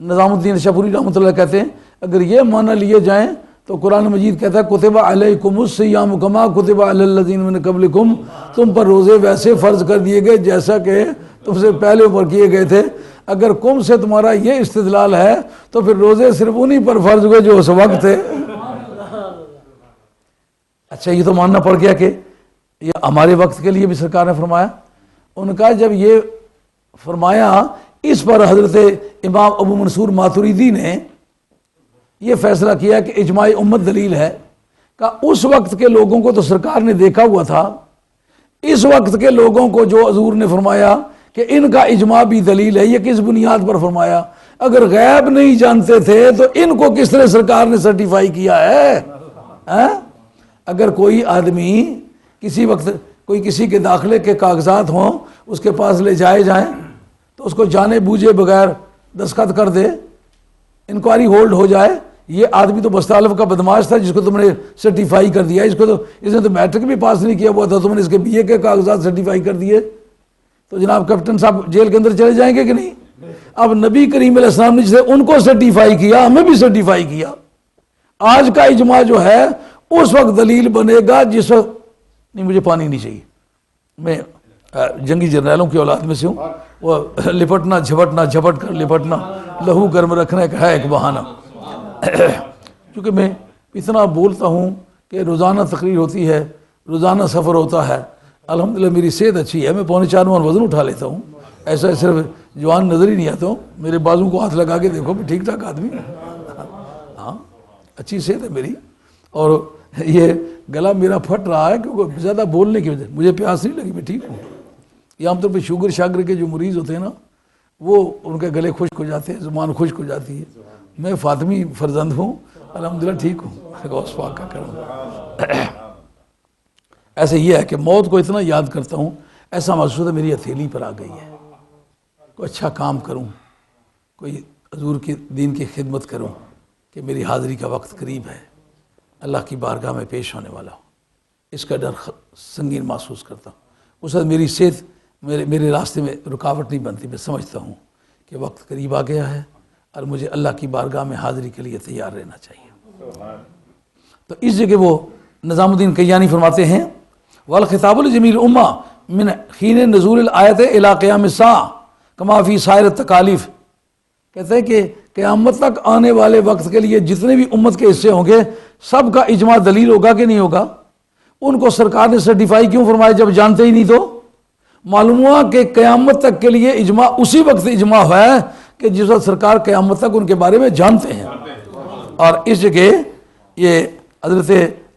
نظام الدین شاپوری رحمۃ اللہ کہتے ہیں اگر یہ معنی لیے جائیں تو قرآن مجید کہتا ہے کتب علیکم الصیام کما کتب علی الذین من قبلکم، تم پر روزے ویسے فرض کر دیے گئے جیسا کہ تم سے پہلے اوپر کیے گئے تھے۔ اگر کم سے تمہارا یہ استدلال ہے تو پھر روزے صرف انہی پر فرض ہوئے جو اس وقت تھے۔ اچھا یہ تو ماننا پڑ گیا کہ یہ ہمارے وقت کے لیے بھی سرکار نے فرمایا۔ ان کا جب یہ فرمایا اس پر حضرت امام ابو منصور ماتریدی نے یہ فیصلہ کیا کہ اجماع امت دلیل ہے، کہ اس وقت کے لوگوں کو تو سرکار نے دیکھا ہوا تھا، اس وقت کے لوگوں کو جو حضور نے فرمایا کہ ان کا اجماع بھی دلیل ہے، یہ کس بنیاد پر فرمایا؟ اگر غیب نہیں جانتے تھے تو ان کو کس طرح سرکار نے سرٹیفائی کیا ہے؟ اگر کوئی آدمی کسی وقت کوئی کسی کے داخلے کے کاغذات ہوں اس کے پاس لے جائیں تو اس کو جانے بوجھے بغیر دستخط کر دے، انکوائری ہولڈ ہو جائے. یہ آدمی تو بستالف کا بدماش تھا جس کو تم نے سرٹیفائی کر دیا. اس نے تو میٹرک بھی پاس نہیں کیا ہوا تھا، تم نے اس کے BA کے کاغذات سرٹیفائی کر دیے. تو جناب کیپٹن صاحب جیل کے اندر چلے جائیں گے کہ نہیں؟ اب نبی کریم علیہ السلام نے جسے ان کو سرٹیفائی کیا، ہمیں بھی سرٹیفائی کیا. آج کا اجماع جو ہے اس وقت دلیل بنے گا جس وقت نہیں مجھے پانی نہیں چاہیے، میں جنگی جرنیلوں کی اولاد میں سے ہوں. وہ لپٹنا جھپٹنا جھپٹ کر لپٹنا، لہو گرم رکھنا ایک بہانہ. کیونکہ میں اتنا بولتا ہوں کہ روزانہ تقریر ہوتی ہے، روزانہ سفر ہوتا ہے. الحمدللہ میری صحت اچھی ہے، میں 4.25 من وزن اٹھا لیتا ہوں. ایسا صرف جوان نظر ہی نہیں آتا ہوں. میرے بازو کو ہاتھ لگا کے دیکھو، میں ٹھیک ٹھاک آدمی. ہاں اچھی صحت ہے میری. اور یہ گلا میرا پھٹ رہا ہے کیونکہ زیادہ بولنے کی وجہ سے. مجھے پیاس نہیں لگی، میں ٹھیک ہوں. یہ عام طور پہ شوگر شاگر کے جو مریض ہوتے ہیں نا، وہ ان کے گلے خشک ہو جاتے ہیں، زبان خشک ہو جاتی ہے. میں فاطمی فرزند ہوں، الحمدللہ ٹھیک ہوں، غوث پاک کا کرم. ایسے یہ ہے کہ موت کو اتنا یاد کرتا ہوں، ایسا محسوس ہے میری ہتھیلی پر آ گئی ہے. کوئی اچھا کام کروں، کوئی حضور کے دین کی خدمت کروں کہ میری حاضری کا وقت قریب ہے، اللہ کی بارگاہ میں پیش ہونے والا ہوں. اس کا ڈر سنگین محسوس کرتا ہوں. اس وقت میری صحت میرے راستے میں رکاوٹ نہیں بنتی. میں سمجھتا ہوں کہ وقت قریب آ گیا ہے اور مجھے اللہ کی بارگاہ میں حاضری کے لیے تیار رہنا چاہیے. تو اس جگہ وہ نظام الدین کیانی فرماتے ہیں والخطاب الجمیل امہ من حین نزول الآیت الی قیام الساعہ کما فی سائر التکالیف. کہتے ہیں کہ قیامت تک آنے والے وقت کے لیے جتنے بھی امت کے حصے ہوں گے سب کا اجماع دلیل ہوگا کہ نہیں ہوگا؟ ان کو سرکار نے سرٹیفائی کیوں فرمایا جب جانتے ہی نہیں؟ تو معلوم ہوا کہ قیامت تک کے لیے اجماع اسی وقت اجماع ہوا ہے کہ جس وقت سرکار قیامت تک ان کے بارے میں جانتے ہیں. اور اس جگہ یہ حضرت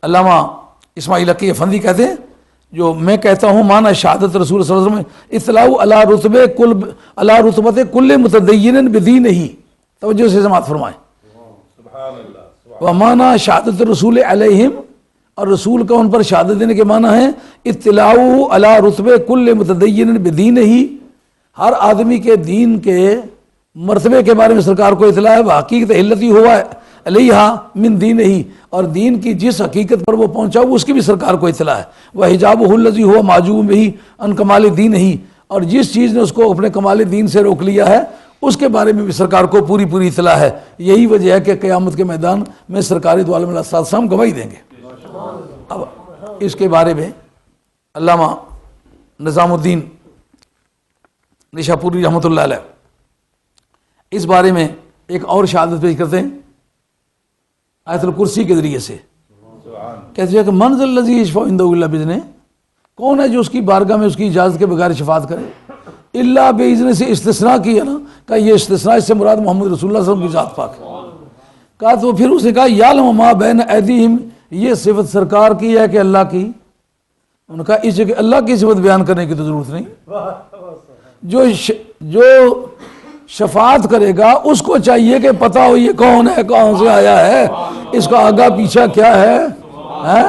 علامہ اسماعیل حقی افندی کہتے ہیں، جو میں کہتا ہوں معنی شہادت رسول صلی اللہ علیہ وسلم اطلاع علی رتبت کل متدین بدین ہی. توجہ سے سماعت فرمائیں. ومعنی شہادت رسول علیہم، اور رسول کا ان پر شہادت دینے کے معنی ہے اطلاع علی رتبت کل متدین بدین ہی. ہر آدمی کے دین کے مرتبے کے بارے میں سرکار کو اطلاع ہے. حقیقت علتی ہوا ہے علیہ من دین ہی، اور دین کی جس حقیقت پر وہ پہنچا وہ اس کی بھی سرکار کو اطلاع ہے. وہ حجاب الذی ہوا معجوب بھی ان کمال دین ہی، اور جس چیز نے اس کو اپنے کمال دین سے روک لیا ہے اس کے بارے میں بھی سرکار کو پوری اطلاع ہے. یہی وجہ ہے کہ قیامت کے میدان میں سرکاری دو عالم علیہ السلام گواہی دیں گے. اب اس کے بارے میں علامہ نظام الدین نشاپوری رحمۃ اللہ علیہ اس بارے میں ایک اور شہادت پیش کرتے ہیں آیت الکرسی کے ذریعے سے. کہتے ہیں کہ منزل الذی یشفع عنده الا باذنہ، کون ہے جو اس کی بارگاہ میں اس کی اجازت کے بغیر شفاعت کرے؟ الا باذن سے استثناء کیا نا، کہ یہ استثناء اس سے مراد محمد رسول اللہ صلی اللہ علیہ وسلم کی ذات پاک ہے. کہا تو پھر اس نے کہا یعلم ما بین ایدیہم، یہ صفت سرکار کی ہے کہ اللہ کی؟ انہوں نے کہا اس جگہ اللہ کی صفت بیان کرنے کی تو ضرورت نہیں. جو شفاعت کرے گا اس کو چاہیے کہ پتہ ہو یہ کون ہے، کہاں سے آیا ہے، اس کا آگا پیچھا کیا ہے.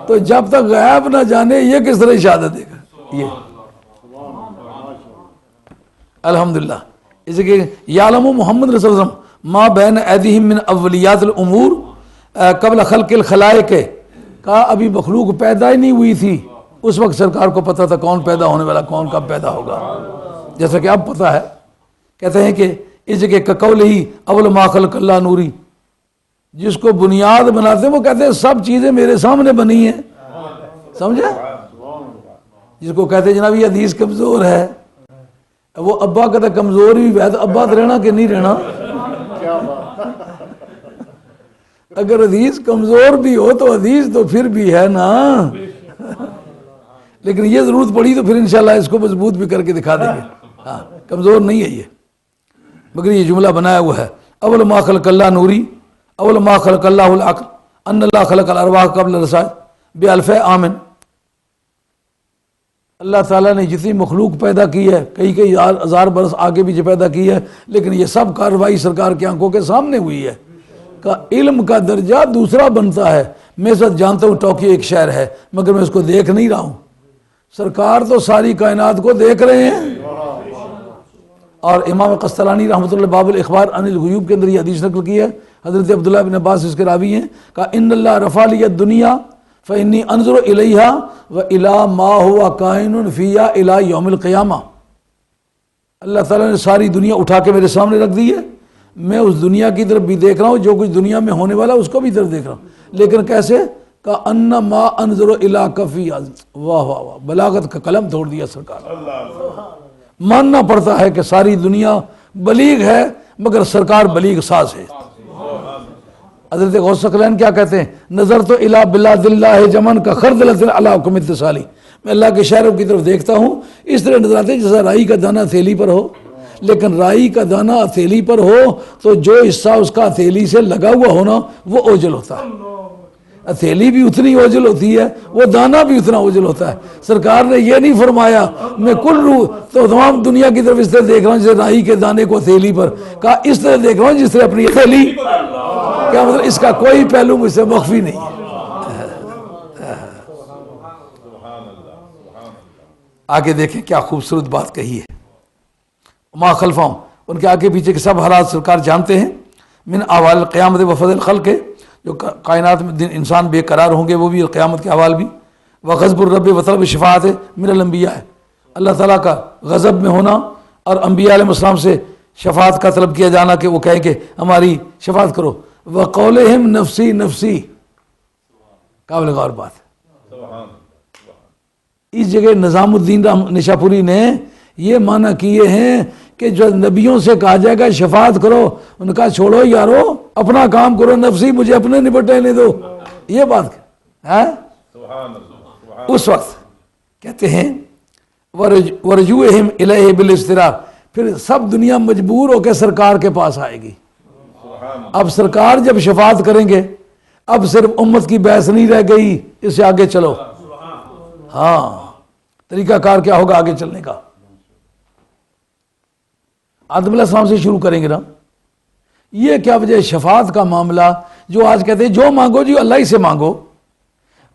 تو جب تک غیب نہ جانے یہ کس طرح شہادت دے گا؟ یہ الحمدللہ. اس کہ یعلم محمد رسول اللہ ما بین ایدیہم من اولیات الامور قبل خلق الخلائق، کہا ابھی مخلوق پیدا ہی نہیں ہوئی تھی اس وقت سرکار کو پتہ تھا کون پیدا ہونے والا، کون کب پیدا ہوگا، جیسا کہ اب پتہ ہے. کہتے ہیں کہ اس جگہ کقول ہی اول ما خلق اللہ نوری، جس کو بنیاد بناتے ہیں وہ کہتے ہیں سب چیزیں میرے سامنے بنی ہیں. سمجھے؟ جس کو کہتے ہیں جناب یہ حدیث کمزور ہے، وہ ابا کہتا کمزور بھی ہے تو ابا تو رہنا کہ نہیں رہنا. اگر حدیث کمزور بھی ہو تو حدیث تو پھر بھی ہے نا. لیکن یہ ضرورت پڑی تو پھر انشاءاللہ اس کو مضبوط بھی کر کے دکھا دیں گے. ہاں کمزور نہیں ہے یہ، مگر یہ جملہ بنایا ہوا ہے اول ما خلق اللہ نوری اول ما خلق اللہ العقل ان اللہ خلق الارواح قبل الرسائل بألف آمن. اللہ تعالیٰ نے جتنی مخلوق پیدا کی ہے کئی ہزار برس آگے بھی جو پیدا کی ہے، لیکن یہ سب کارروائی سرکار کی آنکھوں کے سامنے ہوئی ہے. کا علم کا درجہ دوسرا بنتا ہے. میں سب جانتا ہوں ٹوکیو ایک شہر ہے مگر میں اس کو دیکھ نہیں رہا ہوں. سرکار تو ساری کائنات کو دیکھ رہے ہیں. اور امام قسطلانی رحمۃ اللہ باب الاخبار عن الغیوب کے اندر یہ حدیث نقل کی ہے، حضرت عبداللہ بن عباس اس کے راوی ہیں، کہا ان اللہ رفع لی الدنیا فانی انظر الیہا والی ما ہوا کائن فیہا الی یوم القیامہ، اللہ تعالیٰ نے ساری دنیا اٹھا کے میرے سامنے رکھ دی ہے، میں اس دنیا کی طرف بھی دیکھ رہا ہوں، جو کچھ دنیا میں ہونے والا اس کو بھی طرف دیکھ رہا ہوں، لیکن کیسے؟ کہ ان ما انظر الی کفی، واہ واہ واہ، بلاغت کا قلم توڑ دیا سرکار۔ ماننا پڑتا ہے کہ ساری دنیا بلیغ ہے مگر سرکار بلیغ ساز ہے۔ حضرت غوث ثقلین کیا کہتے ہیں؟ نظر تو الی بلاد اللہ جمن کا خردلۃ علی حکم اتصالی، میں اللہ کے شہروں کی طرف دیکھتا ہوں اس طرح نظر آتے جیسا رائی کا دانہ ہتھیلی پر ہو، لیکن رائی کا دانہ ہتھیلی پر ہو تو جو حصہ اس کا ہتھیلی سے لگا ہوا ہونا وہ اوجل ہوتا ہے، ہتھیلی بھی اتنی اوجل ہوتی ہے، وہ دانہ بھی اتنا اوجل ہوتا ہے۔ سرکار نے یہ نہیں فرمایا میں کل روح تو تمام دنیا کی طرف اس طرح دیکھ رہا ہوں جیسے رائی کے دانے کو ہتھیلی پر، کہا اس طرح دیکھ رہا ہوں جس طرح اپنی ہتھیلی، کیا مطلب اس کا کوئی پہلو مجھ سے مخفی نہیں ہے۔ آگے دیکھیں کیا خوبصورت بات کہی ہے، ما خلفہم، ان کے آگے پیچھے کے سب حالات سرکار جانتے ہیں، من احوال القیامت و فضل الخلق، جو کائنات میں دن انسان بے قرار ہوں گے وہ بھی، قیامت کے احوال بھی، وغضب الرب و طلب شفاعت من الانبیاء، اللہ تعالیٰ کا غضب میں ہونا اور انبیاء علیہ السلام سے شفاعت کا طلب کیا جانا کہ وہ کہیں کہ ہماری شفاعت کرو، وقولہم نفسی نفسی، قابل غور بات ہے۔ اس جگہ نظام الدین نشاپوری نے یہ معنی کیے ہیں کہ جو نبیوں سے کہا جائے گا شفاعت کرو، ان کا چھوڑو یارو اپنا کام کرو، نفسی مجھے اپنے نپٹنے دو، یہ بات ہے۔ اس وقت کہتے ہیں ورجوہم الیہ بالاضطرار، پھر سب دنیا مجبور ہو کے سرکار کے پاس آئے گی۔ اب سرکار جب شفاعت کریں گے اب صرف امت کی بحث نہیں رہ گئی، اس سے آگے چلو، ہاں طریقہ کار کیا ہوگا آگے چلنے کا۔ آدم علیہ السلام سے شروع کریں گے نا، یہ کیا وجہ شفاعت کا معاملہ جو آج کہتے ہیں جو مانگو جی اللہ ہی سے مانگو،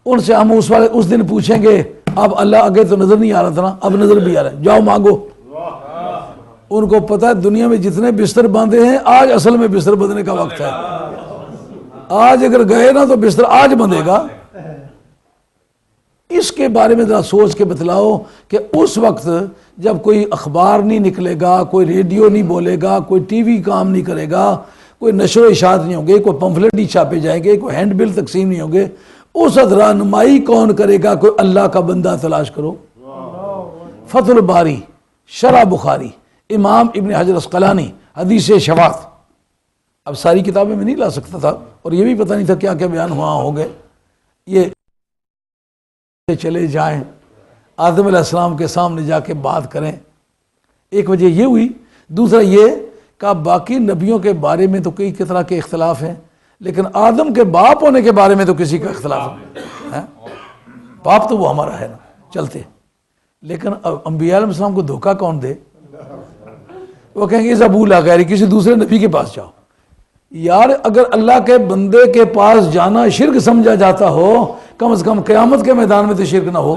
ان سے ہم اس دن پوچھیں گے اب اللہ آگے تو نظر نہیں آ رہا تھا نا، اب نظر بھی آ رہا ہے، جاؤ مانگو۔ ان کو پتہ ہے دنیا میں جتنے بستر باندھے ہیں آج اصل میں بستر بندھنے کا وقت ہے، آج اگر گئے نا تو بستر آج بندھے گا۔ اس کے بارے میں ذرا سوچ کے بتلاؤ کہ اس وقت جب کوئی اخبار نہیں نکلے گا، کوئی ریڈیو نہیں بولے گا، کوئی ٹی وی کام نہیں کرے گا، کوئی نشر و اشاعت نہیں ہوں گے، کوئی پمفلٹ نہیں چھاپے جائیں گے، کوئی ہینڈ بل تقسیم نہیں ہوں گے، اس وقت رہنمائی کون کرے گا؟ کوئی اللہ کا بندہ تلاش کرو۔ فتح الباری، شرح بخاری، امام ابن حجر عسقلانی، حدیث شفاعت، اب ساری کتابیں میں نہیں لا سکتا تھا اور یہ بھی پتہ نہیں تھا کیا کیا بیان ہوا ہو گئے، یہ چلے جائیں آدم علیہ السلام کے سامنے جا کے بات کریں، ایک وجہ یہ ہوئی، دوسرا یہ کہ باقی نبیوں کے بارے میں تو کئی طرح کے اختلاف ہیں، لیکن آدم کے باپ ہونے کے بارے میں تو کسی کا اختلاف ہے، باپ تو وہ ہمارا ہے نا، چلتے، لیکن انبیاء علیہ السلام کو دھوکہ کون دے؟ وہ کہیں گے زبولا غیری، کسی دوسرے نبی کے پاس جاؤ۔ یار اگر اللہ کے بندے کے پاس جانا شرک سمجھا جاتا ہو، کم از کم قیامت کے میدان میں تو شرک نہ ہو،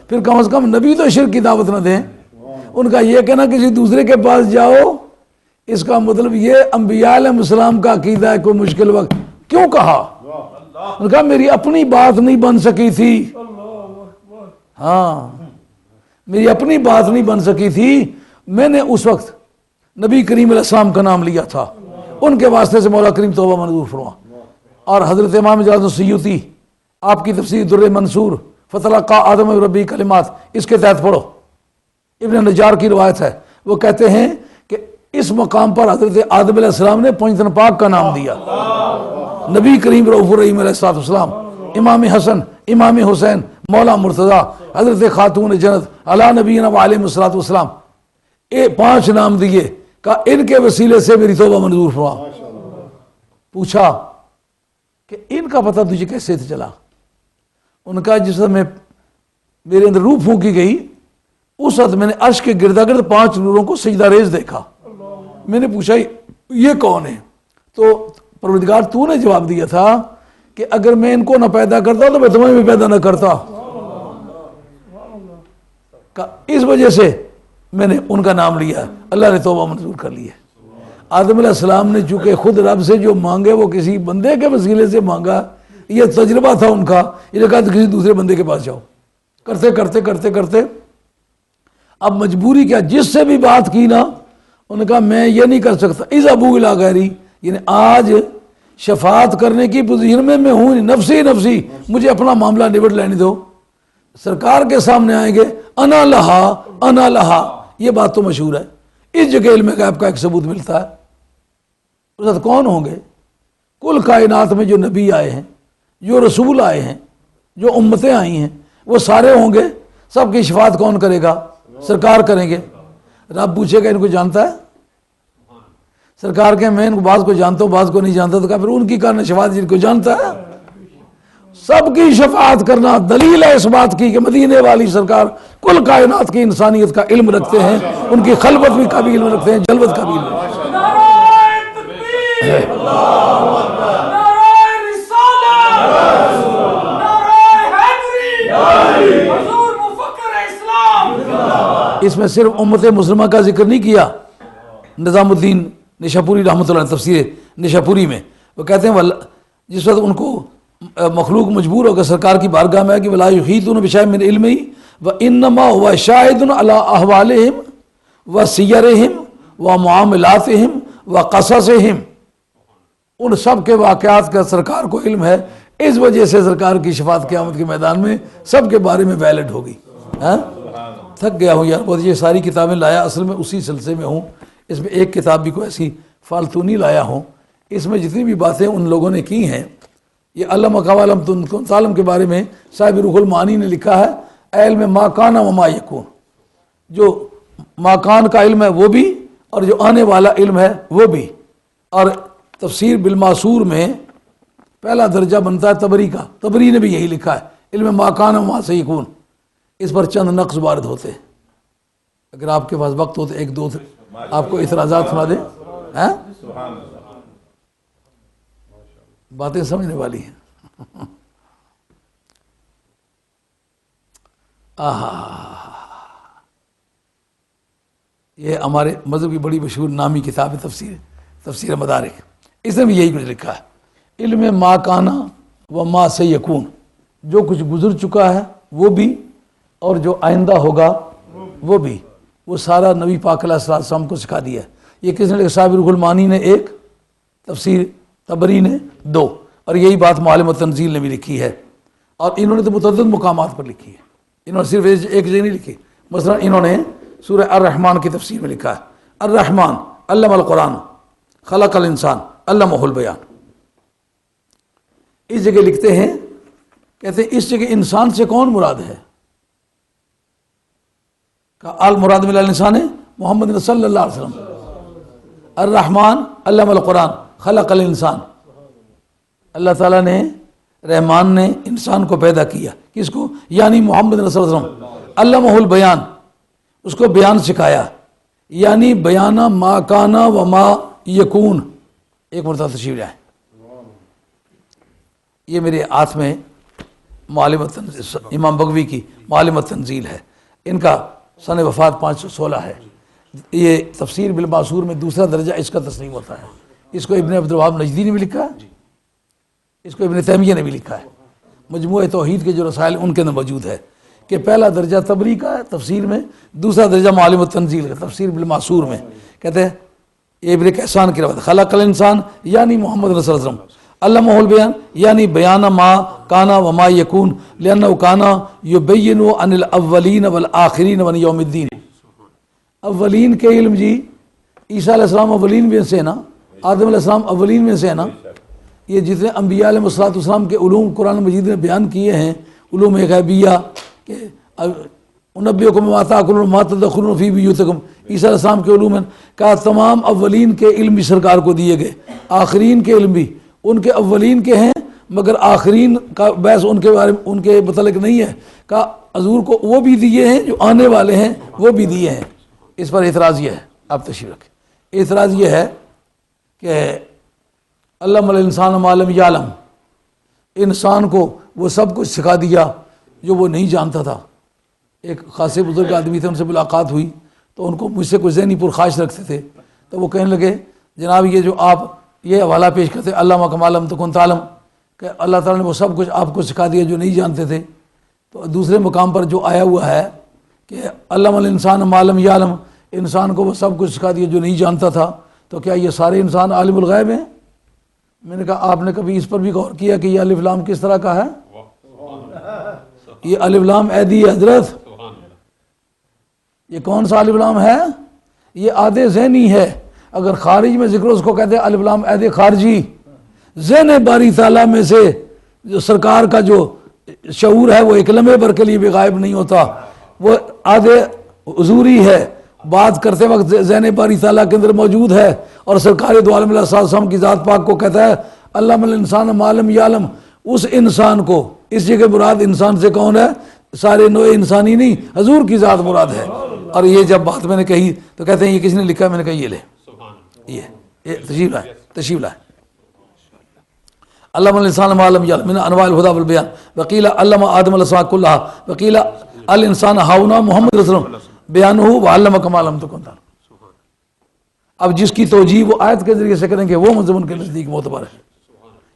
پھر کم از کم نبی تو شرک کی دعوت نہ دیں۔ ان کا یہ کہنا کسی دوسرے کے پاس جاؤ، اس کا مطلب یہ انبیاء علیہ السلام کا عقیدہ ہے کوئی مشکل وقت کیوں کہا؟ ان کا میری اپنی بات نہیں بن سکی تھی، ہاں میری اپنی بات نہیں بن سکی تھی، میں نے اس وقت نبی کریم علیہ السلام کا نام لیا تھا، ان کے واسطے سے مولا کریم توبہ منظور فرما۔ اور حضرت امام جلال السیوطی آپ کی تفسیر در منصور فتلقى آدم من ربه کلمات، اس کے تحت پڑھو، ابن نجار کی روایت ہے، وہ کہتے ہیں کہ اس مقام پر حضرت آدم علیہ السلام نے پنجتن پاک کا نام دیا، نبی کریم رؤوف الرحیم علیہ السلام، امام حسن، امام حسین، مولا مرتضی، حضرت خاتون جنت علی نبینا وعلیہ الصلوۃ والسلام، یہ 5 نام دیے کہ ان کے وسیلے سے میری توبہ منظور فرما۔ پوچھا کہ ان کا پتہ تجھے کیسے چلا؟ ان کا جس وقت میں میرے اندر روح پھونکی گئی اس وقت میں نے عرش کے گردا گرد 5 نوروں کو سجدہ ریز دیکھا، میں نے پوچھا یہ کون ہے؟ تو پروردگار تو نے جواب دیا تھا کہ اگر میں ان کو نہ پیدا کرتا تو میں تمہیں بھی پیدا نہ کرتا، اس وجہ سے میں نے ان کا نام لیا، اللہ نے توبہ منظور کر لی ہے۔ آدم علیہ السلام نے چونکہ خود رب سے جو مانگے وہ کسی بندے کے وسیلے سے مانگا، یہ تجربہ تھا ان کا، یہ نے کہا تو کسی دوسرے بندے کے پاس جاؤ، کرتے کرتے کرتے کرتے اب مجبوری کیا، جس سے بھی بات کی نا انہوں نے کہا میں یہ نہیں کر سکتا، اذهبوا الی غیری، یعنی آج شفاعت کرنے کی پوزیشن میں ہوں، نفسی نفسی مجھے اپنا معاملہ نبٹ لینے دو، سرکار کے سامنے آئیں گے انا لہا انا لہا، یہ بات تو مشہور ہے۔ اس جگہ علم غیب کا ایک ثبوت ملتا ہے۔ اس وقت کون ہوں گے؟ کل کائنات میں جو نبی آئے ہیں، جو رسول آئے ہیں، جو امتیں آئی ہیں، وہ سارے ہوں گے، سب کی شفاعت کون کرے گا؟ سرکار کریں گے۔ رب پوچھے گا ان کو جانتا ہے؟ سرکار کہ میں ان کو بعض کو جانتا ہوں بعض کو نہیں جانتا، تو کہا پھر ان کی کرنا شفاعت جن کو جانتا ہے؟ سب کی شفاعت کرنا دلیل ہے اس بات کی کہ مدینے والی سرکار کل کائنات کی انسانیت کا علم رکھتے ہیں، ان کی خلوت بھی کا بھی علم رکھتے ہیں، جلوت کا بھی علم رکھتے ہیں۔ اس میں صرف امت مسلمہ کا ذکر نہیں کیا۔ نظام الدین نشاپوری رحمۃ اللہ علیہ تفسیر نشاپوری میں وہ کہتے ہیں جس وقت ان کو مخلوق مجبور ہو کر سرکار کی بارگاہ میں ہے کہ وَلَا يُحِيطُونَ بِشَيْءٍ مِّنْ عِلْمِهِ وَإِنَّمَا هُوَ شَاهِدٌ عَلَىٰ أَحْوَالِهِمْ وَسِيَرِهِمْ وَمُعَامِلَاتِهِمْ وَقَصَصِهِمْ، ان سب کے واقعات کا سرکار کو علم ہے، اس وجہ سے سرکار کی شفاعت قیامت کے میدان میں سب کے بارے میں ویلڈ ہوگی۔ تھک گیا ہوں یار بہت، یہ ساری کتابیں لایا اصل میں اسی سلسلے میں ہوں، اس میں ایک کتاب بھی کوئی ایسی فالتو نہیں لایا ہوں، اس میں جتنی بھی باتیں ان لوگوں نے کی ہیں، یہ علامہ قوالم تنسالم کے بارے میں صاحب روح المعانی نے لکھا ہے، علم ما کان و ما یکون، جو ما کان کا علم ہے وہ بھی اور جو آنے والا علم ہے وہ بھی، اور تفسیر بالماسور میں پہلا درجہ بنتا ہے طبری کا، طبری نے بھی یہی لکھا ہے علم ما کان و ما سیکون۔ اس پر چند نقص وارد ہوتے ہیں، اگر آپ کے پاس وقت ہو تو ایک دو آپ کو اعتراضات سنا دیں، باتیں سمجھنے والی ہیں۔ یہ ہمارے مذہب کی بڑی مشہور نامی کتاب ہے تفسیر مدارک، اس نے بھی یہی کچھ لکھا ہے، علم ما کانا و ما سیکون، جو کچھ گزر چکا ہے وہ بھی اور جو آئندہ ہوگا وہ بھی، وہ سارا نبی پاک علیہ السلام کو سکھا دیا ہے۔ یہ کس نے لکھا؟ صاحب روح المعانی نے ایک، تفسیر طبری نے دو، اور یہی بات معالم التنزیل نے بھی لکھی ہے، اور انہوں نے تو متعدد مقامات پر لکھی ہے، انہوں نے صرف ایک جگہ نہیں لکھی۔ مثلا انہوں نے سورہ الرحمن کی تفسیر میں لکھا ہے، الرحمن علم القرآن خلق الانسان علمہ البیان۔ اس جگہ لکھتے ہیں، کہتے ہیں اس جگہ انسان سے کون مراد ہے؟ کہ المراد من الانسان محمد صلی اللہ علیہ وسلم، الرحمن علم القرآن خلق الانسان، اللہ تعالیٰ نے رحمان نے انسان کو پیدا کیا، کس کو؟ یعنی محمد صلی اللہ علیہ وسلم، علمہ البیان، اس کو بیان سکھایا، یعنی بیانہ ما کانا و ما یکون۔ ایک مرتبہ تشریف لائیں، یہ میرے ہاتھ میں معالم التنزیل امام بغوی کی معالم التنزیل ہے، ان کا سن وفات 516 ہے۔ یہ تفسیر بالماسور میں دوسرا درجہ اس کا تسلیم ہوتا ہے، اس کو ابن عبدالوہاب نجدی نے بھی لکھا ہے، اس کو ابن تیمیہ نے بھی لکھا ہے، مجموعہ توحید کے جو رسائل ان کے اندر موجود ہے کہ پہلا درجہ طبری کا ہے تفسیر میں، دوسرا درجہ معالم التنزیل کا تفسیر بالماسور میں۔ کہتے ہیں یہ ابن کہسان کی روایت، خلق الانسان یعنی محمد صلی اللہ علیہ وسلم، علمہ البیان یعنی بیان ما کانا و ما یکون، لأنه کانا یبین عن الاولین والآخرین و یوم الدین۔ اولین کے علم جی، عیسیٰ علیہ السلام اولین میں سے نا، آدم علیہ السلام اولین میں سے نا، یہ جتنے انبیاء علیہ السلام کے علوم قرآن مجید نے بیان کیے ہیں، علوم غیبیہ کہ انبئکم بما تأکلون وما تدخرون فی بیوتکم، عیسیٰ علیہ السلام کے علوم ہیں، کہا تمام اولین کے علم بھی سرکار کو دیے گئے، آخرین کے علم بھی ان کے اولین کے ہیں، مگر آخرین کا بحث ان کے بارے میں ان کے متعلق نہیں ہے، کہا حضور کو وہ بھی دیے ہیں، جو آنے والے ہیں وہ بھی دیے ہیں۔ اس پر اعتراض یہ ہے، آپ تشریح رکھیں، اعتراض یہ ہے کہ علم الانسان ما لم یعلم، انسان کو وہ سب کچھ سکھا دیا جو وہ نہیں جانتا تھا۔ ایک خاصے بزرگ آدمی تھے، ان سے ملاقات ہوئی تو ان کو مجھ سے کوئی ذہنی پرخواہش رکھتے تھے، تو وہ کہنے لگے جناب یہ جو آپ یہ حوالہ پیش کرتے علامہ کمالم تکن تعلم، کہ اللہ تعالیٰ نے وہ سب کچھ آپ کو سکھا دیا جو نہیں جانتے تھے۔ تو دوسرے مقام پر جو آیا ہوا ہے کہ علم الانسان ما لم یعلم، انسان کو وہ سب کچھ سکھا دیا جو نہیں جانتا تھا، تو کیا یہ سارے انسان عالم الغیب ہیں؟ میں نے کہا آپ نے کبھی اس پر بھی غور کیا کہ یہ الف لام کس طرح کا ہے؟ یہ الف لام عیدی حضرت، یہ کون سا الف لام ہے؟ یہ عادِ ذہنی ہے۔ اگر خارج میں ذکر اس کو کہتے ہیں الف لام عیدی خارجی، ذہن باری تعالیٰ میں سے جو سرکار کا جو شعور ہے وہ ایک لمحے بھر کے لیے بھی غائب نہیں ہوتا، وہ عادِ حضوری ہے، بات کرتے وقت ذہن باری تعالیٰ کے اندر موجود ہے، اور سرکار دو عالم اللہ صلی اللہ علیہ وسلم کی ذات پاک کو کہتا ہے علم الانسان ما لم یعلم، اس انسان کو، اس جگہ مراد انسان سے کون ہے؟ سارے نوع انسانی نہیں، حضور کی ذات مراد ہے۔ اور یہ جب بات میں نے کہی تو کہتے ہیں یہ کس نے لکھا ہے؟ میں نے کہا یہ لے، یہ تشریف لائے علم الانسان ما لم یعلم من انواع الہدی والبیان وقیل علم آدم الاسماء کلها وقیل الانسان ہاؤنا محمد رسول اللہ بیانہ وعلمک ما لم تکن تعلم۔ اب جس کی توجیہ وہ آیت کے ذریعے سے کریں گے وہ مضمون کے نزدیک معتبر ہے،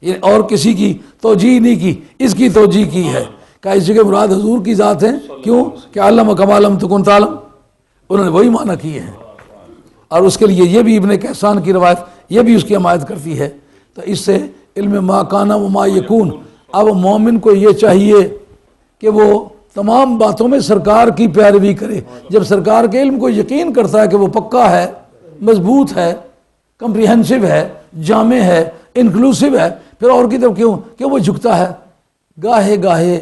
یہ اور کسی کی توجیہ نہیں کی، اس کی توجیہ کی ہے کہ اس جگہ مراد حضور کی ذات ہے۔ کیوں کہ علمک ما لم تکن تعلم، انہوں نے وہی معنی کیے ہیں، اور اس کے لیے یہ بھی ابن کہسان کی روایت یہ بھی اس کی حمایت کرتی ہے۔ تو اس سے علم ما کانا و ما یکون، اب مومن کو یہ چاہیے کہ وہ تمام باتوں میں سرکار کی پیروی کرے۔ جب سرکار کے علم کو یقین کرتا ہے کہ وہ پکا ہے، مضبوط ہے، کمپریہنسو ہے، جامع ہے، انکلوسیو ہے، پھر اور کی طرف کیوں وہ جھکتا ہے؟ گاہے گاہے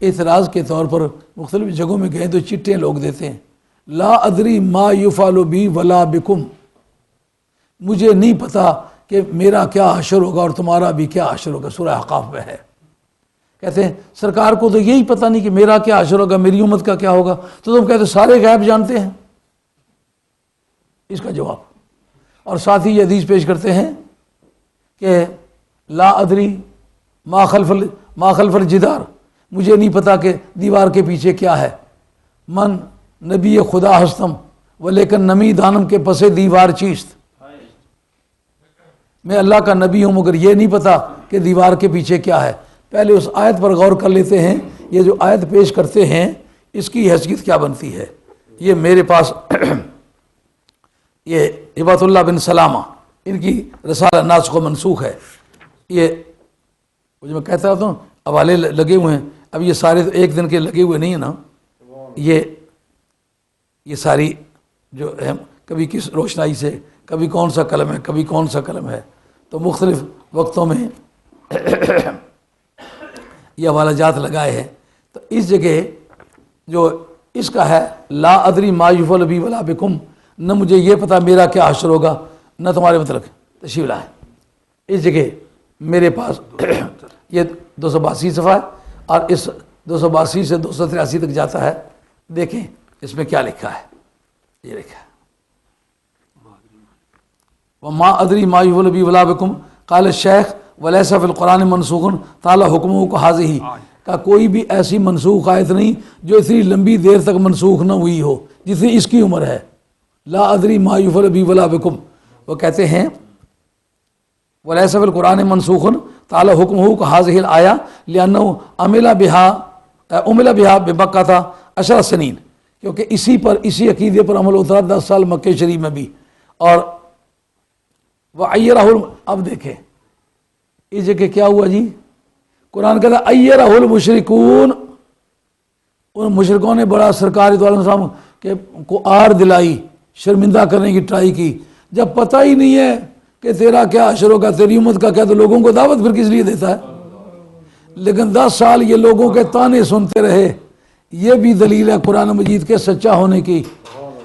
اعتراض کے طور پر مختلف جگہوں میں گئے تو چٹیں لوگ دیتے ہیں، لا ادری ما یفعل بی ولا بکم، مجھے نہیں پتا کہ میرا کیا حشر ہوگا اور تمہارا بھی کیا حشر ہوگا۔ سورہ احقاف میں ہے، کہتے ہیں سرکار کو تو یہی پتہ نہیں کہ میرا کیا حشر ہوگا، میری امت کا کیا ہوگا، تو تم کہتے سارے غیب جانتے ہیں؟ اس کا جواب، اور ساتھ ہی یہ حدیث پیش کرتے ہیں کہ لا ادری ما خلف الجدار، مجھے نہیں پتا کہ دیوار کے پیچھے کیا ہے، من نبی خدا ہستم ولیکن نمی دانم کے پسے دیوار چیست، میں اللہ کا نبی ہوں مگر یہ نہیں پتا کہ دیوار کے پیچھے کیا ہے۔ پہلے اس آیت پر غور کر لیتے ہیں، یہ جو آیت پیش کرتے ہیں اس کی حیثیت کیا بنتی ہے۔ یہ میرے پاس یہ ہبۃ اللہ بن سلامہ ان کی رسالہ ناسخ و منسوخ ہے، یہ جو میں کہتا ہوں حوالے لگے ہوئے ہیں، اب یہ سارے ایک دن کے لگے ہوئے نہیں ہیں نا، یہ ساری جو ہے کبھی کس روشنائی سے، کبھی کون سا قلم ہے، کبھی کون سا قلم ہے، تو مختلف وقتوں میں یہ حوالہ جات لگائے ہیں۔ تو اس جگہ جو اس کا ہے لا ادری ما یفعل بی ولا بکم، نہ مجھے یہ پتا میرا کیا حشر ہوگا نہ تمہارے متعلق، تشریف لائے اس جگہ میرے پاس یہ 282 صفحہ ہے، اور اس 282 سے 283 تک جاتا ہے، دیکھیں اس میں کیا لکھا ہے۔ یہ لکھا ہے وما ادری ما یفعل بی ولا بکم قال الشیخ ولیس فی القرآن منسوخ تعالی حکمہ کو حاضی، کا کوئی بھی ایسی منسوخ آیت نہیں جو اتنی لمبی دیر تک منسوخ نہ ہوئی ہو جتنی اس کی عمر ہے۔ لا ادری ما یفعل بی ولا بکم، وہ کہتے ہیں ولیس فی القرآن منسوخ تعالی حکمہ کو حاضی الآیہ لأنہ عمل بہا بمکہ 10 سنین، کیونکہ اسی عقیدے پر عمل ہوتا ہے 10 سال مکہ شریف میں بھی۔ اور وَعَيَّرَهُ، اب دیکھیں اس جگہ کیا ہوا جی، قرآن کہتا ہے عَيَّرَهُ الْمُشْرِكُونَ، ان مشرکوں نے بڑا سرکار دو عالم صاحب کے کو آر دلائی، شرمندہ کرنے کی ٹرائی کی، جب پتہ ہی نہیں ہے کہ تیرا کیا حشر ہوگا، تیری امت کا کیا، تو لوگوں کو دعوت پھر کس لیے دیتا ہے؟ لیکن 10 سال یہ لوگوں کے تانے سنتے رہے، یہ بھی دلیل ہے قرآن مجید کے سچا ہونے کی،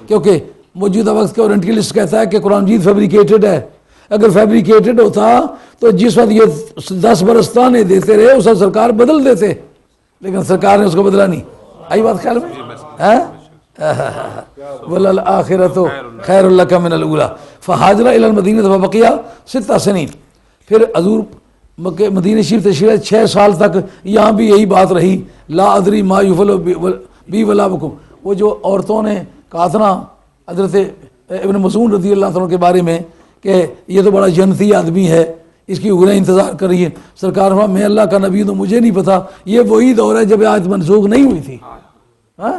کیونکہ موجودہ وقت کے اورینٹلسٹ کہتا ہے کہ قرآن مجید فیبریکیٹڈ ہے۔ اگر فیبریکیٹڈ ہوتا تو جس وقت یہ 10 برس تانے دیتے رہے اس وقت سرکار بدل دیتے، لیکن سرکار نے اس کو بدلا نہیں۔ آئی بات خیال میں؟ وَلَلْآخِرَةُ خَيْرٌ لَكَ مِنَ الْأُولَىٰ فَحَاجَرَ إِلَى الْمَدِينَةِ فَبَقِيَ 6 سنین، پھر حضور مکہ مدینہ شریف تشریف 6 سال تک یہاں بھی یہی بات رہی، لا ادری ما یفعل بی ولا بکم۔ وہ جو عورتوں نے کہا تھا نا حضرت ابن مسعود رضی اللہ عنہ کے بارے میں کہ یہ تو بڑا جنتی آدمی ہے، اس کی اگلیں انتظار کر رہی ہیں. سرکار فرمایا میں اللہ کا نبی ہوں، مجھے نہیں پتا یہ وہی دور ہے جب آیت منسوخ نہیں ہوئی تھی. ہاں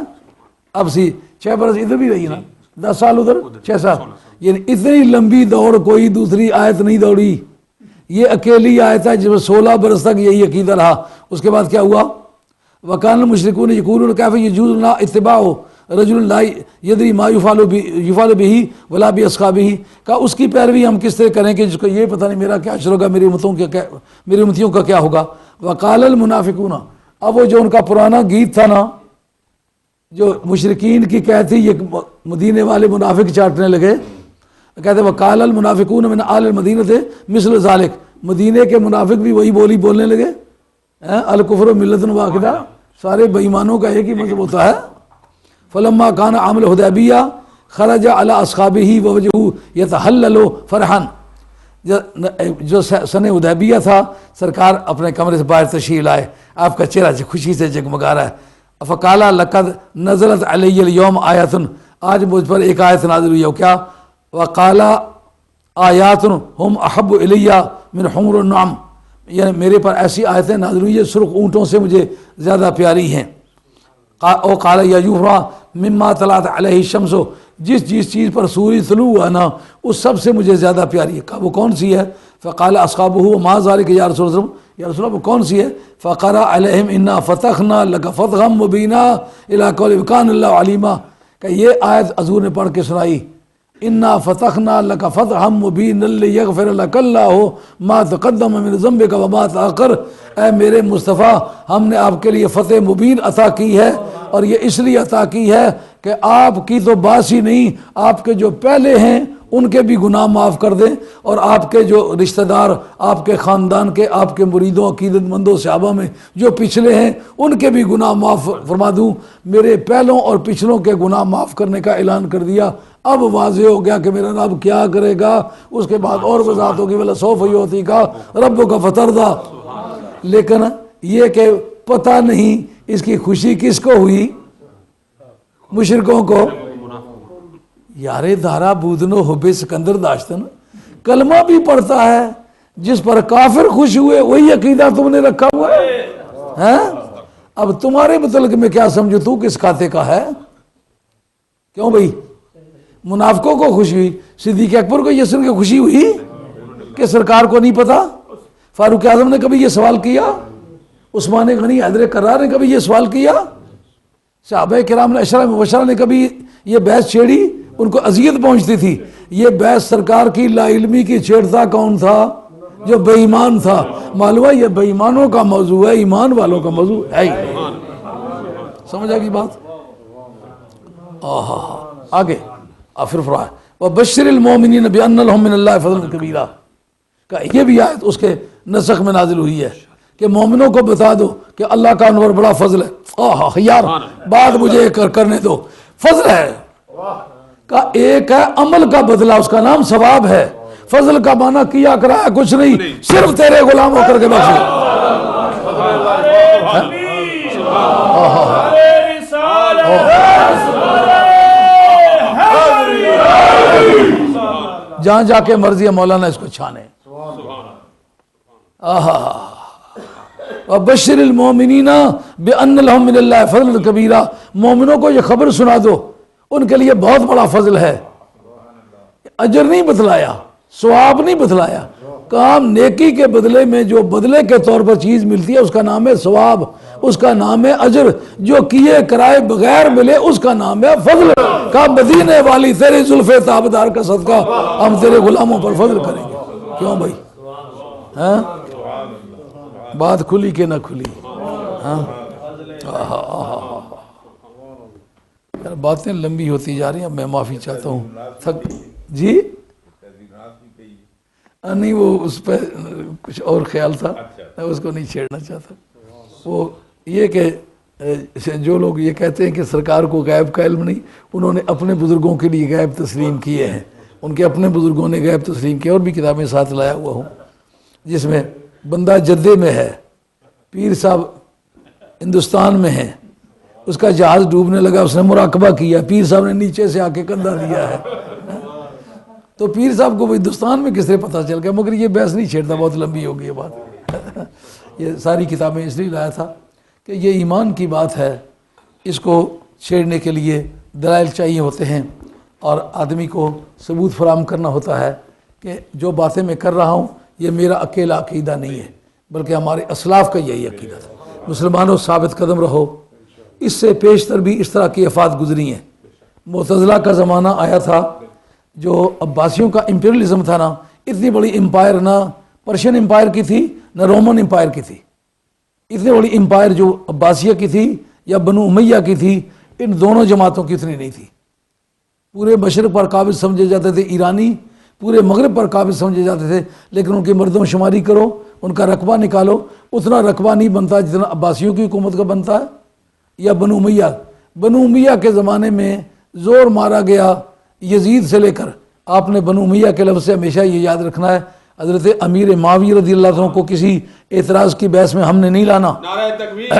اب 6 برس ادھر بھی رہی نا، 10 سال ادھر، 6 سال، یعنی اتنی لمبی دوڑ کوئی دوسری آیت نہیں دوڑی. یہ اکیلی آیت ہے جب 16 برس تک یہی عقیدہ رہا. اس کے بعد کیا ہوا؟ وَكَانَ الْمُشْرِكُونَ يَقُولُونَ كَيْفَ يَجُوزُ لَنَا اتِّبَاعُ رَجُلٍ لَا يَدْرِي مَا يُفْعَلُ بِهِ وَلَا بِأَصْحَابِهِ. کہا اس کی پیروی ہم کس طرح کریں کہ جس کو یہ پتہ نہیں میرا کیا اشر ہوگا، میری امتیوں کا کیا ہوگا. وَقَالَ الْمُنَافِقُونَ، اب وہ جو ان کا پرانا گیت تھا نا، جو مشرکین کی کہتی، یہ مدینے والے منافق چاٹنے لگے. کہتے وَقَالَ الْمُنَافِقُونَ مِنْ آلِ الْمَدِينَةِ مِثْلَ ذَلِكَ، مدینے کے منافق بھی وہی بولی بولنے لگے. الکفر ملت واحدہ، سارے بے ایمانوں کا ایک ہی مذہب ہوتا ہے. فلما کان عام الحدیبیہ خرج علی اصحابہ ووجهه یتحلل فرحا، جو سن حدیبیہ تھا سرکار اپنے کمرے سے باہر تشریف لائے، آپ کا چہرہ خوشی سے جگمگا رہا ہے. فقال لقد نزلت علی اليوم آیات، آج مجھ پر ایک آیت نازل ہوئی ہے. کیا؟ وقال آیات ہم احب الی من حمر النعم، یعنی میرے پر ایسی آیتیں نازل ہوئی ہیں سرخ اونٹوں سے مجھے زیادہ پیاری ہیں. او قال یجوفا مما طلعت علیہ الشمس، جس چیز پر سورج طلوع ہوا نا اس سب سے مجھے زیادہ پیاری ہے. وہ کون سی ہے؟ فقال اصحابہ ما ذلک یا رسول اللہ، یا رسول اللہ وہ کون سی ہے؟ فقرأ علیہم انا فتحنا لک فتحا مبینا الی قول وکان اللہ علیما، کہ یہ آیت حضور نے پڑھ کے سنائی، انا فتحنا لک فتحا مبینا لیغفر لک اللہ ما تقدم من ذنبک وما تاخر. اے میرے مصطفیٰ، ہم نے آپ کے لیے فتح مبین عطا کی ہے، اور یہ اس لیے عطا کی ہے کہ آپ کی تو باس ہی نہیں، آپ کے جو پہلے ہیں ان کے بھی گناہ معاف کر دیں، اور آپ کے جو رشتہ دار، آپ کے خاندان کے، آپ کے مریدوں، عقیدت مندوں، صحابہ میں جو پچھلے ہیں ان کے بھی گناہ معاف فرما دوں. میرے پہلوں اور پچھلوں کے گناہ معاف کرنے کا اعلان کر دیا. اب واضح ہو گیا کہ میرا رب کیا کرے گا. اس کے بعد اور وضاحت ہوگی، وَلَسَوْفَ يُعْطِيكَ رَبُّكَ فَتَرْضَىٰ. لیکن یہ کہ پتہ نہیں اس کی خوشی کس کو ہوئی؟ مشرکوں کو. یارے دارا بودنو حب سکندر داشتن، کلمہ بھی پڑھتا ہے، جس پر کافر خوش ہوئے وہی عقیدہ تم نے رکھا ہوا ہے. اب تمہارے متعلق میں کیا سمجھو، تو کس کھاتے کا ہے؟ کیوں بھائی؟ منافقوں کو خوشی ہوئی، صدیق اکبر کو یہ سن کے خوشی ہوئی کہ سرکار کو نہیں پتا. فاروق اعظم نے کبھی یہ سوال کیا؟ عثمان غنی حیدر کرار نے کبھی یہ سوال کیا؟ صحابہ کرام نے، اشرا مبشرہ نے کبھی یہ بحث چھیڑی؟ ان کو اذیت پہنچتی تھی. یہ بحث سرکار کی لا علمی کی چھیڑتا کون تھا؟ جو بے ایمان تھا. معلوم ہے یہ بے ایمانوں کا موضوع ہے، ایمان والوں کا موضوع ہے ہی. سمجھ آگئی بات؟ آگے پھر فرمایا وَبَشِّرِ الْمُؤْمِنِينَ بِأَنَّ لَهُم مِّنَ اللَّهِ فَضْلًا كَبِيرًا، کہ یہ بھی آیت اس کے نسخ میں نازل ہوئی ہے کہ مومنوں کو بتا دو کہ اللہ کا انور بڑا فضل ہے. یار بات مجھے کرنے دو. فضل ہے کا ایک ہے عمل کا بدلہ، اس کا نام ثواب ہے. فضل کا معنی کیا کرایا کچھ نہیں، صرف تیرے غلام ہو کر کے بخش. جہاں جا کے مرضی ہے مولانا اس کو چھانے. وَبَشِّرِ الْمُؤْمِنِينَ بِأَنَّ لَهُم مِّنَ اللَّهِ فَضْلًا كَبِيرًا، مومنوں کو یہ خبر سنا دو ان کے لیے بہت بڑا فضل ہے. اجر نہیں بتلایا، ثواب نہیں بتلایا. کام نیکی کے بدلے میں جو بدلے کے طور پر چیز ملتی ہے اس کا نام ہے ثواب، اس کا نام ہے اجر. جو کیے کرائے بغیر ملے اس کا نام ہے فضل. کا مدینے والی تیرے زلف تابدار کا صدقہ ہم تیرے غلاموں پر فضل کریں گے. کیوں بھائی؟ بات کھلی کہ نہ کھلی؟ باتیں لمبی ہوتی جا رہی ہیں، میں معافی چاہتا ہوں. جی نہیں، وہ اس پہ کچھ اور خیال تھا، میں اس کو نہیں چھیڑنا چاہتا. وہ یہ کہ جو لوگ یہ کہتے ہیں کہ سرکار کو غیب کا علم نہیں، انہوں نے اپنے بزرگوں کے لیے غیب تسلیم کیے ہیں. ان کے اپنے بزرگوں نے غیب تسلیم کیا، اور بھی کتابیں ساتھ لایا ہوا ہوں جس میں بندہ جدے میں ہے، پیر صاحب ہندوستان میں ہیں، اس کا جہاز ڈوبنے لگا، اس نے مراقبہ کیا، پیر صاحب نے نیچے سے آ کے کندھا دیا ہے. تو پیر صاحب کو ہندوستان میں کس طرح پتہ چل گیا؟ مگر یہ بحث نہیں چھیڑتا، بہت لمبی ہوگی یہ بات. یہ ساری کتابیں اس لیے لایا تھا کہ یہ ایمان کی بات ہے، اس کو چھیڑنے کے لیے دلائل چاہیے ہوتے ہیں، اور آدمی کو ثبوت فراہم کرنا ہوتا ہے کہ جو باتیں میں کر رہا ہوں یہ میرا اکیلا عقیدہ نہیں ہے، بلکہ ہمارے اسلاف کا یہی عقیدہ تھا. مسلمانوں ثابت قدم رہو. اس سے پیشتر بھی اس طرح کی افات گزری ہیں. معتزلہ کا زمانہ آیا تھا، جو عباسیوں کا امپیریلزم تھا نا، اتنی بڑی امپائر نہ پرشین امپائر کی تھی نہ رومن امپائر کی تھی. اتنی بڑی امپائر جو عباسیہ کی تھی یا بنو امیہ کی تھی، ان دونوں جماعتوں کی اتنی نہیں تھی. پورے مشرق پر قابض سمجھے جاتے تھے ایرانی، پورے مغرب پر قابض سمجھے جاتے تھے، لیکن ان کی مردم شماری کرو، ان کا رقبہ نکالو، اتنا رقبہ نہیں بنتا جتنا عباسیوں کی حکومت کا بنتا ہے یا بنو امیہ. بنو امیہ کے زمانے میں زور مارا گیا یزید سے لے کر. آپ نے بنو امیہ کے لفظ سے ہمیشہ یہ یاد رکھنا ہے، حضرت امیر معاویہ رضی اللہ عنہ کو کسی اعتراض کی بحث میں ہم نے نہیں لانا. نعرہ تکبیر،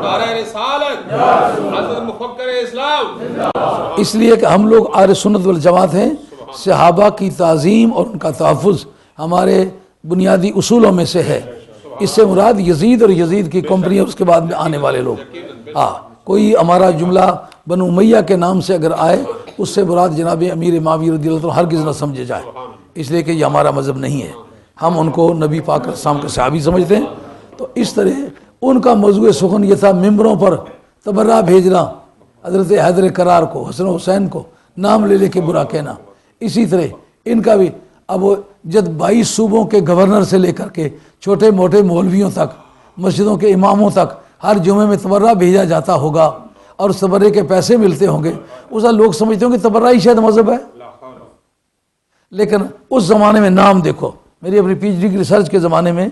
نعرہ رسالت، حضرت مفکر اسلام. اس لیے کہ ہم لوگ اہل سنت والجماعت ہیں. صحابہ کی تعظیم اور ان کا تحفظ ہمارے بنیادی اصولوں میں سے ہے. اس سے مراد یزید اور یزید کی کمپنی اور اس کے بعد میں آنے والے لوگ. کوئی ہمارا جملہ بنو امیہ کے نام سے اگر آئے، اس سے مراد جناب امیر معاویہ رضی اللہ عنہ ہرگز نہ سمجھے جائے، اس لیے کہ یہ ہمارا مذہب نہیں ہے. ہم ان کو نبی پاک علیہ السلام کے صحابی سمجھتے ہیں. تو اس طرح ان کا موضوع سخن یہ تھا ممبروں پر تبرہ بھیجنا، حضرت حیدر کرار کو، حسن حسین کو نام لے لے کے برا کہنا. اسی طرح ان کا بھی اب جب 22 صوبوں کے گورنر سے لے کر کے چھوٹے موٹے مولویوں تک، مسجدوں کے اماموں تک ہر جمعے میں تبرہ بھیجا جاتا ہوگا اور اس تبرے کے پیسے ملتے ہوں گے، اس وقت لوگ سمجھتے ہوں کہ تبرہ ہی شاید مذہب ہے. لیکن اس زمانے میں نام دیکھو، میری اپنی پی ایچ ڈی کی ریسرچ کے زمانے میں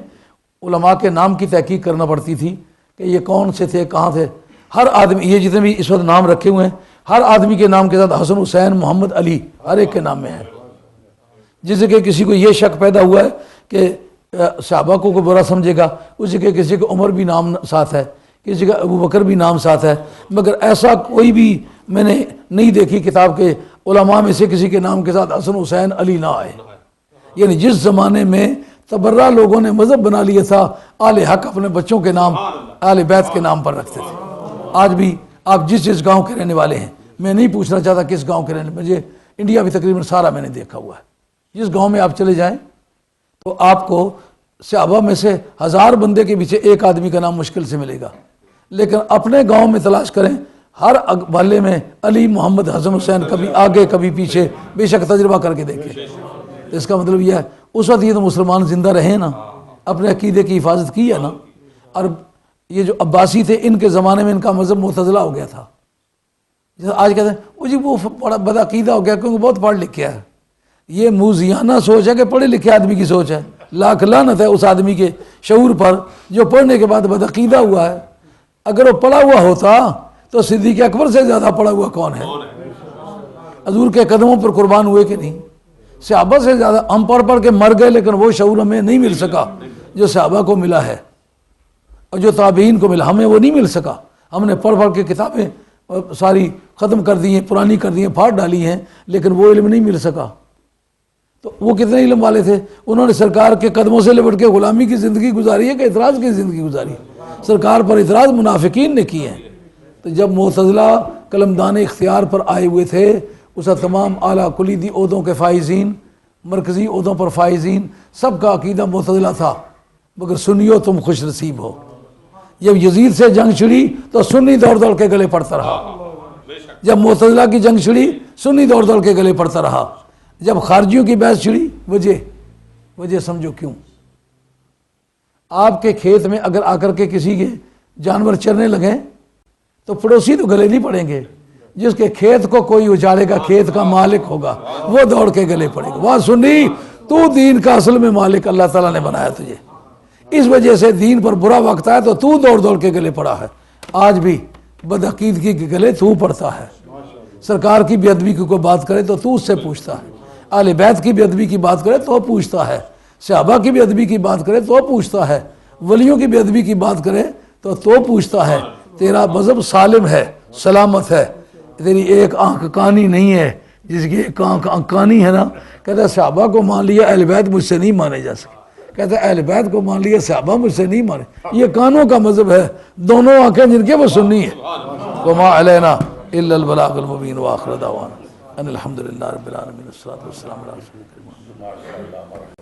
علماء کے نام کی تحقیق کرنا پڑتی تھی کہ یہ کون سے تھے، کہاں تھے. ہر آدمی، یہ جتنے بھی اس وقت نام رکھے ہوئے ہیں، ہر آدمی کے نام کے ساتھ حسن حسین محمد علی ہر ایک کے نام میں ہے. جس جگہ کسی کو یہ شک پیدا ہوا ہے کہ صحابہ کو کوئی برا سمجھے گا، اس جگہ کسی کو عمر بھی نام ساتھ ہے، کسی کا ابو بکر بھی نام ساتھ ہے. مگر ایسا کوئی بھی میں نے نہیں دیکھی کتاب کے علماء میں سے کسی کے نام کے ساتھ حسن حسین علی نہ آئے. یعنی جس زمانے میں تبرہ لوگوں نے مذہب بنا لیا تھا، آل حق اپنے بچوں کے نام آل بیت کے نام پر رکھتے تھے. آج بھی آپ جس گاؤں کے رہنے والے ہیں، میں نہیں پوچھنا چاہتا کس گاؤں کے رہنے، مجھے انڈیا بھی تقریباً سارا میں نے دیکھا ہوا ہے. جس گاؤں میں آپ چلے جائیں تو آپ کو صحابہ میں سے 1000 بندے کے پیچھے ایک آدمی کا نام مشکل سے ملے گا. لیکن اپنے گاؤں میں تلاش کریں، ہر محلے میں علی محمد حسن حسین، کبھی آگے کبھی پیچھے، بے شک تجربہ کر کے دیکھیں. اس کا مطلب یہ ہے اس وقت یہ تو مسلمان زندہ رہے نا، اپنے عقیدے کی حفاظت کی ہے نا. اور یہ جو عباسی تھے، ان کے زمانے میں ان کا مذہب معتزلہ ہو گیا تھا. جیسے آج کہتے ہیں وہ جی وہ بڑا بدعقیدہ ہو گیا کیونکہ بہت پڑھ لکھا ہے. یہ موذیانہ سوچ ہے کہ پڑھے لکھے آدمی کی سوچ ہے. لاکھ لعنت ہے اس آدمی کے شعور پر جو پڑھنے کے بعد بدعقیدہ ہوا ہے. اگر وہ پڑھا ہوا ہوتا تو صدیق اکبر سے زیادہ پڑھا ہوا کون ہے؟ حضور کے قدموں پر قربان ہوئے کہ نہیں؟ صحابہ سے زیادہ ہم پڑھ کے مر گئے، لیکن وہ شعور ہمیں نہیں مل سکا جو صحابہ کو ملا ہے اور جو تابعین کو ملا. ہمیں وہ نہیں مل سکا. ہم نے پڑھ کے کتابیں ساری ختم کر دی ہیں، پرانی کر دی ہیں، پھاڑ ڈالی ہیں، لیکن وہ علم نہیں مل سکا. تو وہ کتنے علم والے تھے؟ انہوں نے سرکار کے قدموں سے لپٹ کے غلامی کی زندگی گزاری ہے کہ اعتراض کی زندگی گزاری ہے؟ سرکار پر اعتراض منافقین نے کیے ہیں. تو جب معتزلہ قلمدان اختیار پر آئے ہوئے تھے، اس کا تمام اعلیٰ کلیدی عہدوں کے فائزین، مرکزی عہدوں پر فائزین، سب کا عقیدہ معتزلہ تھا. مگر سنیو تم خوش نصیب ہو. جب یزید سے جنگ چھڑی تو سنی دوڑ دوڑ کے گلے پڑتا رہا. جب معتزلہ کی جنگ چھڑی، سنی دوڑ دوڑ کے گلے پڑتا رہا. جب خارجیوں کی بحث چھڑی، وجہ سمجھو کیوں. آپ کے کھیت میں اگر آ کر کے کسی کے جانور چرنے لگیں تو پڑوسی تو گلے نہیں پڑیں گے. جس کے کھیت کو کوئی اجاڑے گا، کھیت کا مالک ہوگا، وہ دوڑ کے گلے پڑے گا. وہ سنی تو دین کا اصل میں مالک اللہ تعالیٰ نے بنایا تجھے، اس وجہ سے دین پر برا وقت آیا تو دوڑ دوڑ کے گلے پڑا ہے. آج بھی بدعقیدگی کے گلے تو پڑتا ہے. سرکار کی بے ادبی کی کوئی بات کرے تو اس سے پوچھتا ہے. اہل بیت کی بے ادبی کی بات کرے تو پوچھتا ہے. صحابہ کی بے ادبی کی بات کرے تو پوچھتا ہے. ولیوں کی بے ادبی کی بات کرے تو پوچھتا ہے. تیرا مذہب سالم ہے، سلامت ہے، تیری ایک آنکھ کانی نہیں ہے، جس کی ایک آنکھ کانی ہے نا، کہتا ہے صحابہ کو مان لیا، اہل بیت مجھ سے نہیں مانے جا سکے، کہتا ہے اہل بیت کو مان لیا، صحابہ مجھ سے نہیں مانے، یہ کانوں کا مذہب ہے، دونوں آنکھیں جن کے وہ سنی ہیں۔ وما علینا الا البلاغ المبین وآخر دعوانا ان الحمدللہ رب العالمین والصلاۃ والسلام علی رسول اللہ۔